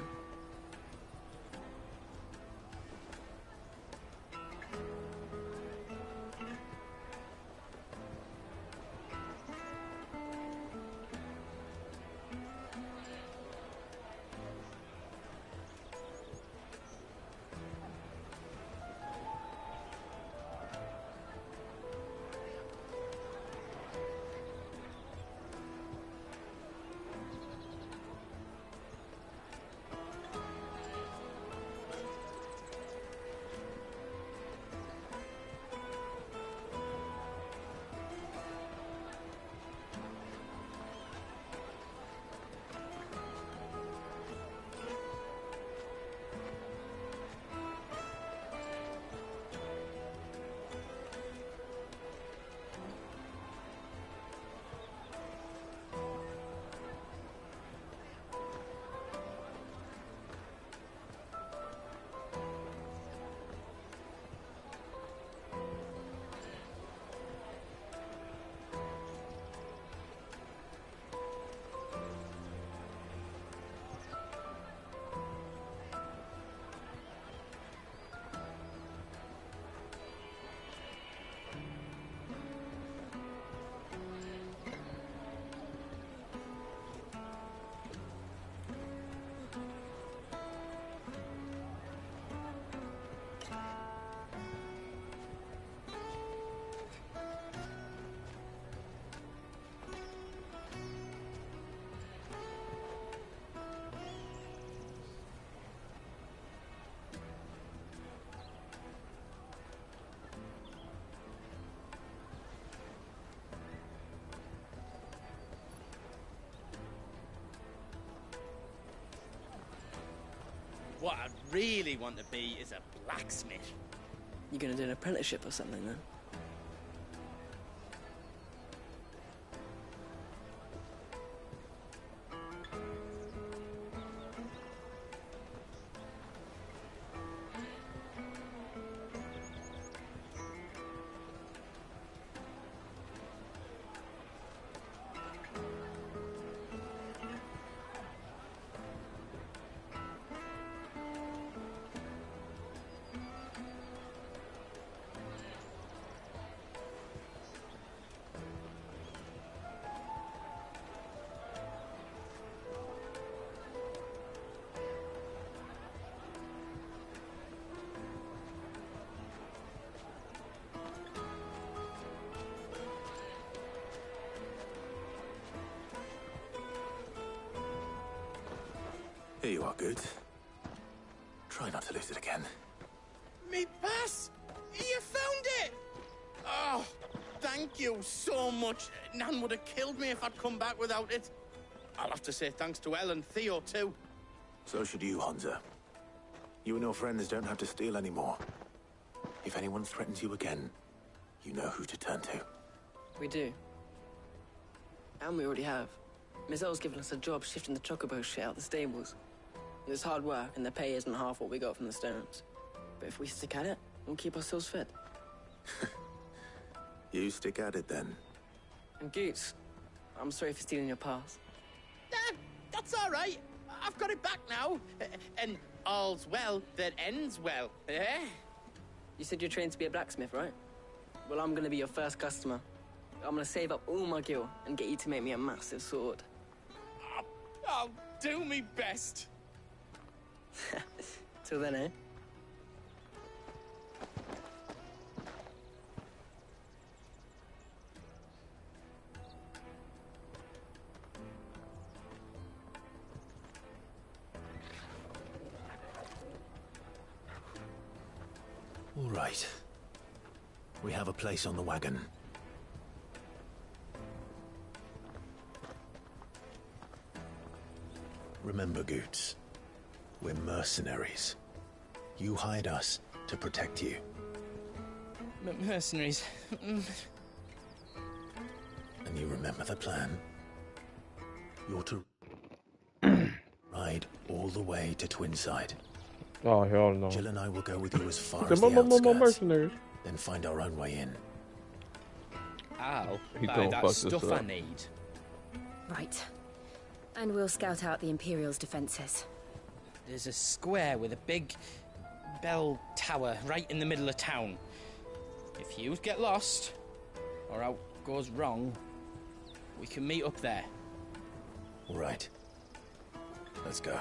What I really want to be is a blacksmith. You're gonna do an apprenticeship or something then? Here you are, Good. Try not to lose it again. Me pass! You found it! Oh, thank you so much. Nan would have killed me if I'd come back without it. I'll have to say thanks to Elle and Theo, too. So should you, Honza. You and your friends don't have to steal anymore. If anyone threatens you again, you know who to turn to. We do. And we already have. Miss Elle's given us a job shifting the chocobo shit out the stables. It's hard work, and the pay isn't half what we got from the Stones. But if we stick at it, we'll keep ourselves fed. You stick at it, then. And Goots, I'm sorry for stealing your pass. That's all right. I've got it back now. And all's well that ends well, eh? You said you're trained to be a blacksmith, right? Well, I'm gonna be your first customer. I'm gonna save up all my gil and get you to make me a massive sword. I'll do me best. Till then, eh? All right. We have a place on the wagon. Remember, Goots, we're mercenaries. You hired us to protect you. Mercenaries. And you remember the plan? You're to ride all the way to Twinside. Oh, hell no. Jill and I will go with you as far The as the outskirts, mercenaries. then find our own way in. I'll He buy don't that fuck this stuff up. I need. Right. And we'll scout out the Imperial's defences. There's a square with a big bell tower right in the middle of town. If you get lost, or out goes wrong, we can meet up there. All right. Let's go.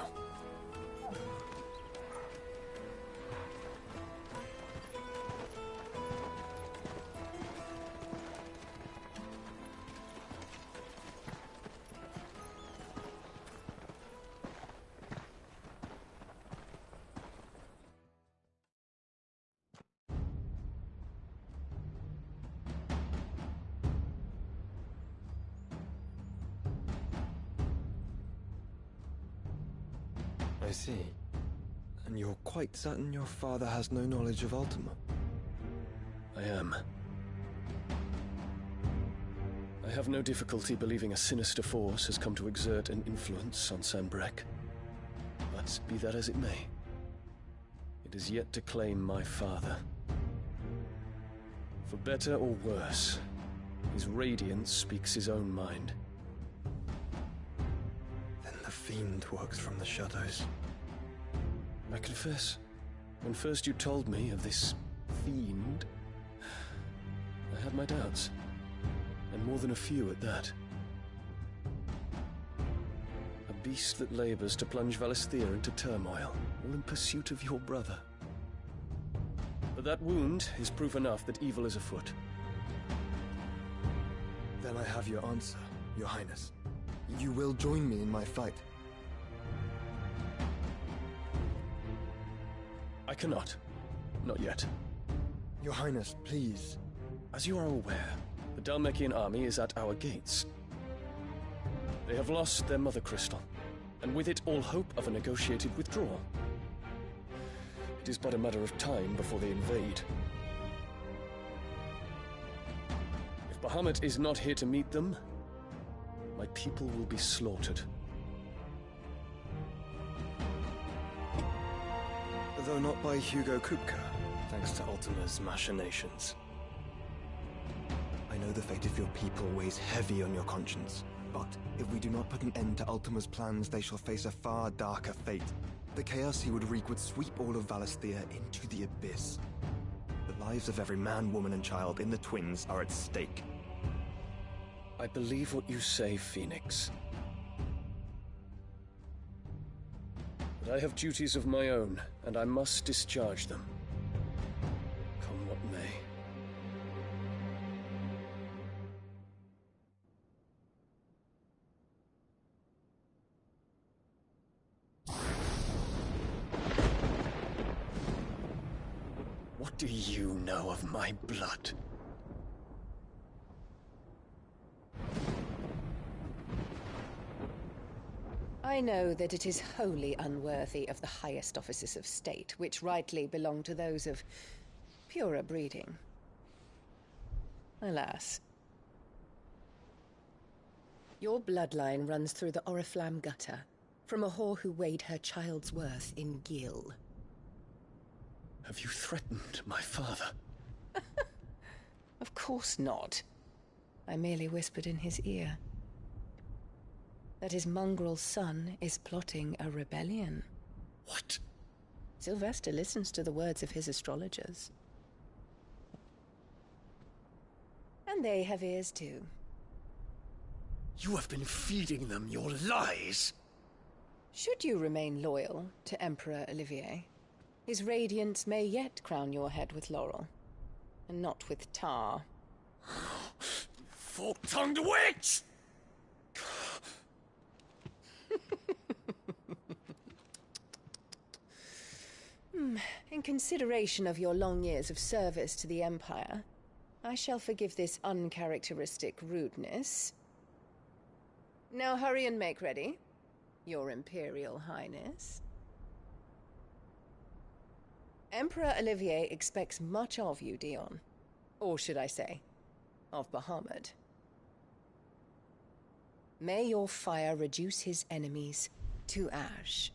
I see. And you're quite certain your father has no knowledge of Ultima? I am. I have no difficulty believing a sinister force has come to exert an influence on Sanbreque. But be that as it may, it is yet to claim my father. For better or worse, his radiance speaks his own mind. Then the fiend works from the shadows. I confess, when first you told me of this fiend, I had my doubts, and more than a few at that. A beast that labors to plunge Valisthea into turmoil, all in pursuit of your brother. But that wound is proof enough that evil is afoot. Then I have your answer, Your Highness. You will join me in my fight. I cannot. Not yet. Your Highness, please. As you are aware, the Dhalmekian army is at our gates. They have lost their mother crystal, and with it all hope of a negotiated withdrawal. It is but a matter of time before they invade. If Bahamut is not here to meet them, my people will be slaughtered. Though not by Hugo Kupka, thanks to Ultima's machinations. I know the fate of your people weighs heavy on your conscience, but if we do not put an end to Ultima's plans, they shall face a far darker fate. The chaos he would wreak would sweep all of Valisthea into the abyss. The lives of every man, woman, and child in the Twins are at stake. I believe what you say, Phoenix. But I have duties of my own, and I must discharge them. Come what may. What do you know of my blood? I know that it is wholly unworthy of the highest offices of state, which rightly belong to those of purer breeding. Alas. Your bloodline runs through the Oriflamme gutter, from a whore who weighed her child's worth in gil. Have you threatened my father? Of course not. I merely whispered in his ear that his mongrel son is plotting a rebellion. What? Sylvester listens to the words of his astrologers. And they have ears too. You have been feeding them your lies! Should you remain loyal to Emperor Olivier, his radiance may yet crown your head with laurel, and not with tar. Fork-tongued witch! In consideration of your long years of service to the Empire, I shall forgive this uncharacteristic rudeness. Now hurry and make ready, Your Imperial Highness. Emperor Olivier expects much of you, Dion. Or should I say, of Bahamut. May your fire reduce his enemies to ash,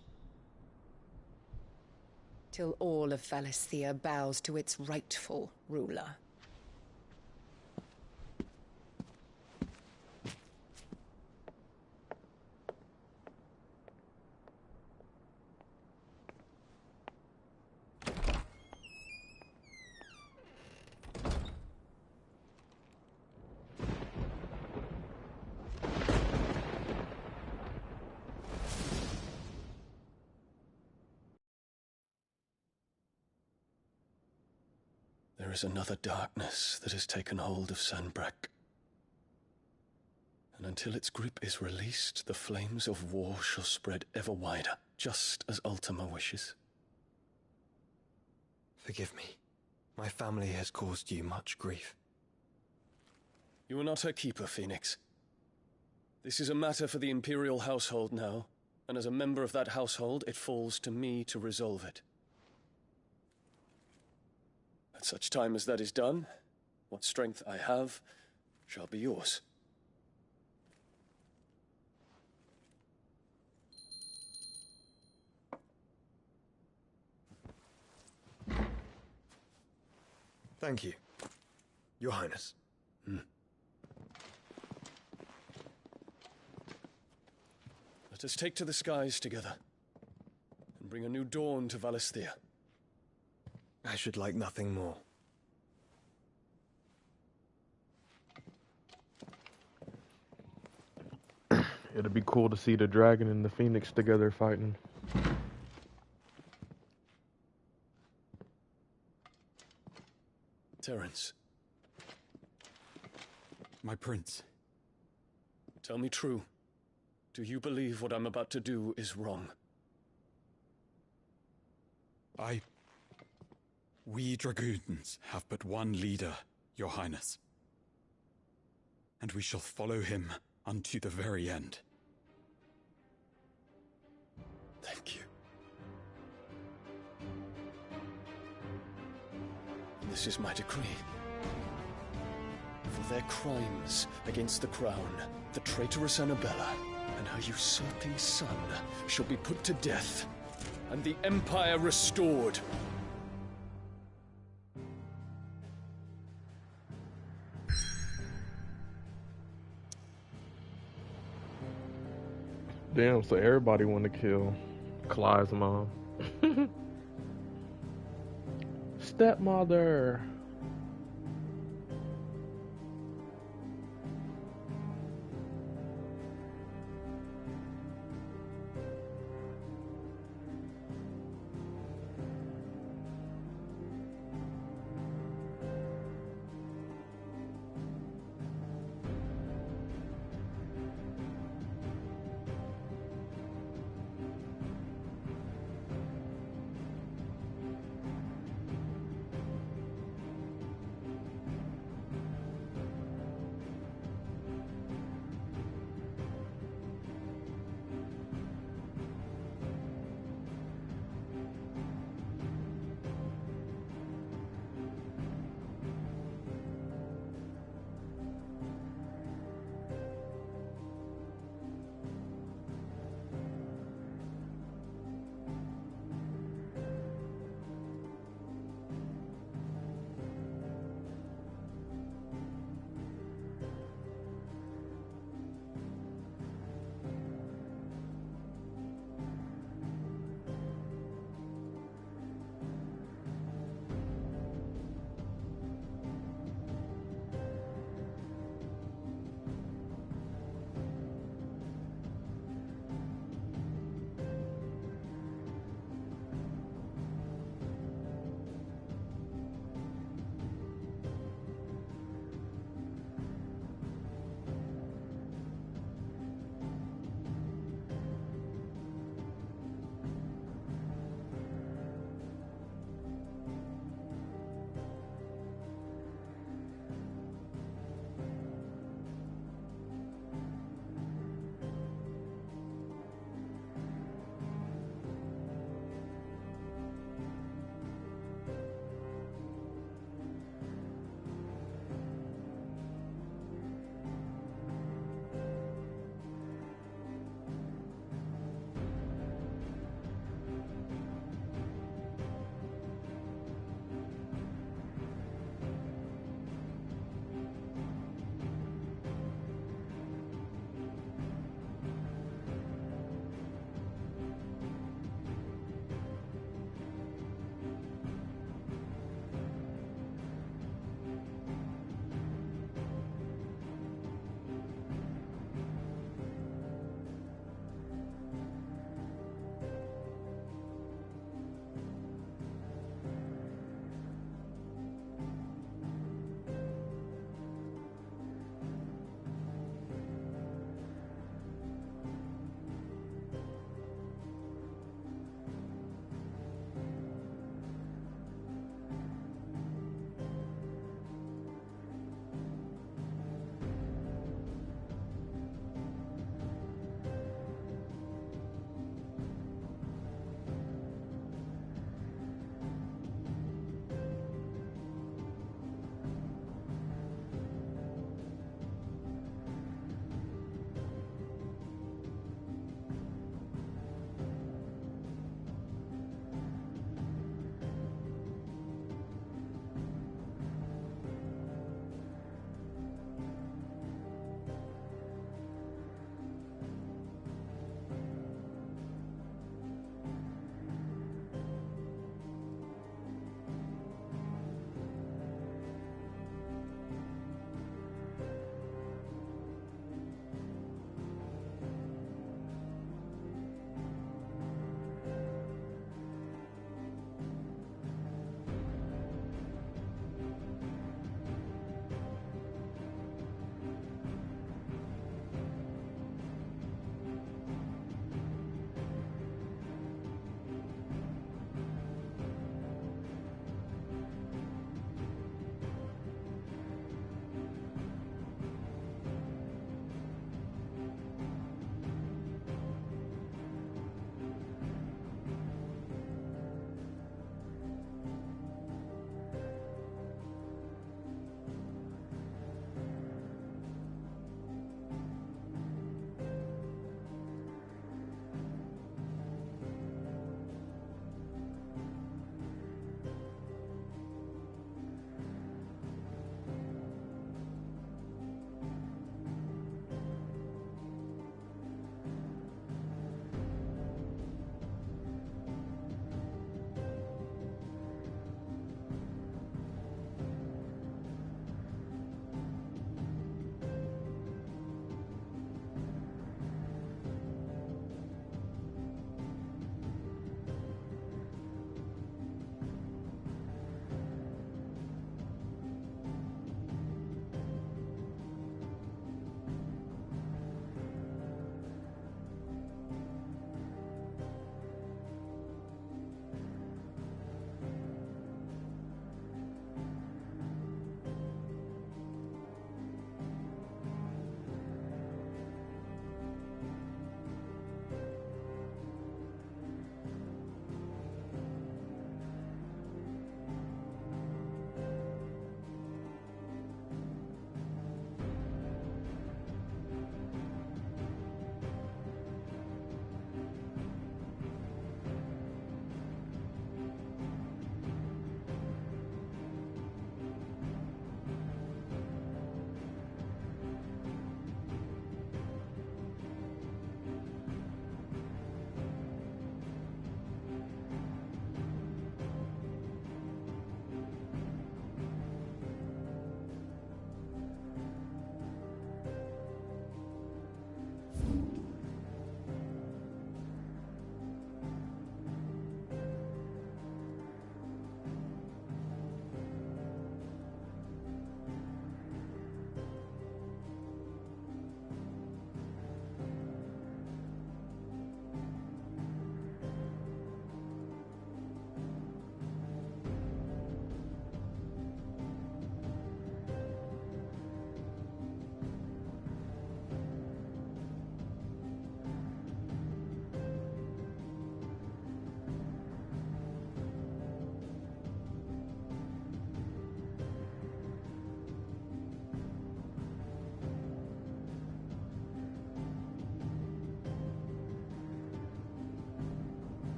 till all of Valisthea bows to its rightful ruler. is another darkness that has taken hold of Sanbreque. And until its grip is released, the flames of war shall spread ever wider, just as Ultima wishes. Forgive me. My family has caused you much grief. You are not her keeper, Phoenix. This is a matter for the Imperial household now, and as a member of that household, it falls to me to resolve it. At such time as that is done, what strength I have shall be yours. Thank you, Your Highness. Let us take to the skies together, and bring a new dawn to Valisthea. I should like nothing more. It'd be cool to see the dragon and the phoenix together fighting. Terence. My prince. Tell me true. Do you believe what I'm about to do is wrong? We dragoons have but one leader, Your Highness. And we shall follow him unto the very end. Thank you. This is my decree. For their crimes against the crown, the traitorous Annabella and her usurping son shall be put to death, and the Empire restored. Damn, so everybody want to kill Clive's mom. Stepmother.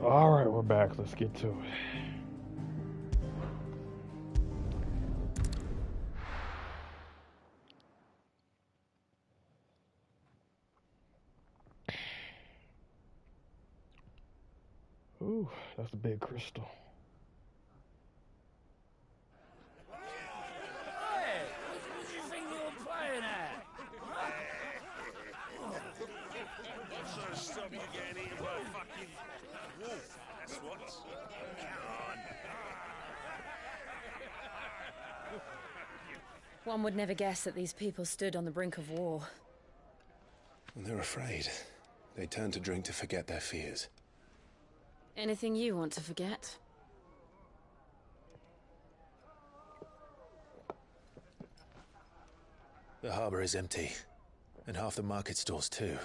Alright, we're back. Let's get to it. Ooh, that's a big crystal. Hey, what do you think you're playing at? What's gonna stop you getting eaten by a fucking wolf? That's what. Come on. One would never guess that these people stood on the brink of war. And they're afraid. They turn to drink to forget their fears. Anything you want to forget? The harbor is empty, and half the market stalls too.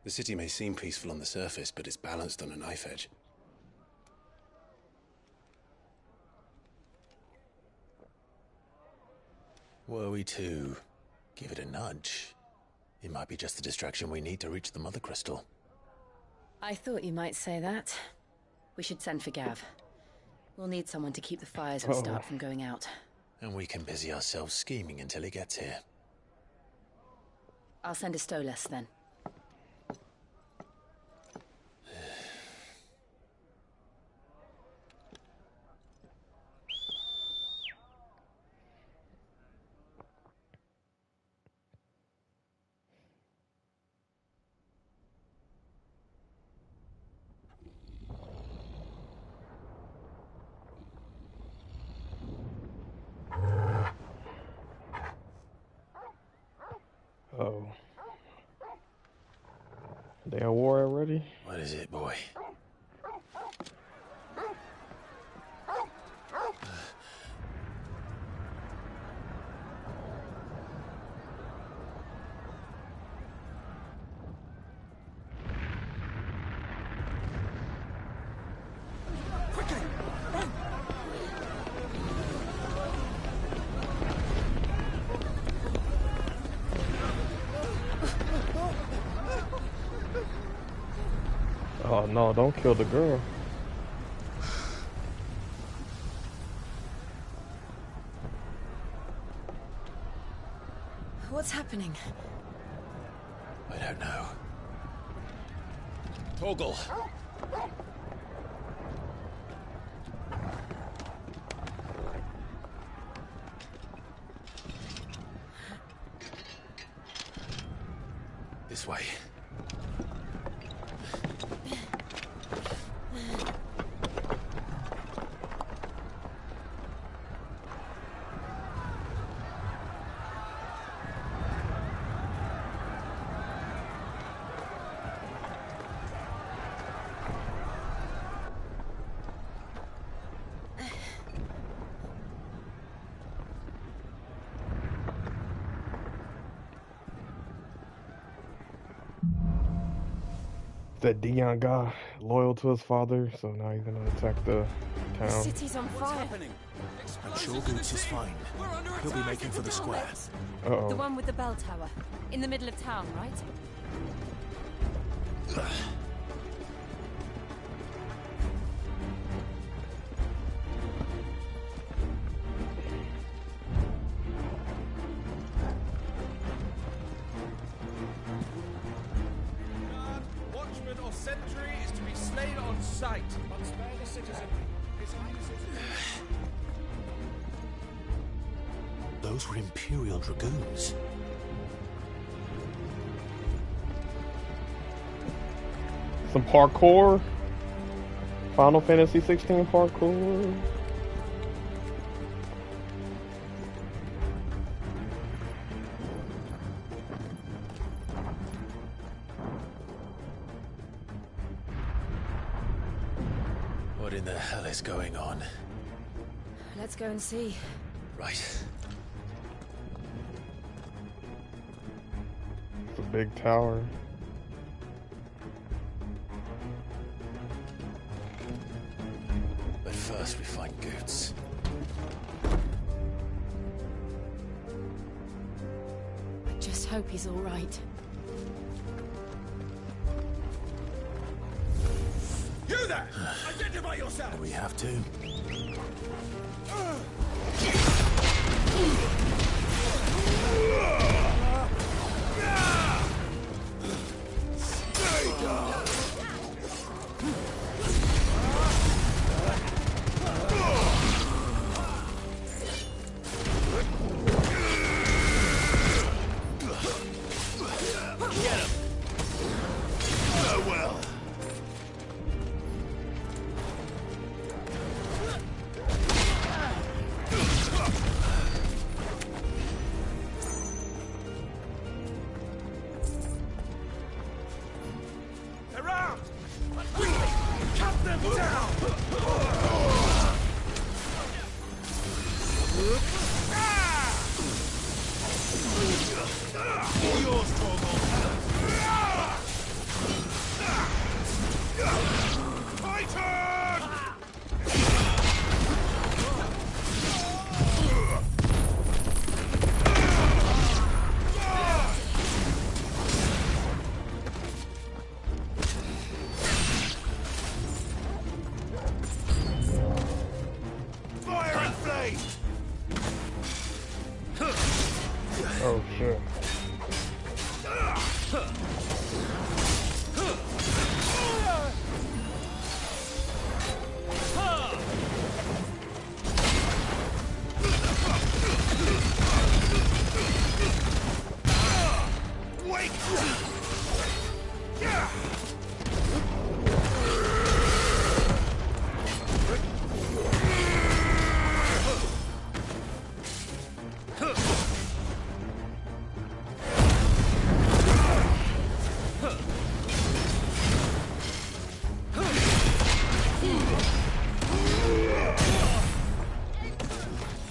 The city may seem peaceful on the surface, but it's balanced on a knife edge. Were we to give it a nudge, it might be just the distraction we need to reach the Mother Crystal. I thought you might say that. We should send for Gav. We'll need someone to keep the fires at Start from going out. And we can busy ourselves scheming until he gets here. I'll send a Stolas then. Oh. They at war already? What is it, boy? Oh no, don't kill the girl. What's happening? I don't know. Torgal! This way. That Dion guy loyal to his father, so now he's gonna attack the town. The city's on fire. I'm sure Goots is fine. He'll be making for the square. Uh-oh. The one with the bell tower. In the middle of town, right? Watchman or sentry is to be slain on sight, but spare the citizen. His Highness is... Those were Imperial Dragoons. Some parkour. Final Fantasy 16 parkour. What in the hell is going on? Let's go and see. Right. It's a big tower. But first we find Goots. Just hope he's all right. You do that! Identify yourself! Do we have to? Stay down! Get him! Farewell! Around! Cut them down! Yours, Torgal! Fire and flame! Oh shit. Wait!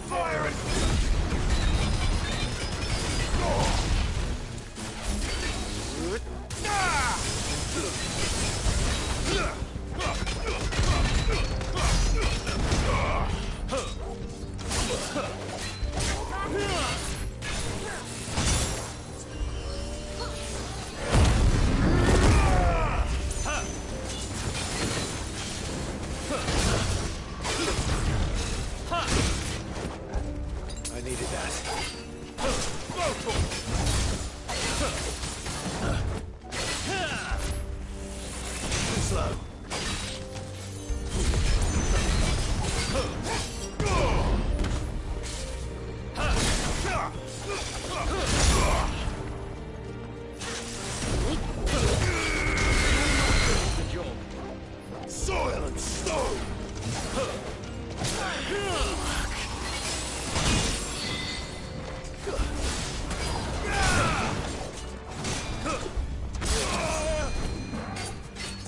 Fire and I needed that. Too slow. Soil and stone!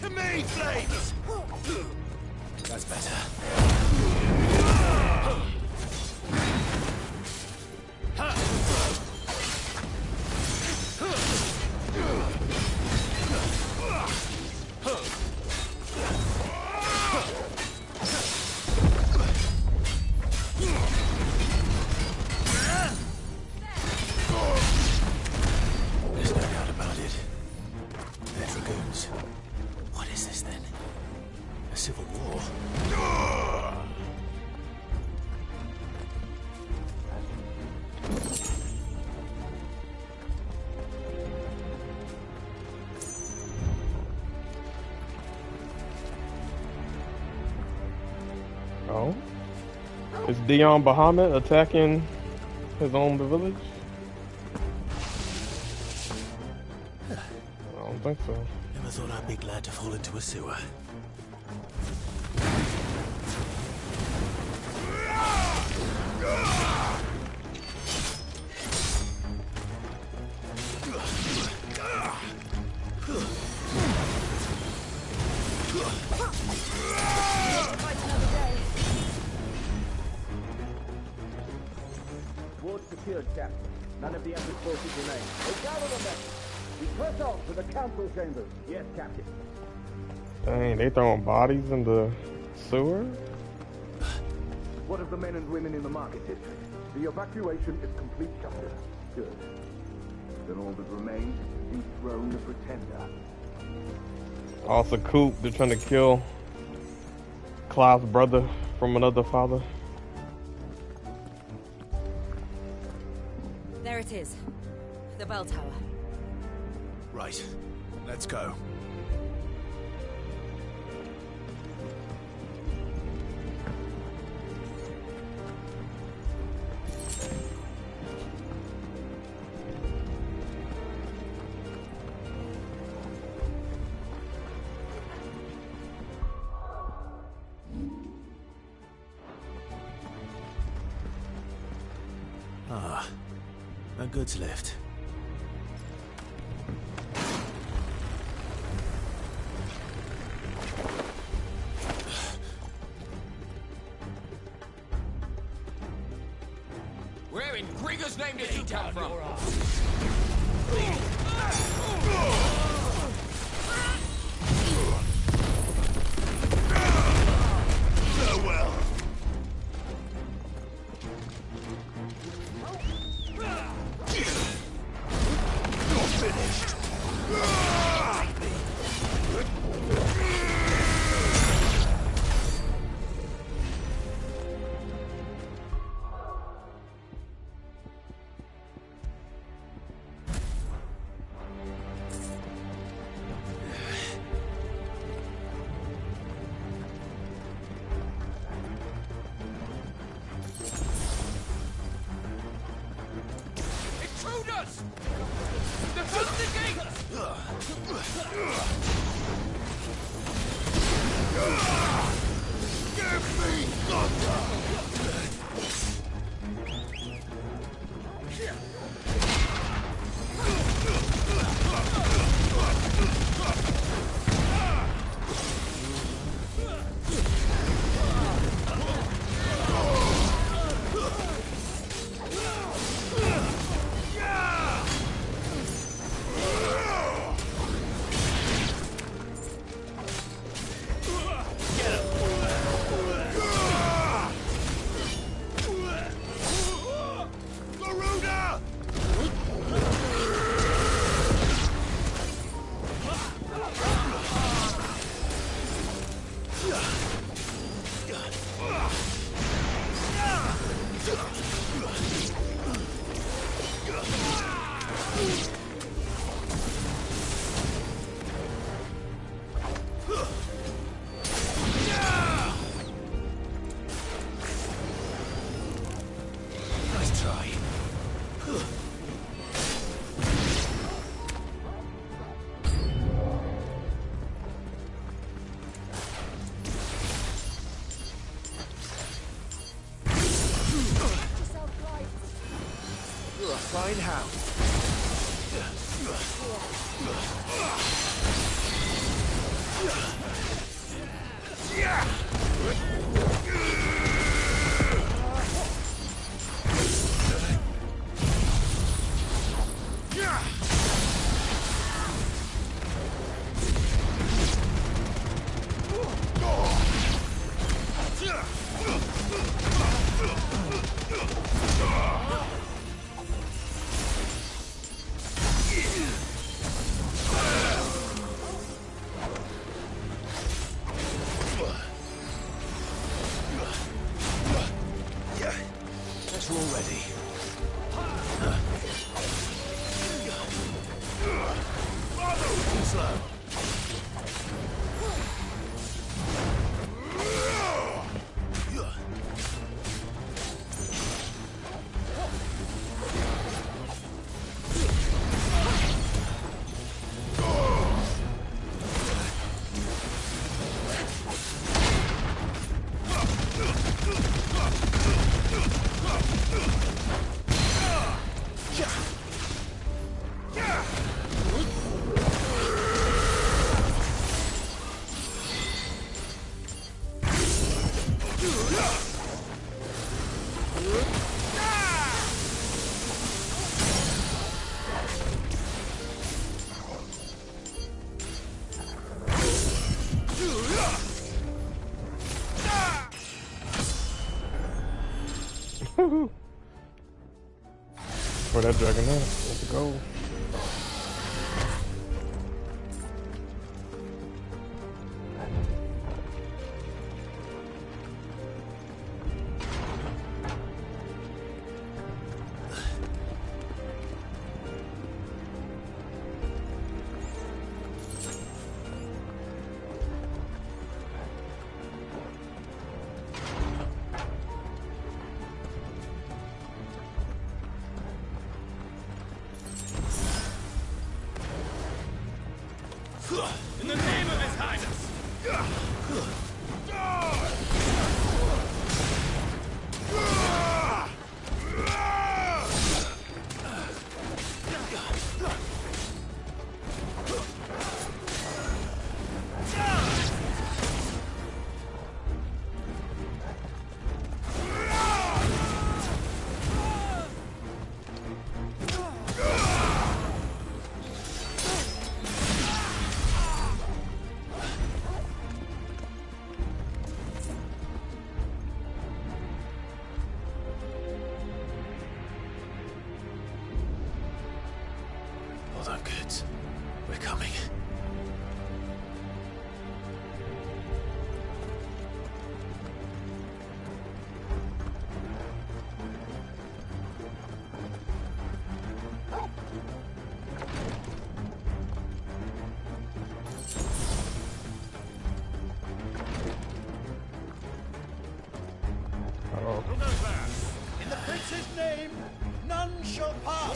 To me, flames! That's better. There's no doubt about it. They're dragoons. What is this then? A civil war? Oh? Is Dion Bahamut attacking his own village? I don't think so. Never thought I'd be glad to fall into a sewer. Ward secured, Captain. None of the Emperor's forces remain. They gather the men. We press on to the council chambers. Yes, Captain. Dang, they throwing bodies in the sewer? What of the men and women in the market district? The evacuation is complete, Captain. Good. Then all that remains is to dethrone the pretender. Also, Coop, they're trying to kill Clive's brother from another father. There it is. The bell tower. Right. Let's go. Ah, a goods lift. Where in Grieger's name did he come from? Farewell. You're finished. Intruders! Defend the gates! Give me thunder! Nice try. You're a fine hound. That's all ready. Rather slow. For that dragon there. Let's go. the name of His Highness! Hold on, kids. We're coming. Who goes there? In the prince's name, none shall pass.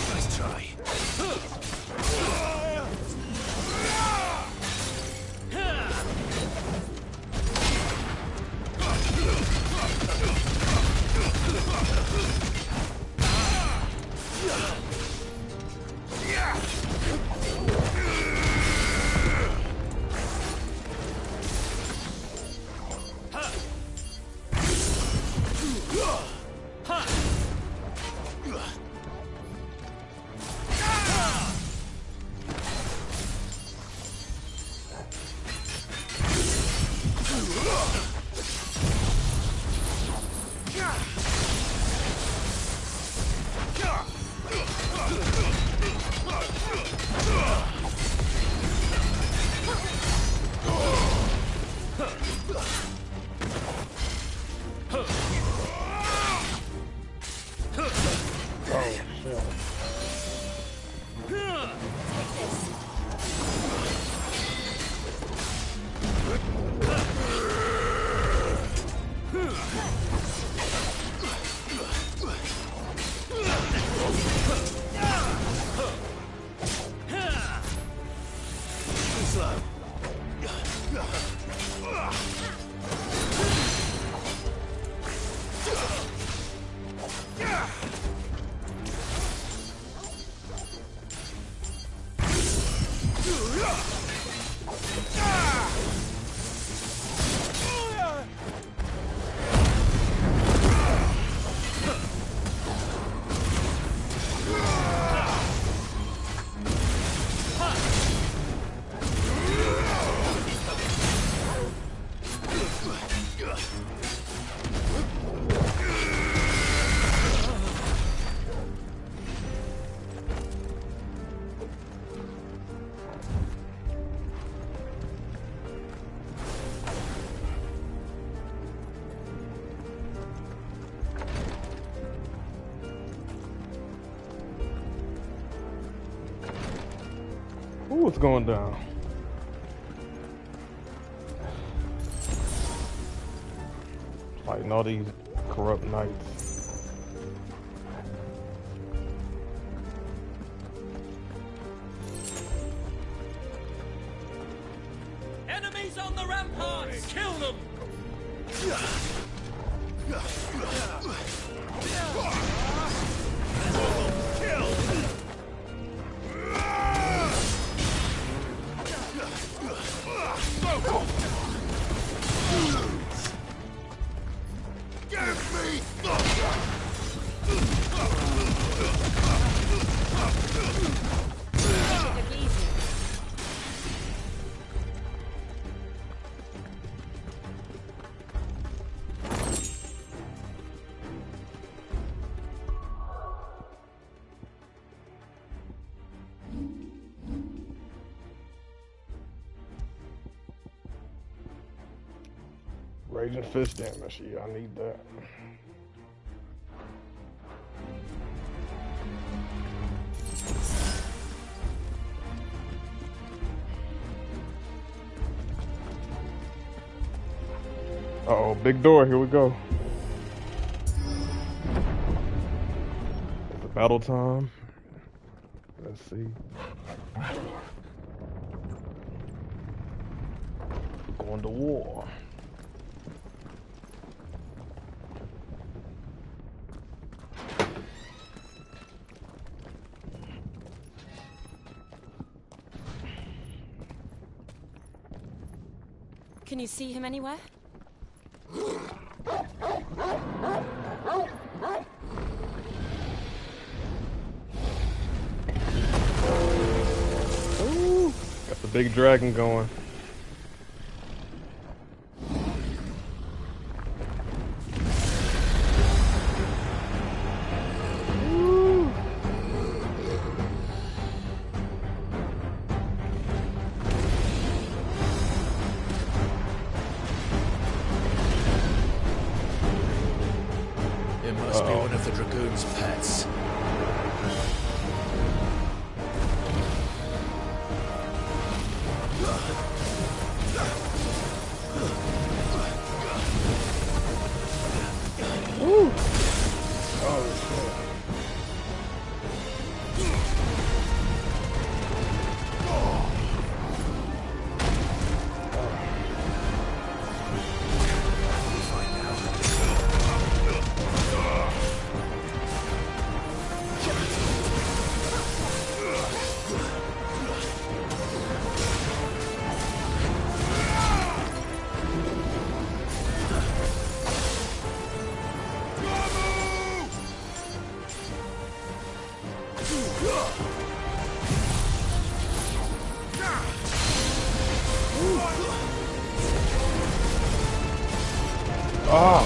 Nice try. Ooh, what's going down? Fighting all these corrupt knights. Enemies on the ramparts! Kill them! Raging fist damage. Yeah, I need that. Uh-oh, big door. Here we go. It's battle time. Let's see. We're going to war. Can you see him anywhere? Ooh, got the big dragon going. It must be one of the Dragoon's pets. Ooh. Oh, shit. Oh.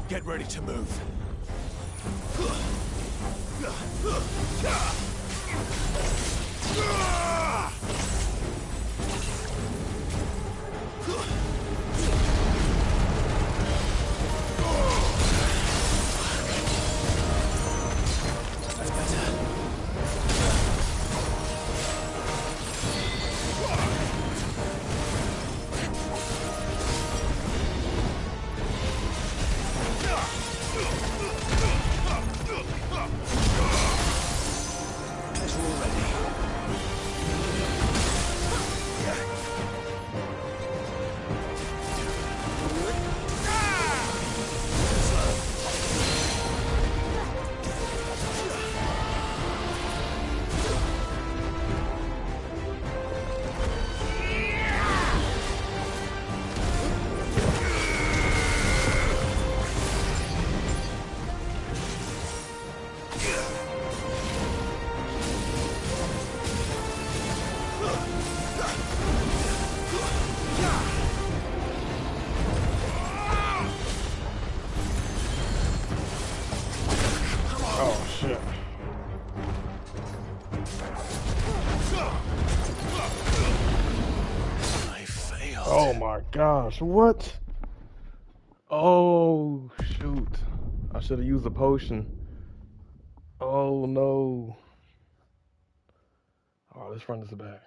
Get ready to move. Oh my gosh, what? Oh, shoot. I should have used a potion. Oh, no. Alright, let's run this back.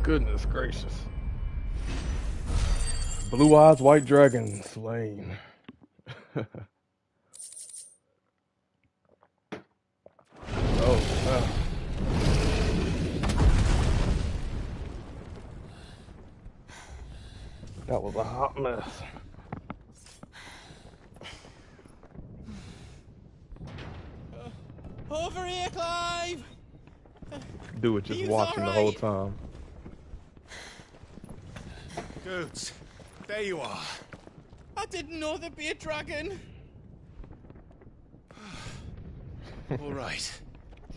Goodness gracious. Blue eyes, white dragon slain. Oh, wow. That was a hot mess. Over here, Clive! Do it just He's watching the whole time. Goods, there you are. I didn't know there'd be a dragon. All right.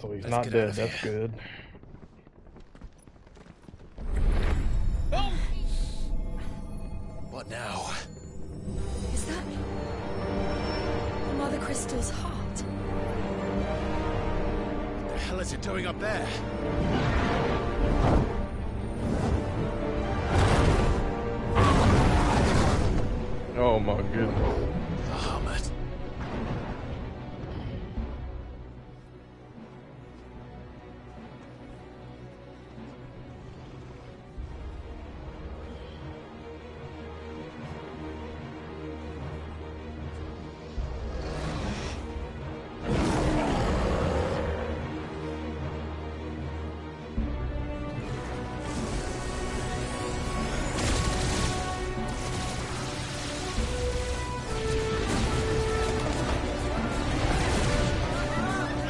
So he's Let's not get out dead, of that's here. good. Oh! What now? Is that Mother Crystal's heart? What the hell is it doing up there? Oh my goodness. Bahamut.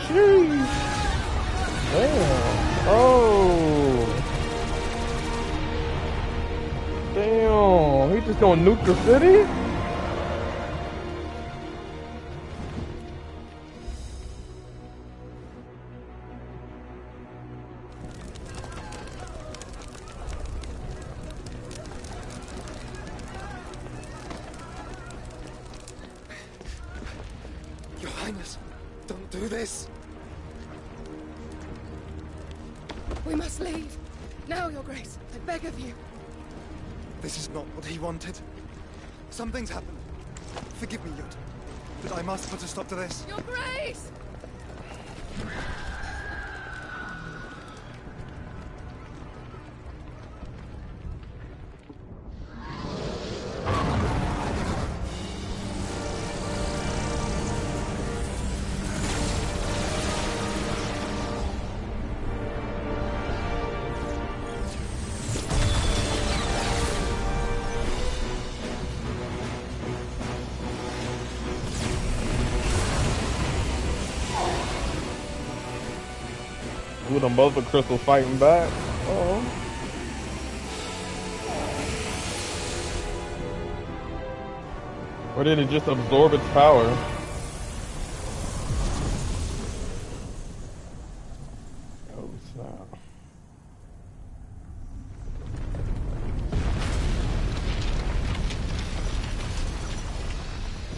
Sheesh. Damn. Oh. Damn. He just gonna nuke the city? Your Highness, don't do this. We must leave. Now, Your Grace. I beg of you. This is not what he wanted. Something's happened. Forgive me, Yud, but I must put a stop to this. Your Grace! Ooh, the mother crystal fighting back. Oh. Or did it just absorb its power? Oh snap.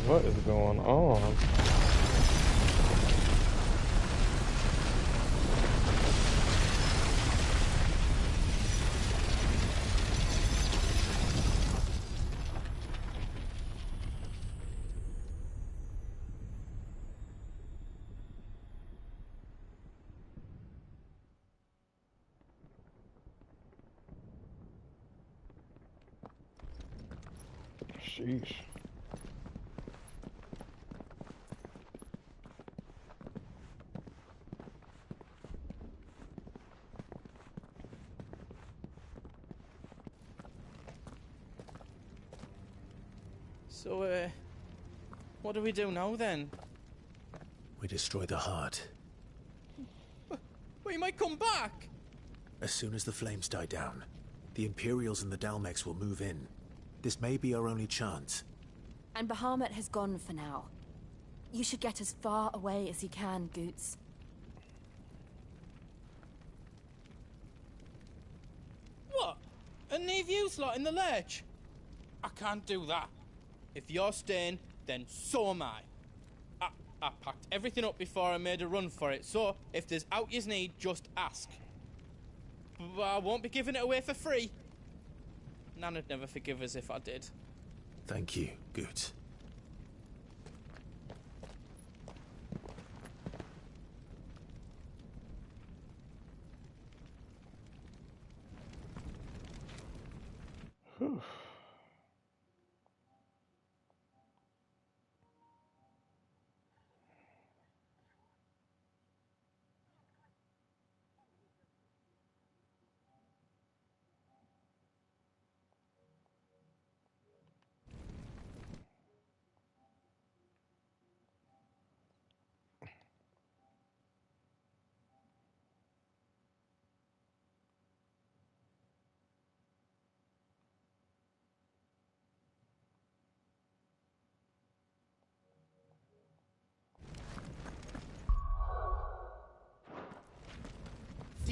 What is going on? Sheesh. So, what do we do now then? We destroy the heart. Well, he might come back! As soon as the flames die down, the Imperials and the Dalmex will move in. This may be our only chance. And Bahamut has gone for now. You should get as far away as you can, Goots. What? And leave you lot in the lurch? I can't do that. If you're staying, then so am I. I packed everything up before I made a run for it, so if there's out you need, just ask. But I won't be giving it away for free. Nana'd never forgive us if I did. Thank you, Goots.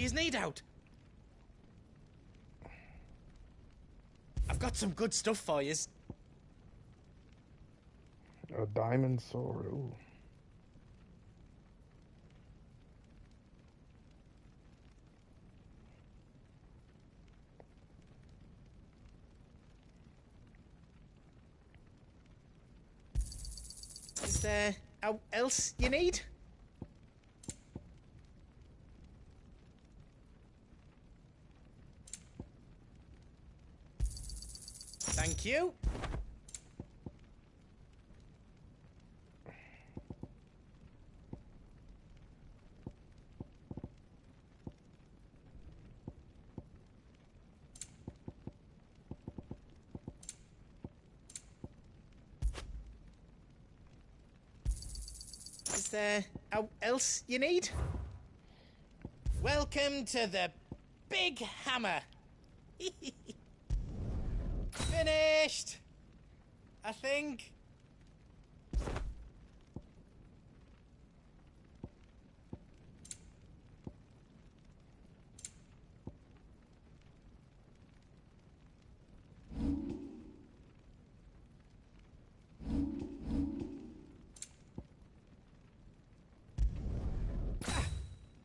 you need out? I've got some good stuff for you. A diamond sword. Ooh. Is there else you need? Thank you. Is there else you need? Welcome to the Big Hammer. Finished, I think.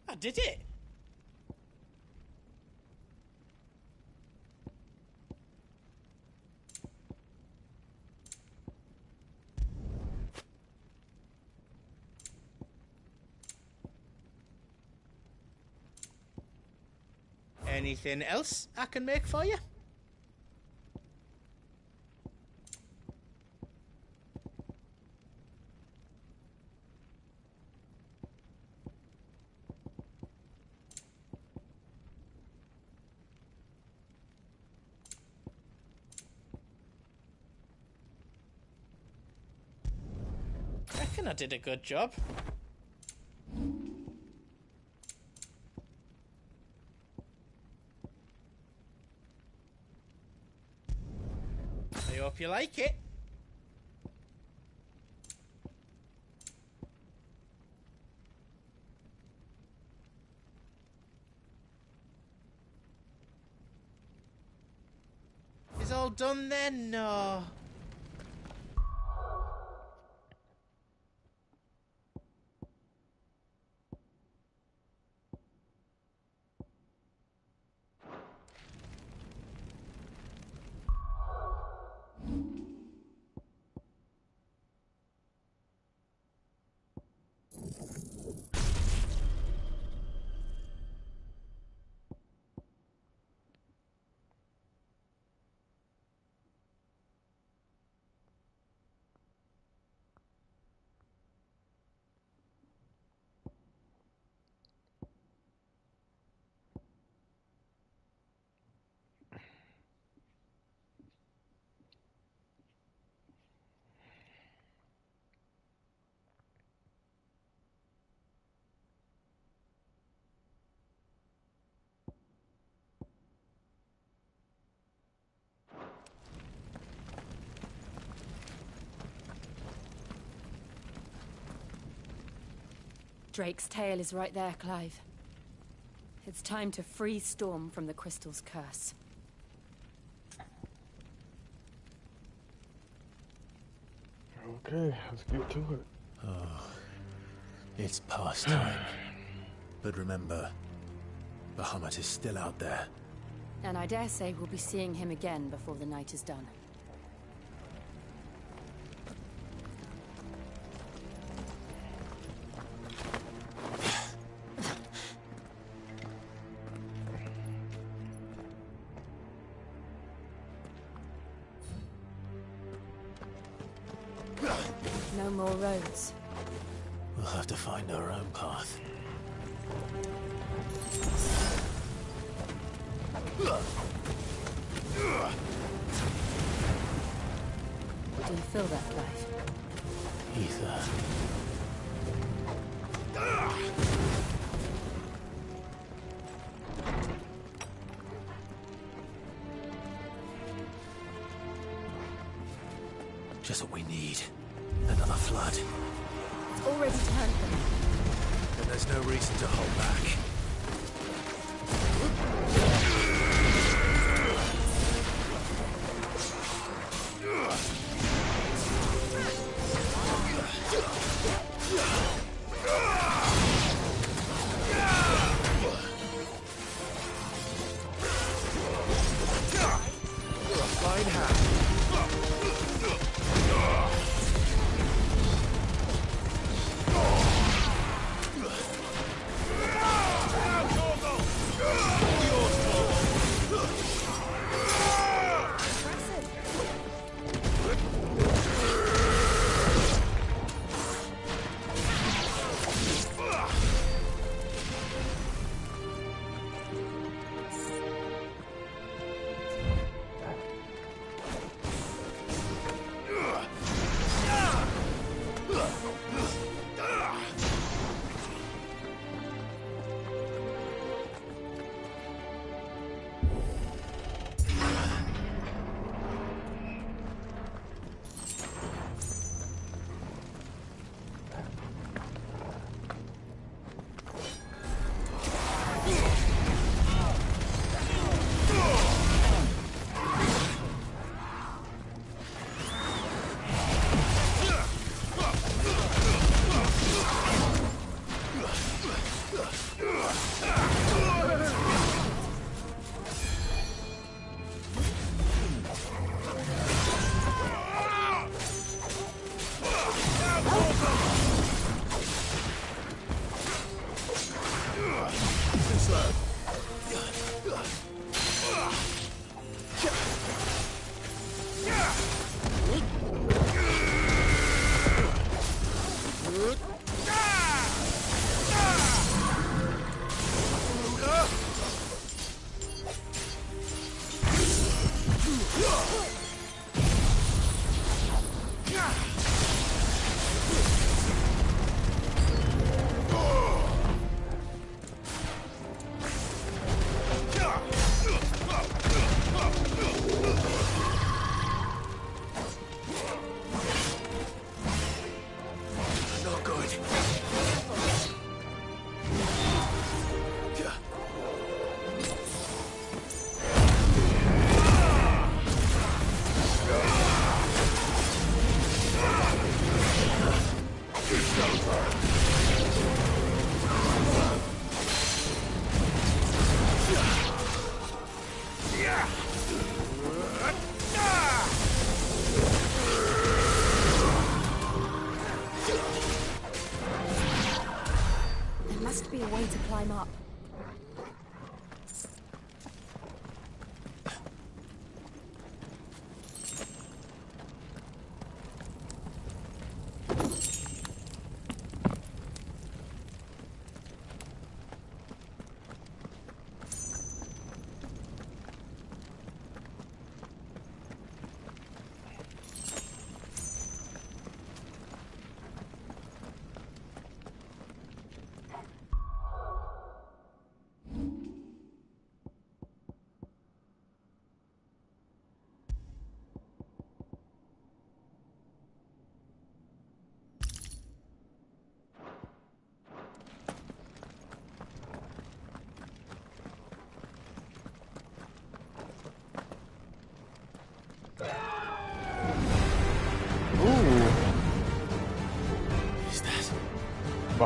I did it. Anything else I can make for you? Reckon I did a good job. I hope you like it. Is all done then? No. Drake's tail is right there, Clive. It's time to free Storm from the Crystal's curse. Okay, let's get to it. Oh, it's past time. But remember, Bahamut is still out there. And I dare say we'll be seeing him again before the night is done. No more roads. We'll have to find our own path. Do you feel that, Clive? Ether. Just what we need. Another flood. It's already turned them. Then there's no reason to hold back.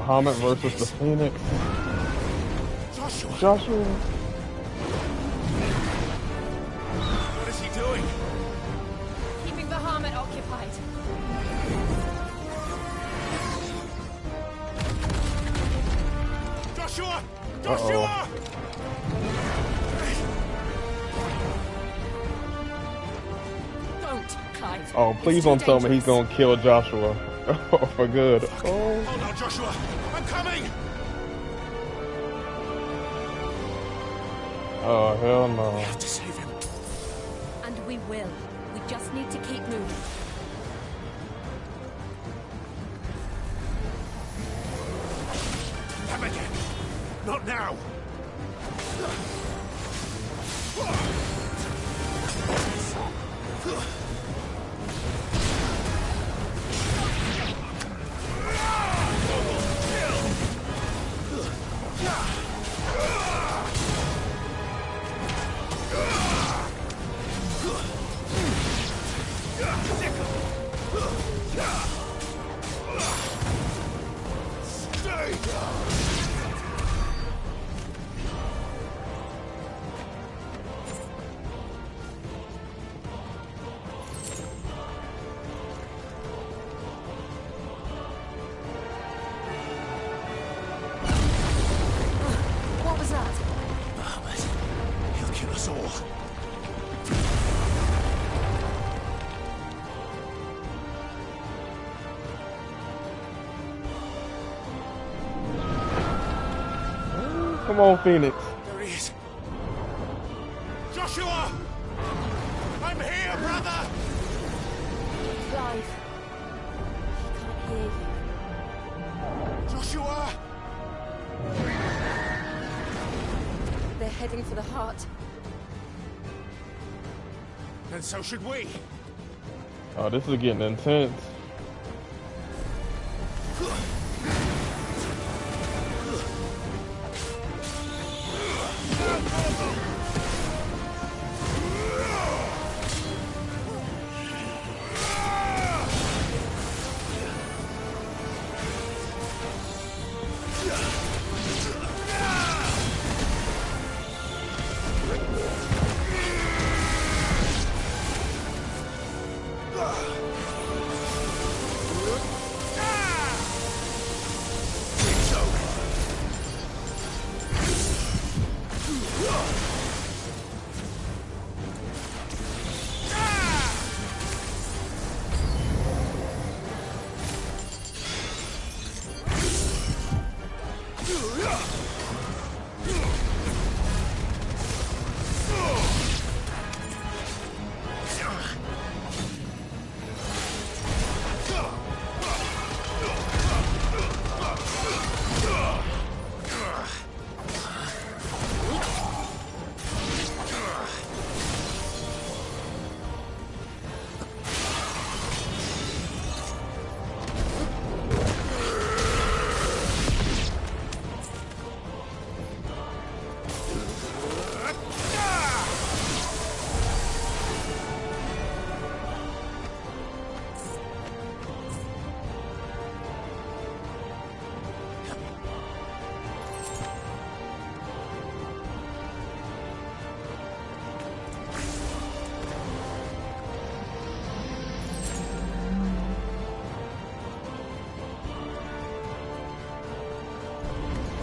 Bahamut versus the Phoenix. Joshua. What is he doing? Keeping Bahamut occupied. Joshua! Joshua! Don't, Clive. Oh, please don't tell me he's gonna kill Joshua. For good. Oh. Hold on, Joshua! I'm coming! Oh, hell no. We have to save him. And we will. We just need to keep moving. Them again! Not now! What was that? Bahamut. He'll kill us all. Come on, Phoenix. There he is. Joshua! I'm here, brother! Clive. He can't hear you. Joshua! They're heading for the heart. And so should we. Oh, this is getting intense.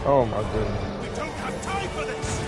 Oh my goodness. We don't have time for this!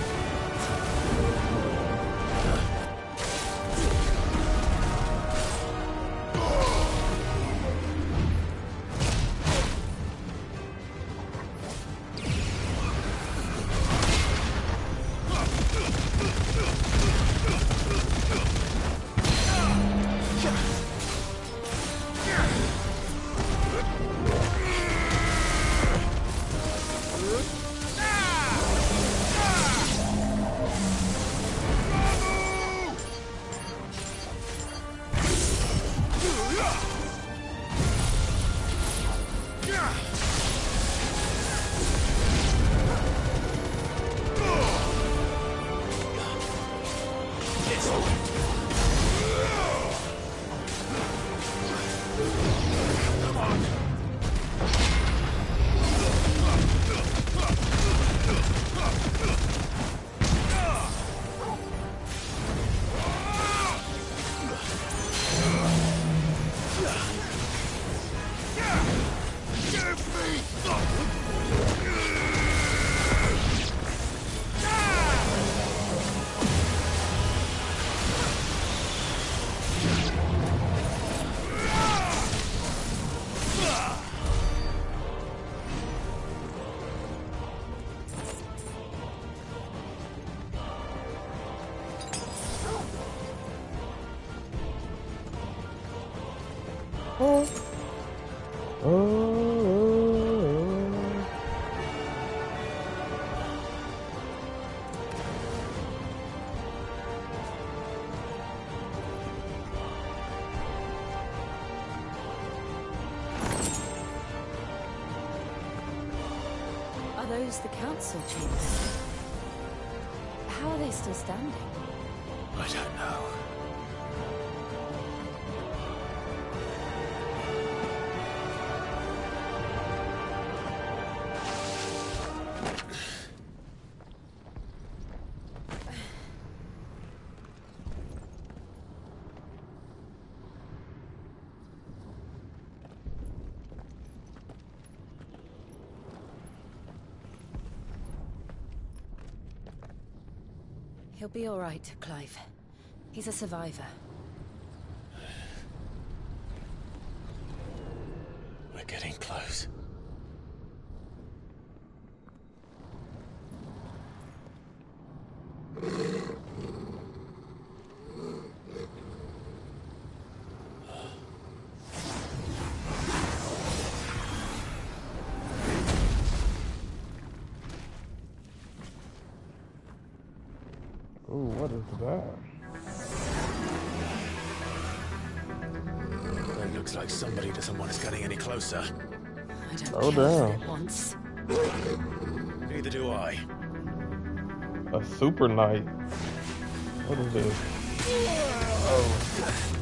those the council chambers? How are they still standing? I don't know. He'll be all right, Clive. He's a survivor. We're getting close. Ooh, what is that? It looks like somebody doesn't want us getting any closer. I don't Oh, care damn. if it wants. Neither do I. A super knight. What is this? Oh.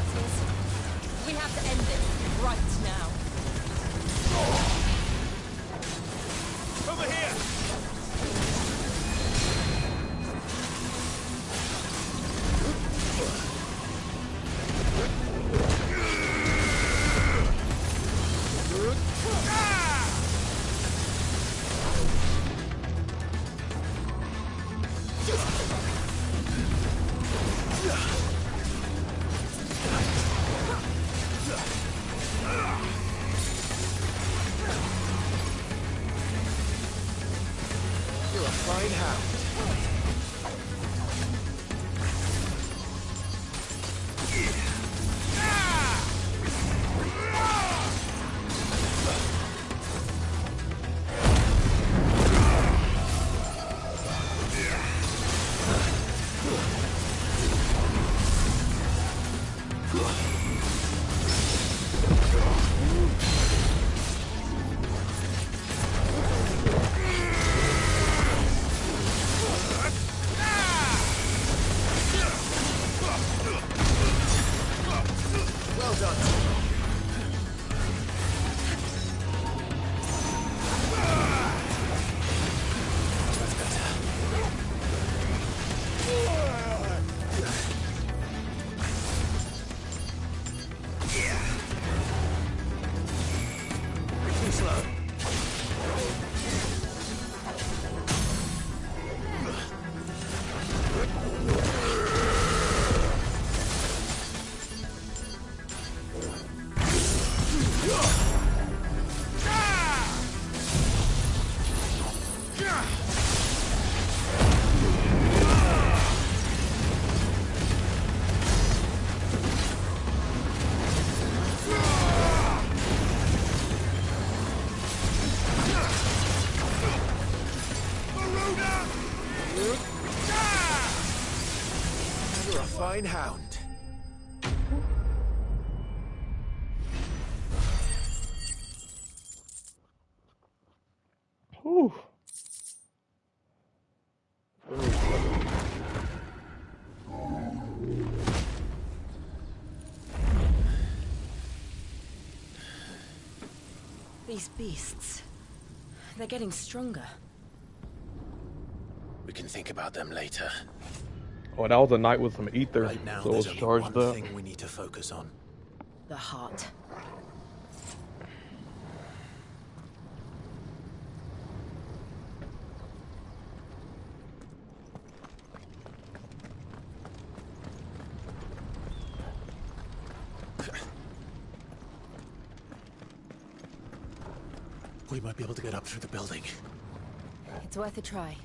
battles. We have to end this right now. Over here! You're a fine hound. Well done. That's better. Too slow. You're a fine hound. Whew. These beasts, they're getting stronger. We can think about them later. Oh, that was a night with some ether, Right now, so it there's was only charged one up. thing we need to focus on. The heart. We might be able to get up through the building. It's worth a try.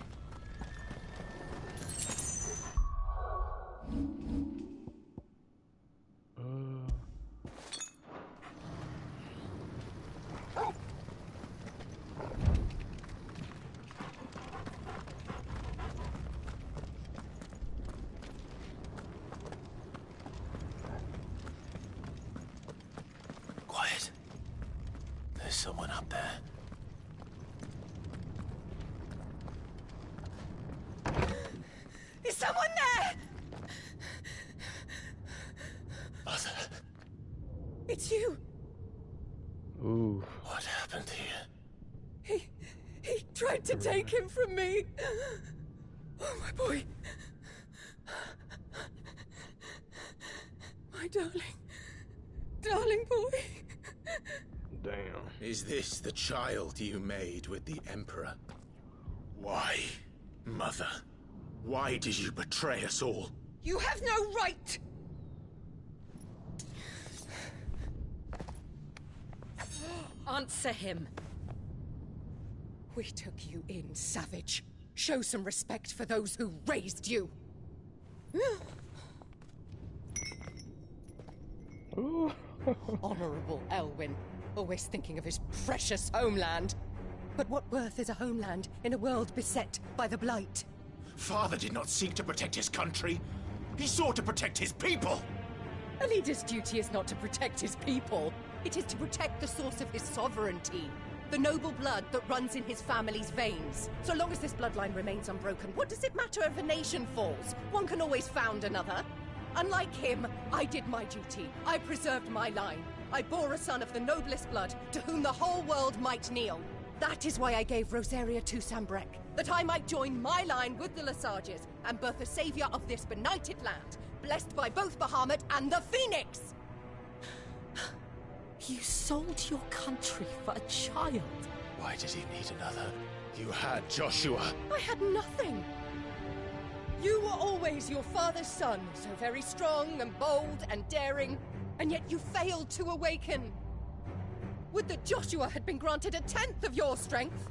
Quiet. There's someone up there. Is someone there? Mother. It's you. Ooh. What happened here? He tried to take him from me. Oh, my boy. My darling. Darling boy. Damn. Is this the child you made with the Emperor? Why, Mother? Why did you betray us all? You have no right. Answer him. We took you in, savage. Show some respect for those who raised you. Honorable Elwyn, always thinking of his precious homeland. But what worth is a homeland in a world beset by the Blight? Father did not seek to protect his country. He sought to protect his people. A leader's duty is not to protect his people. It is to protect the source of his sovereignty. The noble blood that runs in his family's veins. So long as this bloodline remains unbroken, what does it matter if a nation falls? One can always found another. Unlike him, I did my duty. I preserved my line. I bore a son of the noblest blood, to whom the whole world might kneel. That is why I gave Rosaria to Sambrek, that I might join my line with the Lesages and birth a savior of this benighted land, blessed by both Bahamut and the Phoenix! You sold your country for a child. Why did he need another? You had Joshua. I had nothing. You were always your father's son, so very strong and bold and daring, and yet you failed to awaken. Would that Joshua had been granted 1/10 of your strength?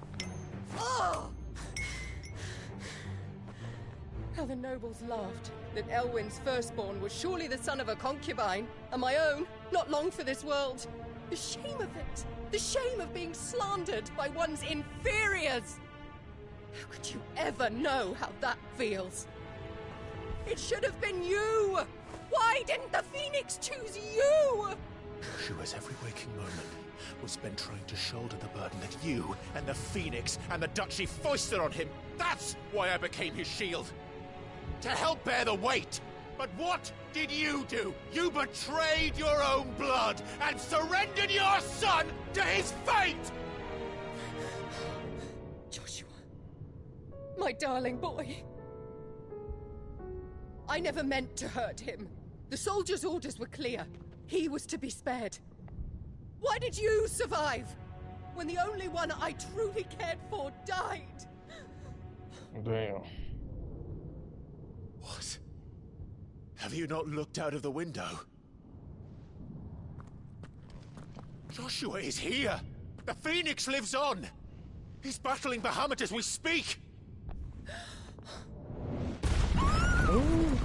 Oh! How the nobles laughed that Elwyn's firstborn was surely the son of a concubine, and my own, not long for this world. The shame of it! The shame of being slandered by one's inferiors! How could you ever know how that feels? It should have been you! Why didn't the Phoenix choose you? Joshua's every waking moment was spent trying to shoulder the burden that you and the Phoenix and the Duchy foisted on him. That's why I became his shield. To help bear the weight. But what did you do? You betrayed your own blood and surrendered your son to his fate! Joshua. My darling boy. I never meant to hurt him. The soldiers' orders were clear. He was to be spared. Why did you survive? When the only one I truly cared for died? Damn. What? Have you not looked out of the window? Joshua is here! The Phoenix lives on! He's battling Bahamut as we speak! Ooh.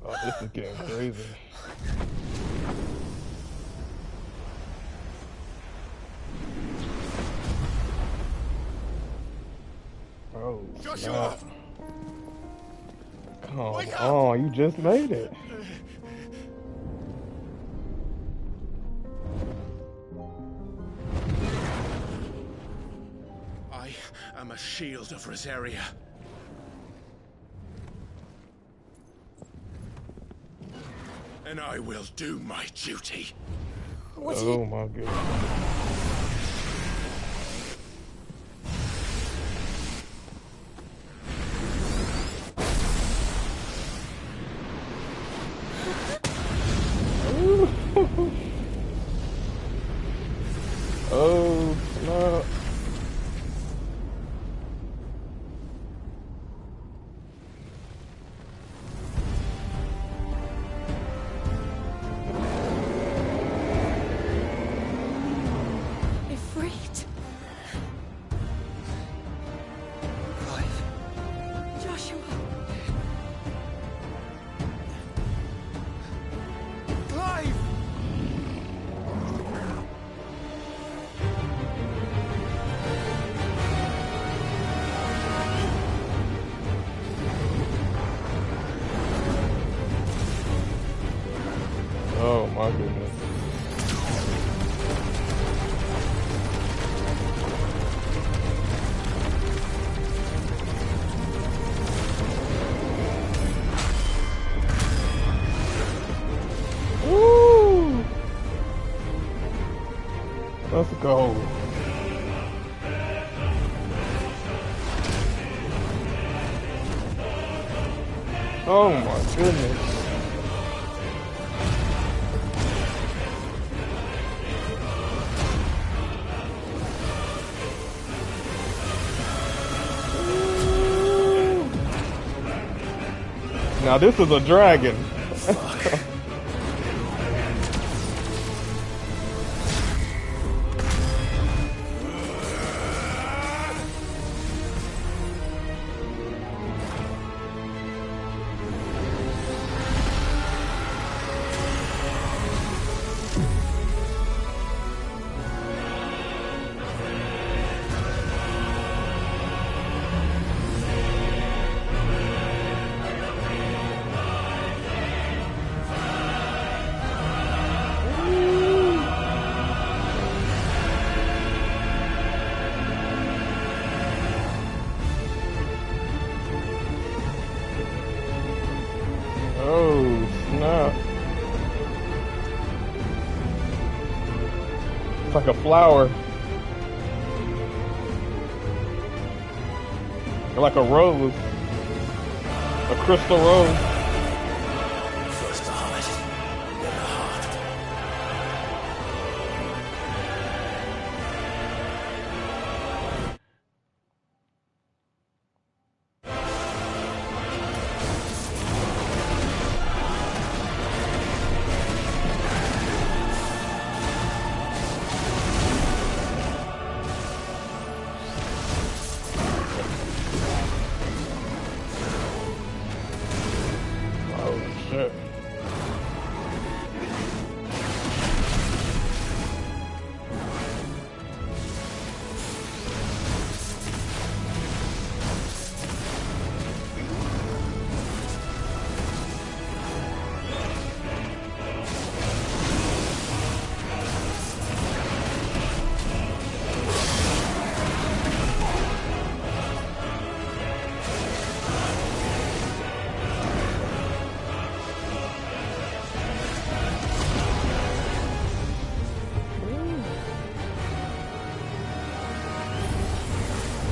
Oh, this is getting crazy. Oh, Joshua! snap. Come on, you just made it. I am a shield of Rosaria. And I will do my duty. Oh my goodness. Oh, snap. Ifrit. Clive. Joshua. Clive! Oh my goodness. Woo! Let's go. Oh my goodness. Now this is a dragon. It's like a flower. Like a rose. A crystal rose. First the heart, then the heart.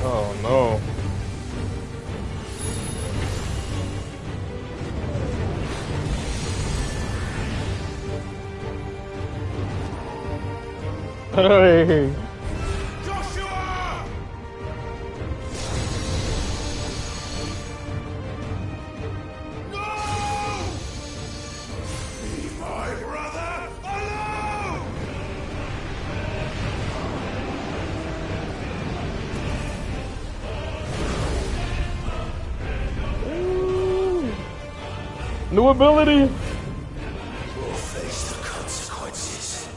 Oh no. Hey. My brother alone! New ability. We'll face the consequences.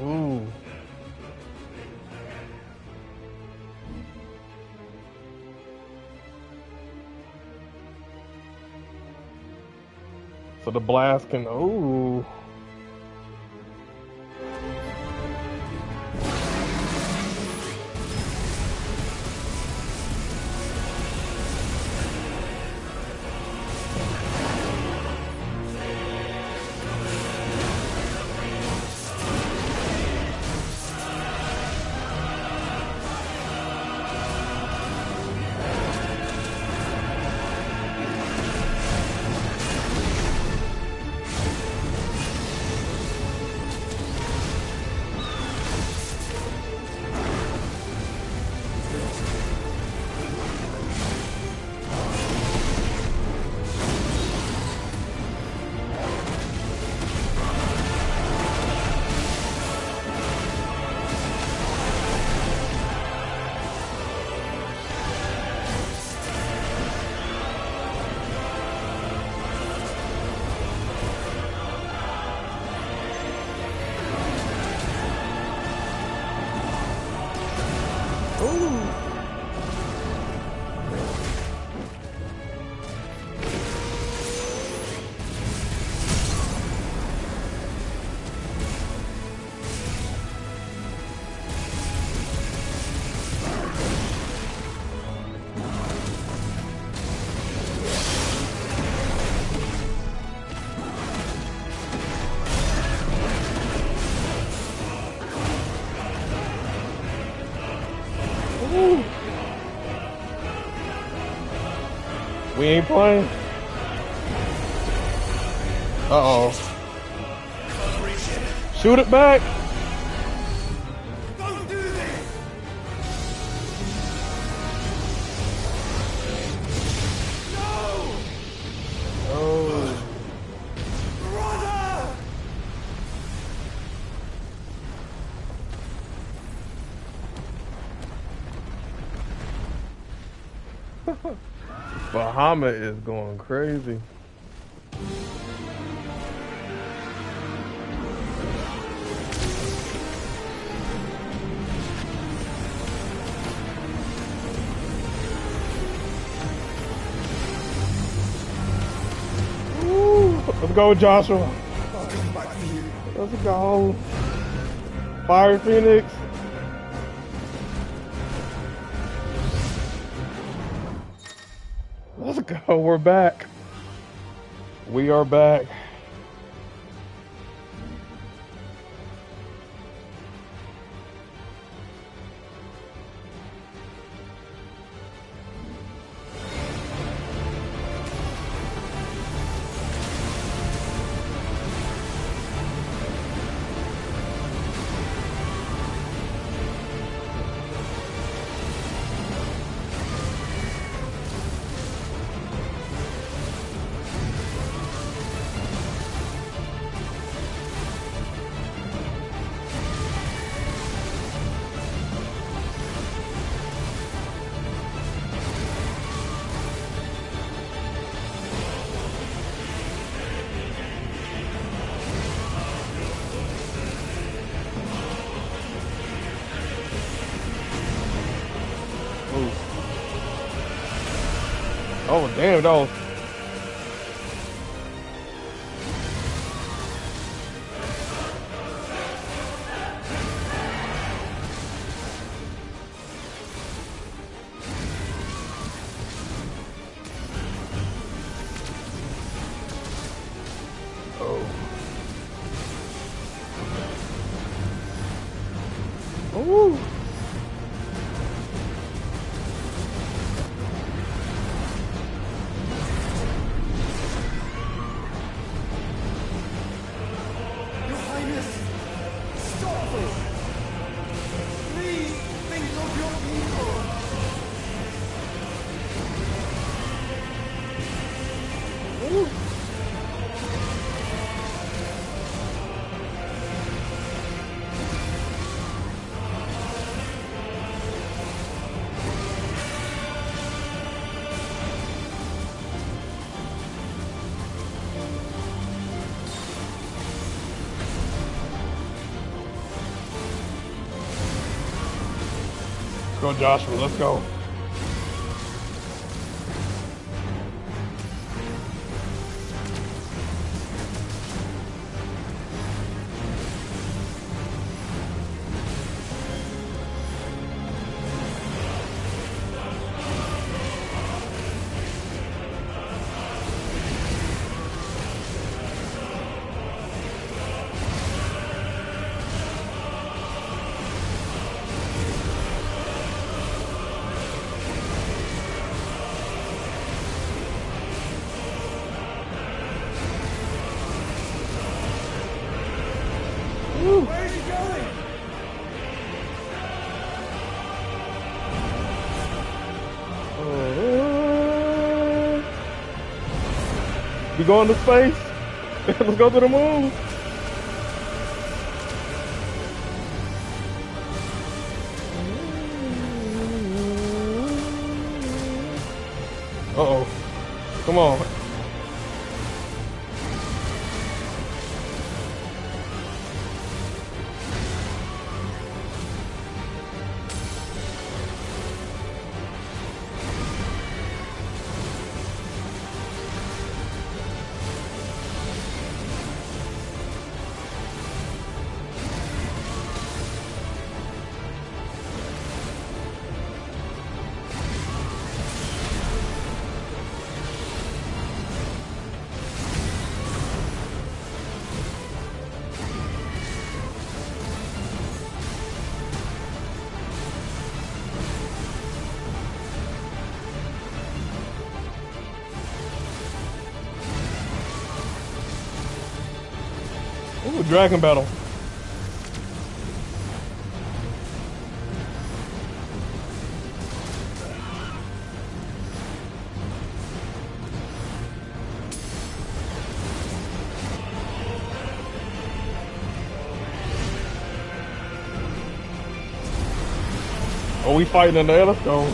Ooh. So the blast can, ooh. We ain't playing? Uh-oh. Shoot it back! Don't do this! No! Oh. Brother! Bahamut is going crazy. Woo. Let's go, Joshua. Let's go. Fire Phoenix. Let's go. We're back. We are back. Oh, damn, that was... Ooh. Your Highness, stop this! Please think of your people! Ooh. Go, Joshua, let's go. Where is he going? We going to space? Let's go to the moon. Uh-oh. Come on. Ooh, dragon battle. Oh, we fighting in there? Let's go.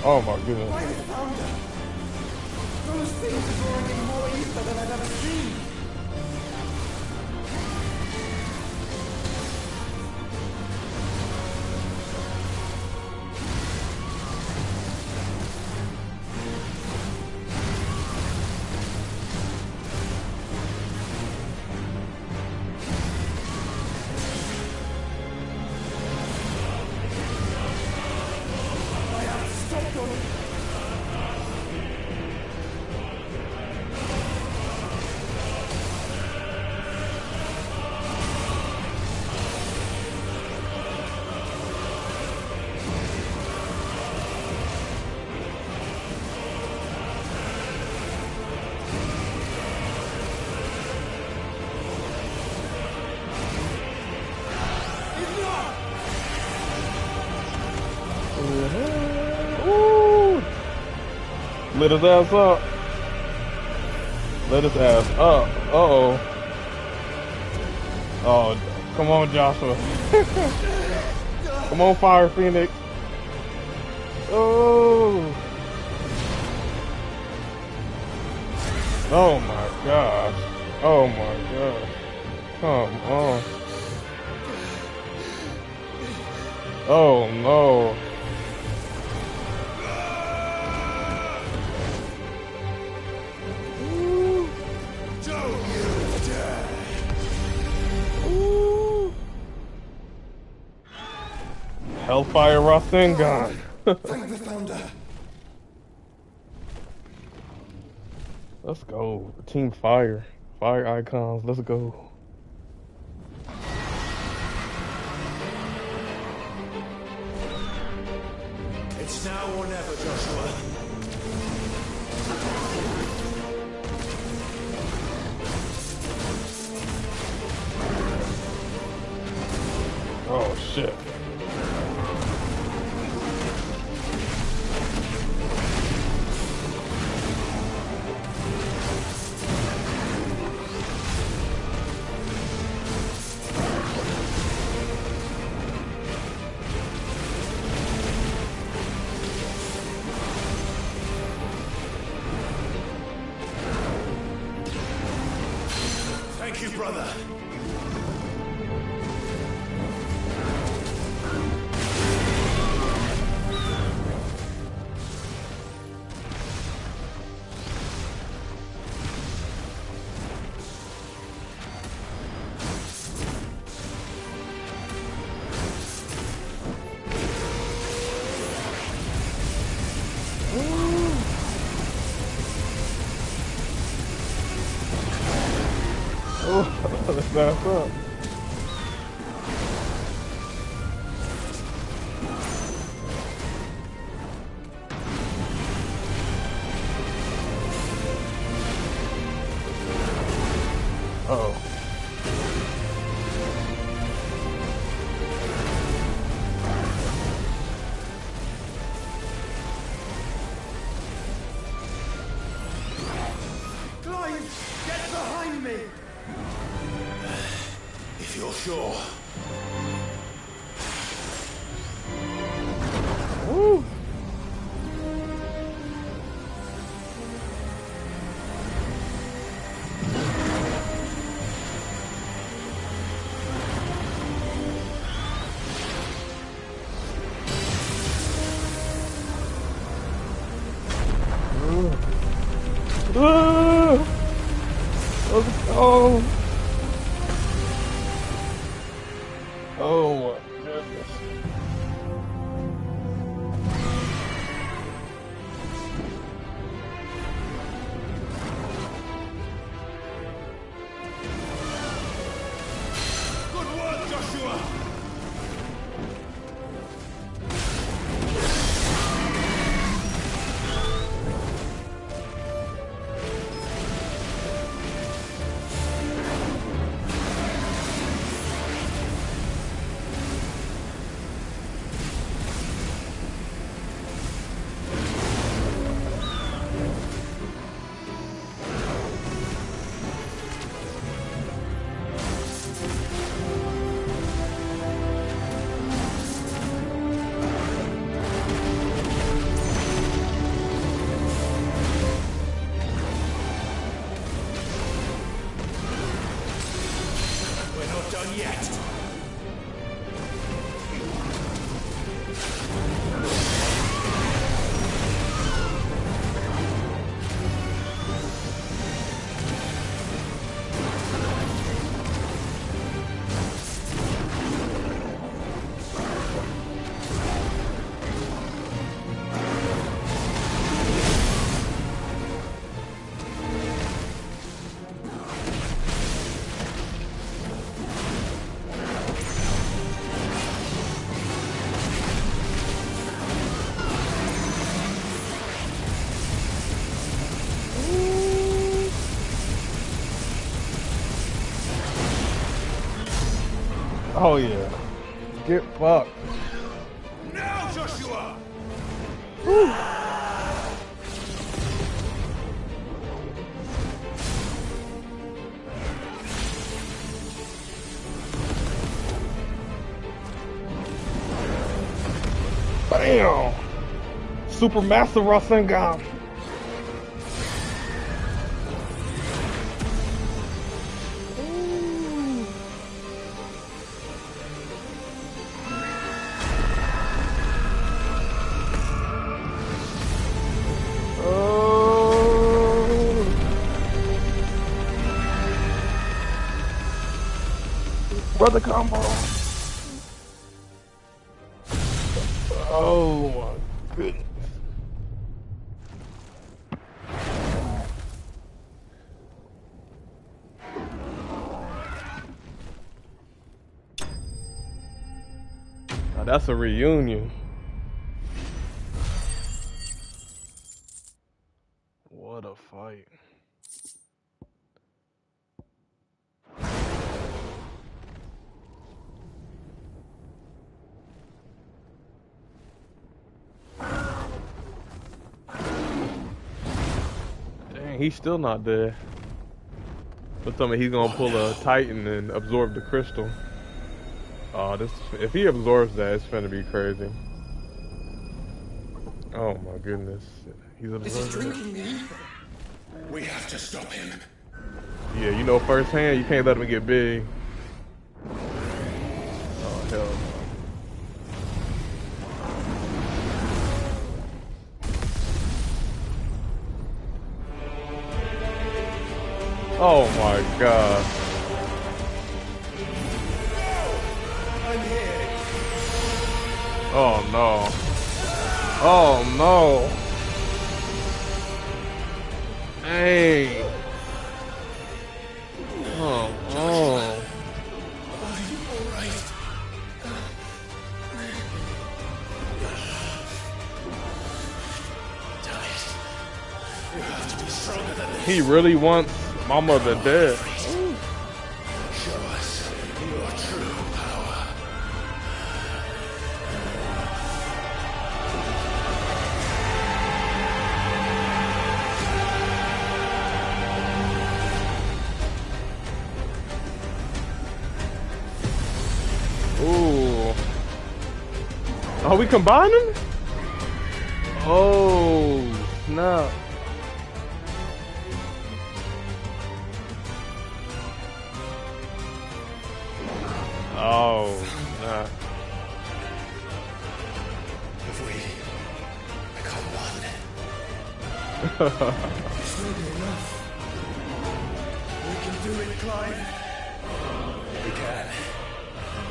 Oh my goodness. By the founder! Those things are drawing in more ether than I've ever seen! My Lit his ass up. Lit his ass up. Uh-oh. Oh, come on, Joshua. Come on, Fire Phoenix. Oh. Oh my gosh. Oh my gosh. Come on. Oh no. Hellfire Rasengan. Thank the founder. Let's go. Team Fire. Fire icons. Let's go. It's now or never, Joshua. Oh shit. Thank you, brother. Oh, let's back up. Uh-oh. Clive, get behind me! If you're sure. Woo! Let's go! Oh my goodness. Good work, Joshua! We're not done yet. Oh yeah. Get fucked. Now, Joshua! Woo. Bam! Super Master Rasengan. Brother combo. Oh my goodness. Now that's a reunion. What a fight. Dang, he's still not dead. But tell me he's gonna pull a Titan and absorb the crystal. Oh, this if he absorbs that, it's gonna be crazy. Oh my goodness. He's absorbing it. We have to stop him. Yeah, you know firsthand, you can't let him get big. Oh hell no. Oh my god. I'm here. Oh no. Oh no. Hey. Oh, oh. Are you alright? You have to be stronger than this. He really wants my mother dead. Show us your true power. Ooh. Are we combining? Oh, snap. Oh, nah. If we become one, it's not enough. We can do it, Clive. We can.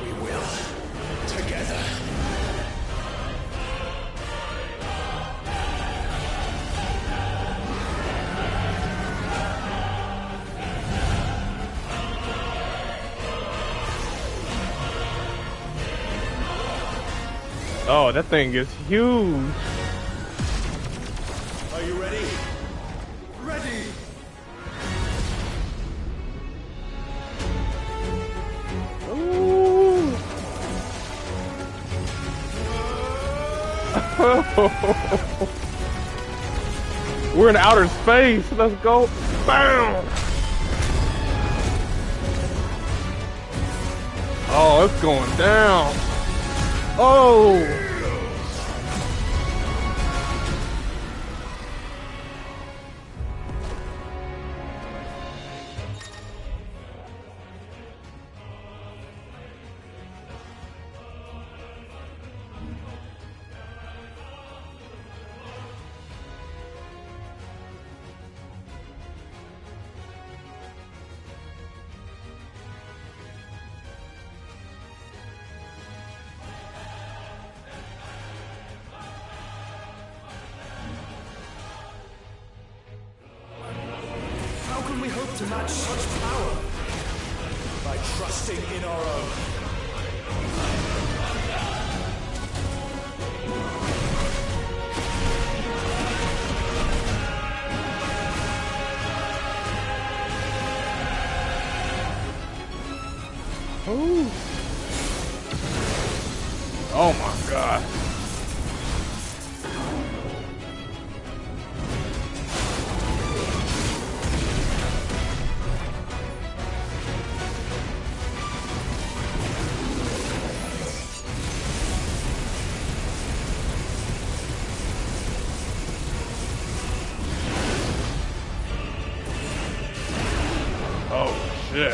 We will. Together. Oh, that thing is huge. Are you ready? Ready! Ooh. We're in outer space. Let's go. Bam! Oh, it's going down. Oh! How can we hope to match such power? By trusting in our own. Ooh. Oh my god. shit.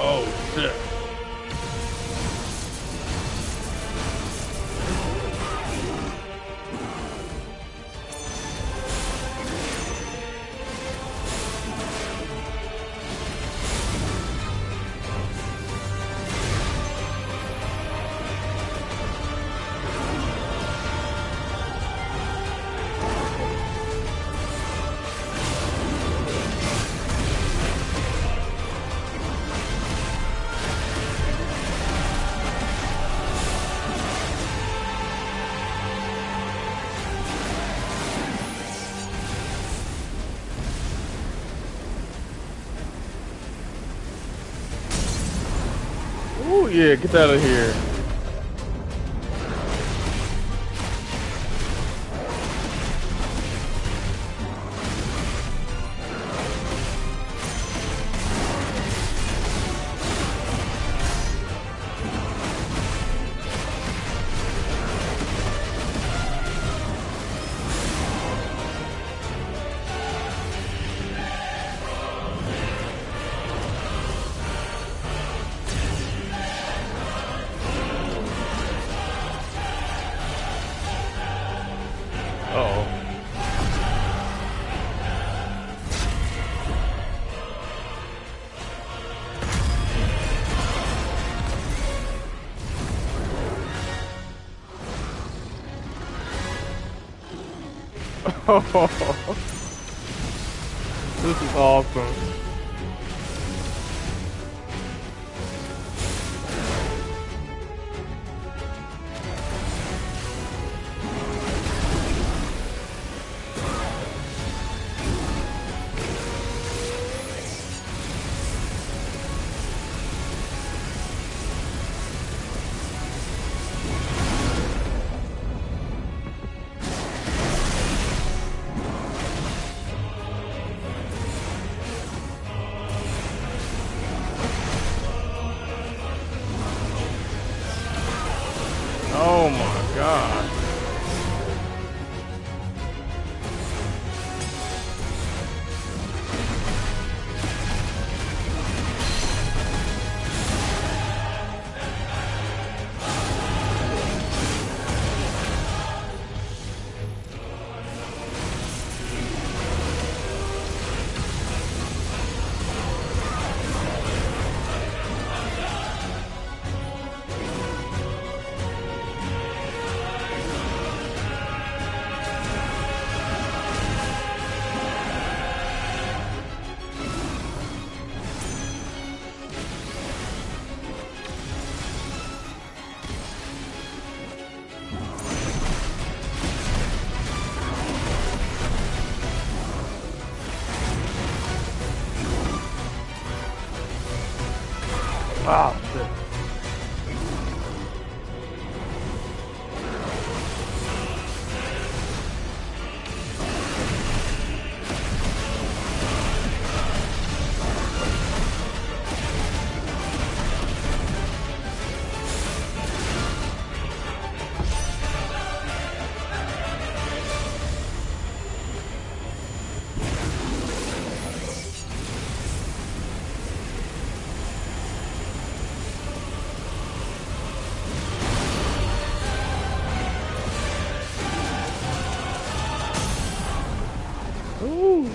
Oh shit. Oh yeah, get out of here. Uh-oh. This is awesome. Oh my god. Oh, shit. Ooh.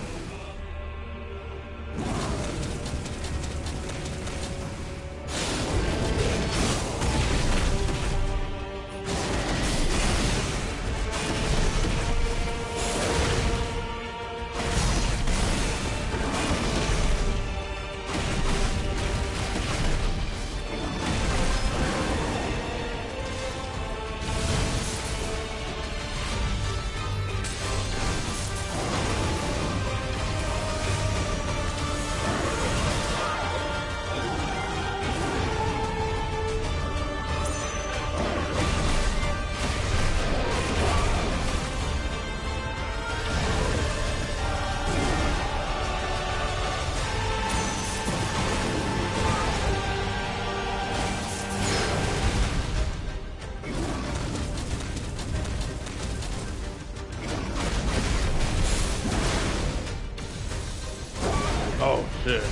shit.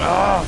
Ah!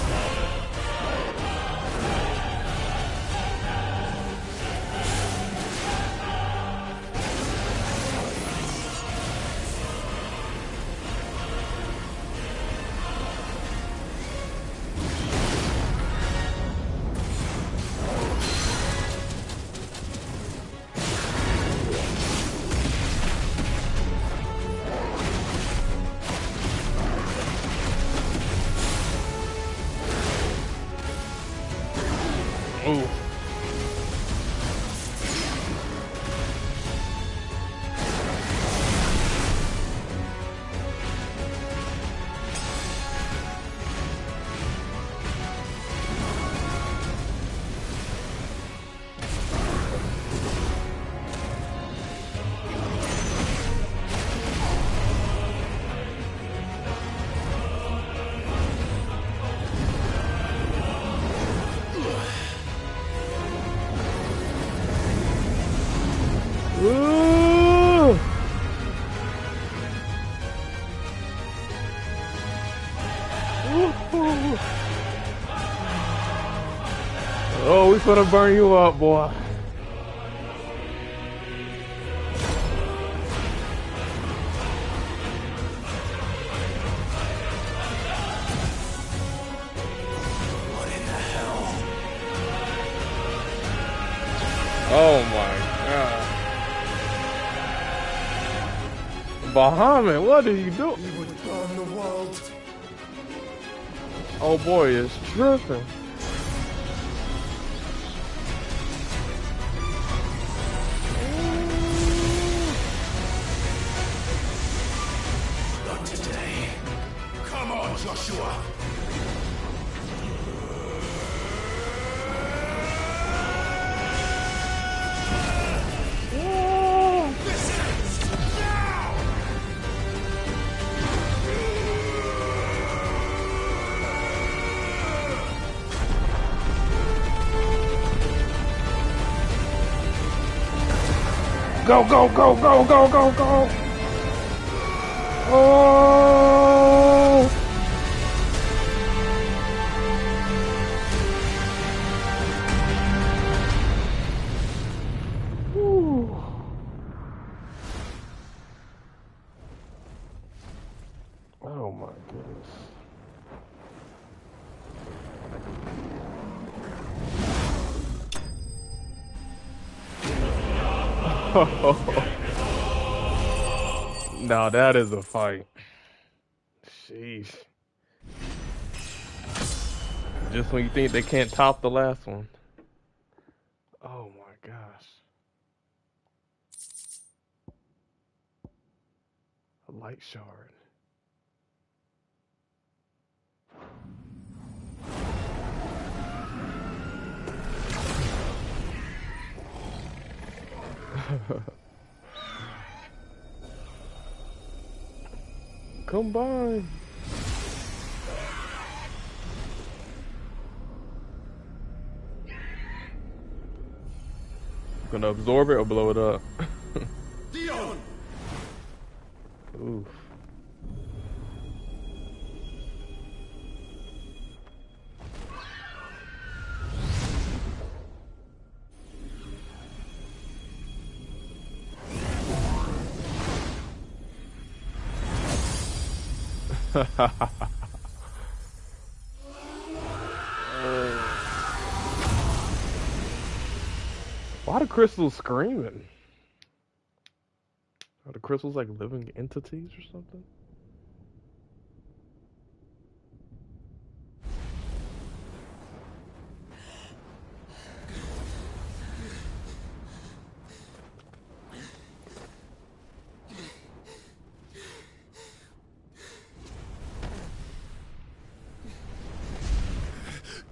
Ooh. Ooh. Ooh. Oh, we finna burn you up, boy. What in the hell? Oh my god. Bahamut, what are you doing? He would burn the world. Oh boy, it's tripping. Not today. Come on, Joshua. This ends now. Go, go, go, go, go, go, go. Oh. Whew. Oh my goodness. Now that is a fight. Sheesh. Just when you think they can't top the last one. Oh my gosh. A light shard. Combine. Gonna absorb it or blow it up? Dion! Oof. Why the crystals screaming? Are the crystals like living entities or something?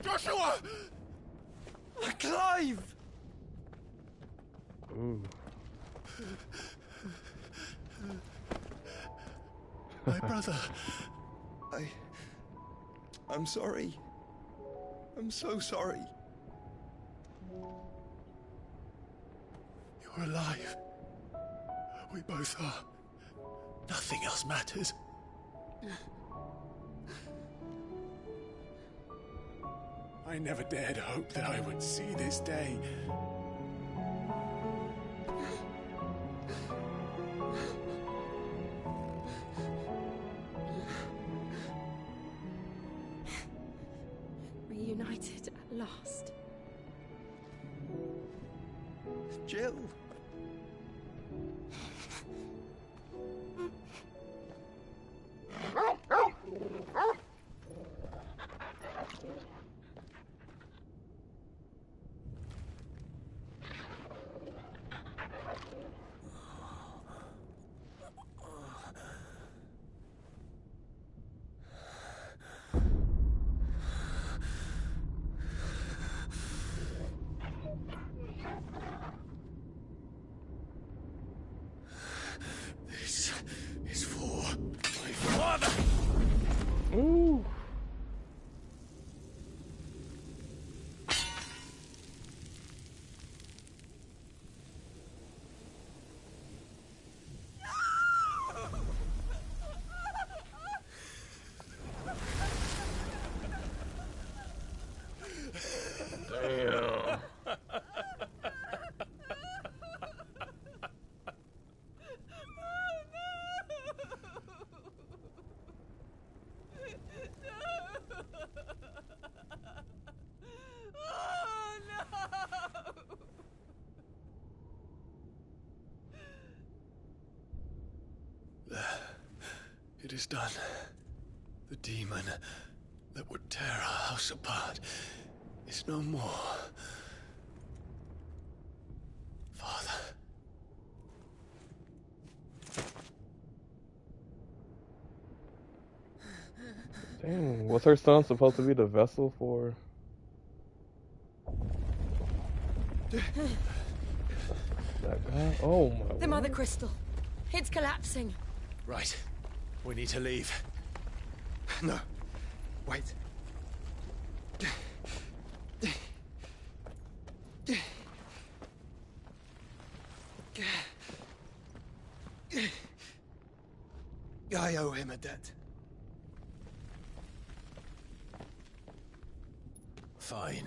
Joshua! Clive! Ooh. My brother. I'm sorry. I'm so sorry. You're alive. We both are. Nothing else matters. I never dared hope that I would see this day. Reunited at last. Jill. This is for my father. Ooh. Damn. It is done. The demon that would tear our house apart is no more. Father. Dang, was her son supposed to be the vessel for... that guy? Oh my... The Mother Crystal. It's collapsing. Right. We need to leave. No. Wait. I owe him a debt. Fine.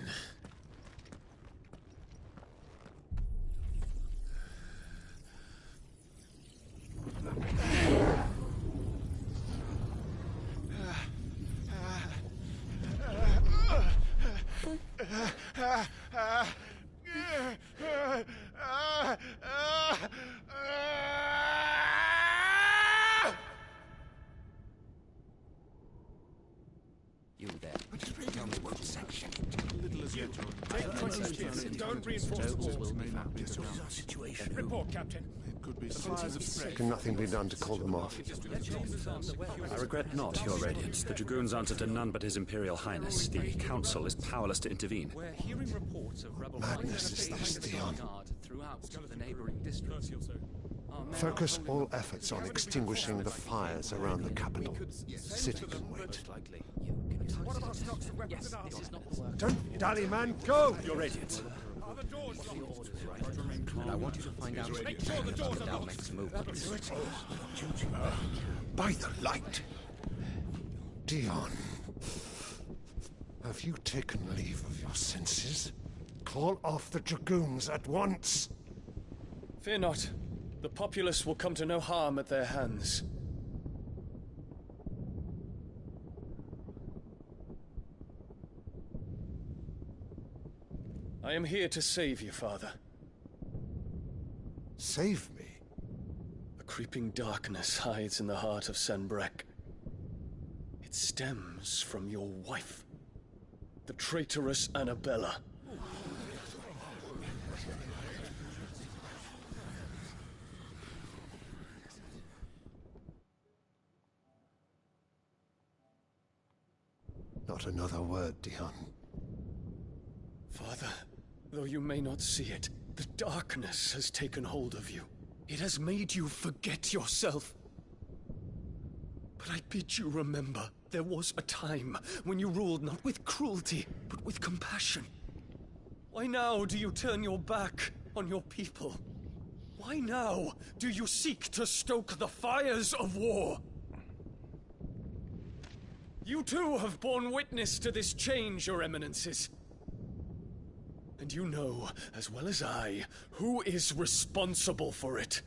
You there. Tell me what section. Little as you don't reinforce the walls. This is our situation. Report, Captain. It could be Fires of spray. Can nothing be done to call them off? I regret not, Your Radiance. The Dragoons answer to none but His Imperial Highness. The Council is powerless to intervene. We're hearing reports of rebel Madness is this, Theon. throughout the neighboring districts. Focus all efforts on extinguishing the fires around the capital. City can wait. Don't dally, man, go! Your Radiance. I want you to find out about next move. By the light! Dion, have you taken leave of your senses? Call off the Dragoons at once! Fear not. The populace will come to no harm at their hands. I am here to save you, Father. Save me? A creeping darkness hides in the heart of Sanbreque. It stems from your wife, the traitorous Annabella. Not another word, Dion. Father, Though you may not see it, the darkness has taken hold of you. It has made you forget yourself. But I bid you remember, there was a time when you ruled not with cruelty, but with compassion. Why now do you turn your back on your people? Why now do you seek to stoke the fires of war? You too have borne witness to this change, Your Eminences. And you know, as well as I, who is responsible for it.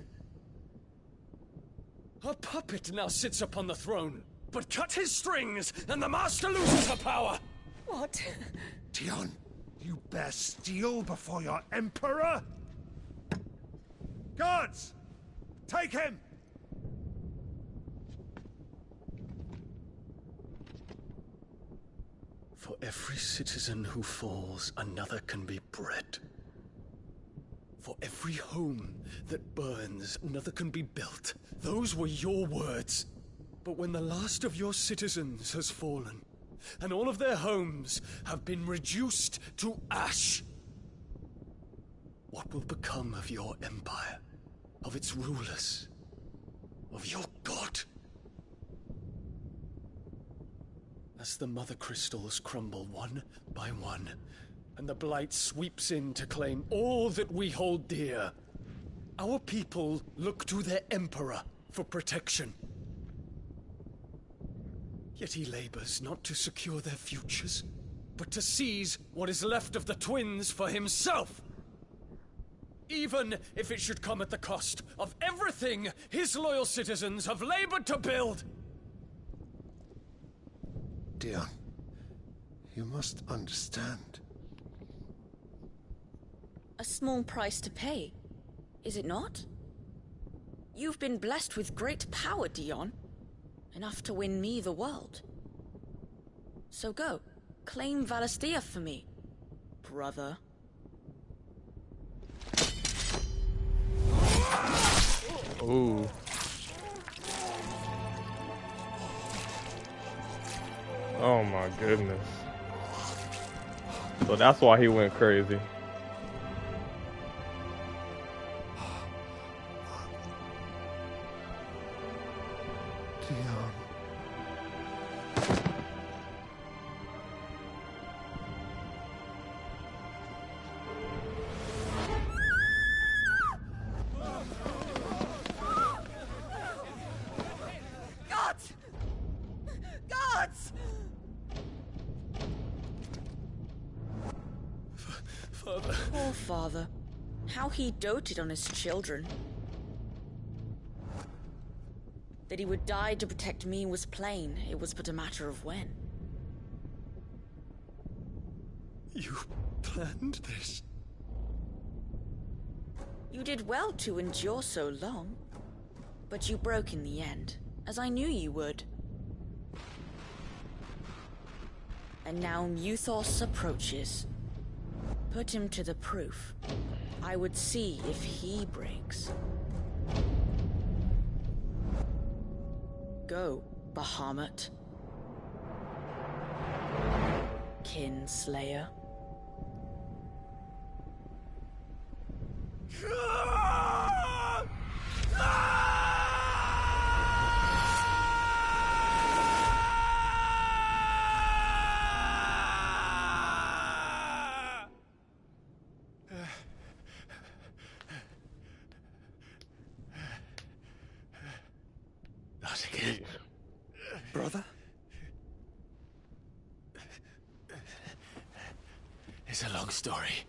A puppet now sits upon the throne, but cut his strings, and the master loses her power! What? Dion, you bear steel before your emperor? Guards! Take him! For every citizen who falls, another can be bred. For every home that burns, another can be built. Those were your words. But when the last of your citizens has fallen, and all of their homes have been reduced to ash, what will become of your empire, of its rulers, of your god? As the mother crystals crumble one by one, and the blight sweeps in to claim all that we hold dear, our people look to their emperor for protection. Yet he labors not to secure their futures, but to seize what is left of the twins for himself. Even if it should come at the cost of everything his loyal citizens have labored to build. Dion, you must understand. A small price to pay, is it not? You've been blessed with great power, Dion. Enough to win me the world. So go, claim Valisthea for me, brother. Ooh. Oh my goodness. So that's why he went crazy. Dion. Gods! Gods! Father. Poor father. How he doted on his children. That he would die to protect me was plain. It was but a matter of when. You planned this? You did well to endure so long. But you broke in the end, as I knew you would. And now Muthos approaches. Put him to the proof. I would see if he breaks. Go, Bahamut. Kinslayer. Not again. Brother? It's a long story.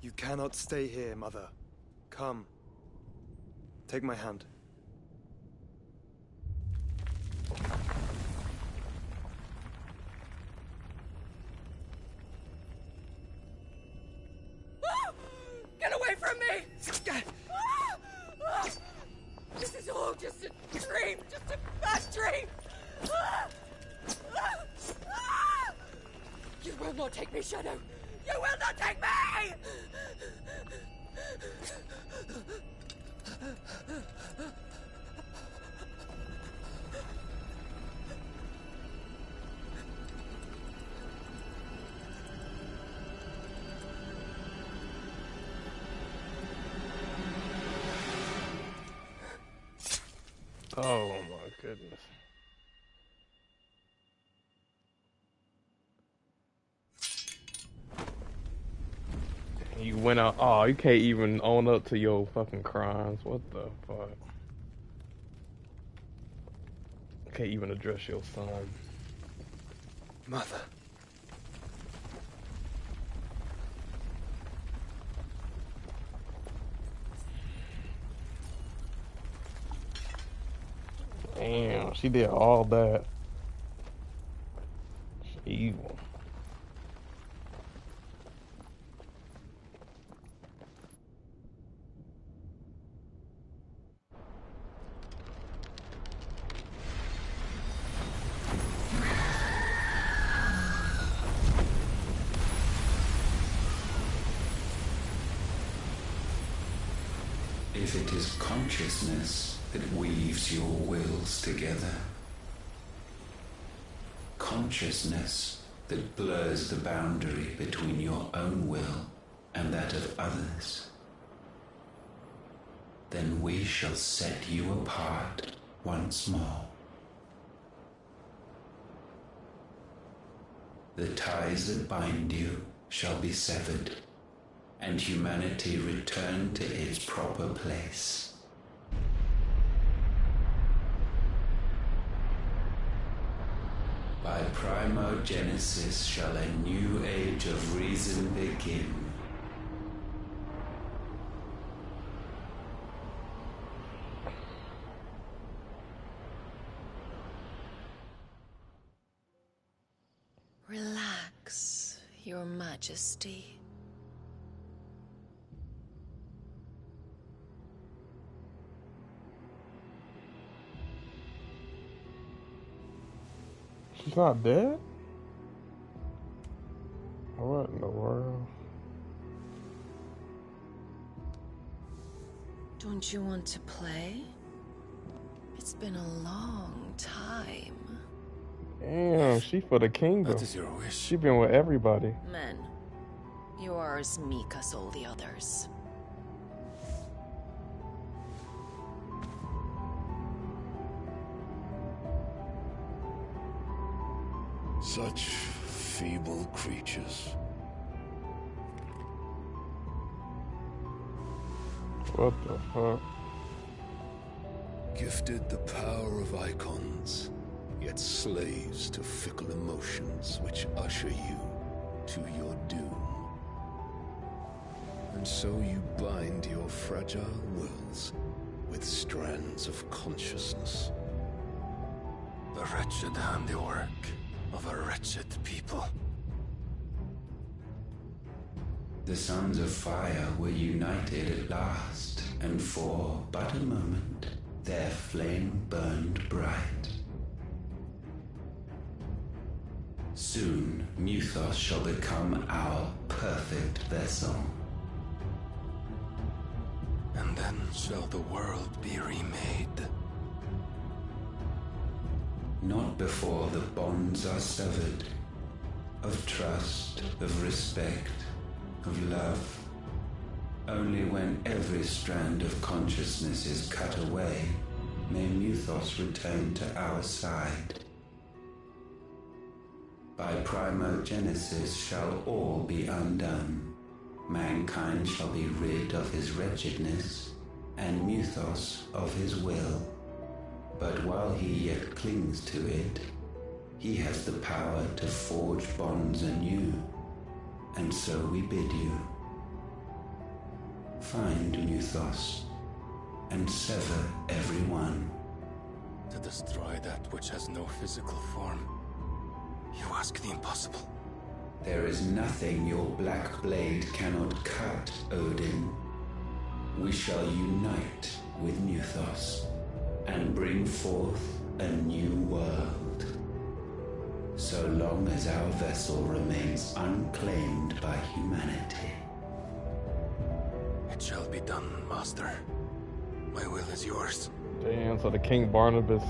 You cannot stay here, Mother. Come. Take my hand. Get away from me! This is all just a dream, just a bad dream! You will not take me, Shadow! You will not take me! Oh my goodness. You went out. Oh, you can't even own up to your fucking crimes. What the fuck? Can't even address your son. Mother. Damn, she did all that. She's evil. If it is consciousness that weaves your wills together, consciousness that blurs the boundary between your own will and that of others, then we shall set you apart once more. The ties that bind you shall be severed, and humanity return to its proper place. By primogenesis shall a new age of reason begin. Relax, Your Majesty. She's not dead? What in the world? Don't you want to play? It's been a long time. Damn, she for the kingdom. That is your wish. She been with everybody. Men, you are as meek as all the others. Such feeble creatures. What the fuck? Gifted the power of icons, yet slaves to fickle emotions which usher you to your doom. And so you bind your fragile wills with strands of consciousness. The wretched handiwork of a wretched people. The sons of fire were united at last, and for but a moment their flame burned bright. Soon Muthos shall become our perfect vessel. And then shall the world be remade. Not before the bonds are severed, of trust, of respect, of love. Only when every strand of consciousness is cut away, may Muthos return to our side. By primogenesis shall all be undone. Mankind shall be rid of his wretchedness, and Muthos of his will. But while he yet clings to it, he has the power to forge bonds anew, and so we bid you. Find Muthos, and sever every one. To destroy that which has no physical form, you ask the impossible. There is nothing your black blade cannot cut, Odin. We shall unite with Muthos, and bring forth a new world. So long as our vessel remains unclaimed by humanity. It shall done, Master. My will is yours. Damn, so the King Barnabas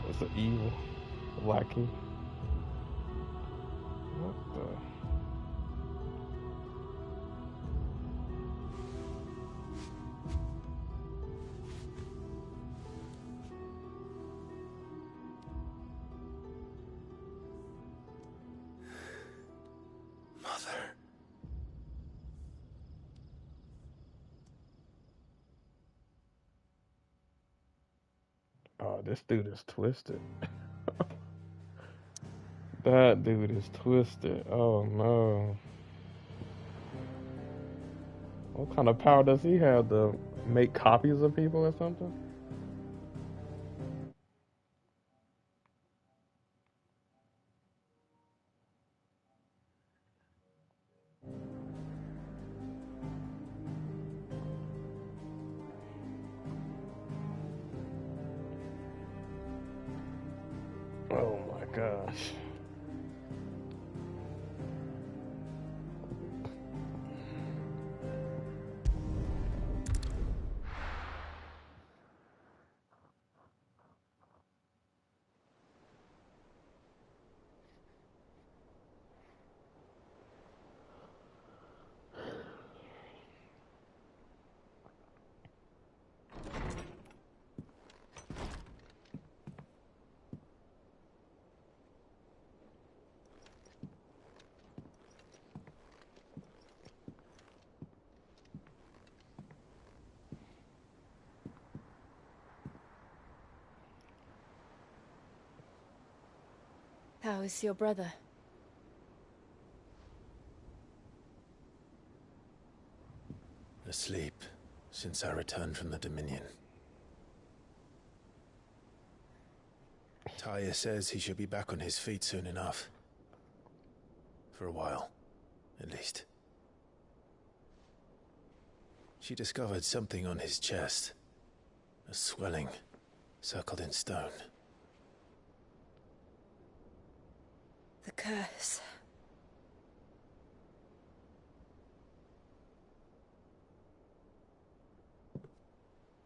is an evil lackey. What the? Mother. Oh, this dude is twisted. That dude is twisted. Oh no. What kind of power does he have to make copies of people or something? Oh my gosh. How is your brother? Asleep since I returned from the Dominion. Taya says he should be back on his feet soon enough. For a while, at least. She discovered something on his chest. A swelling, circled in stone. The curse.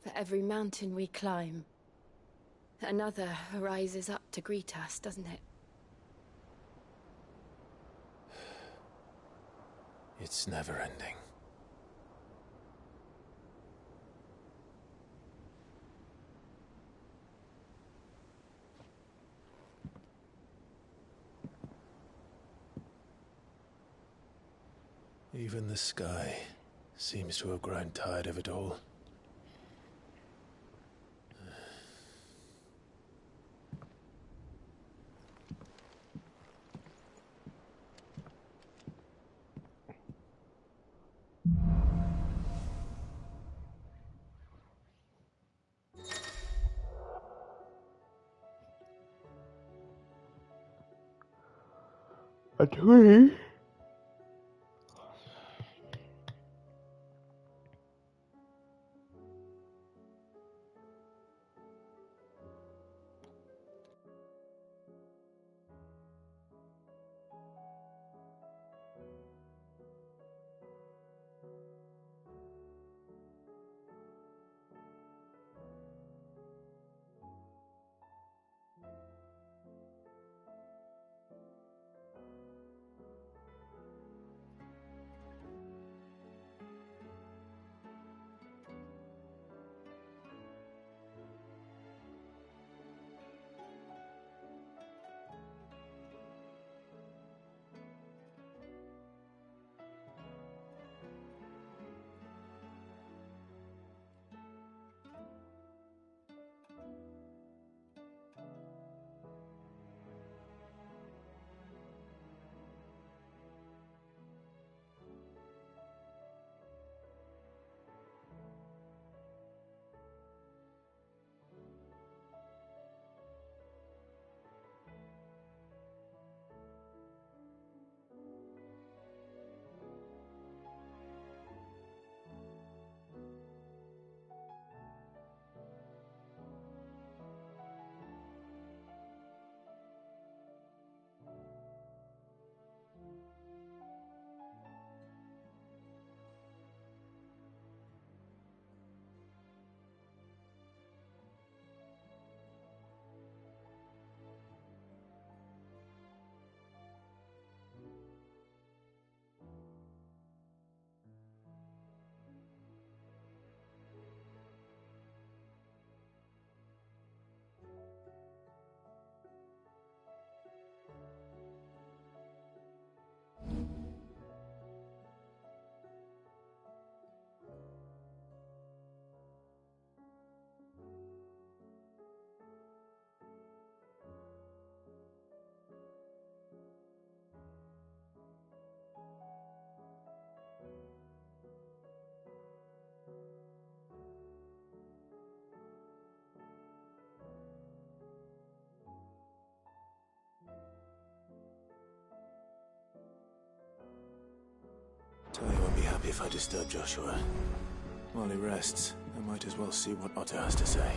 For every mountain we climb, another rises up to greet us, doesn't it? It's never ending. Even the sky seems to have grown tired of it all. A tree? Tali won't be happy if I disturb Joshua. While he rests, I might as well see what Otto has to say.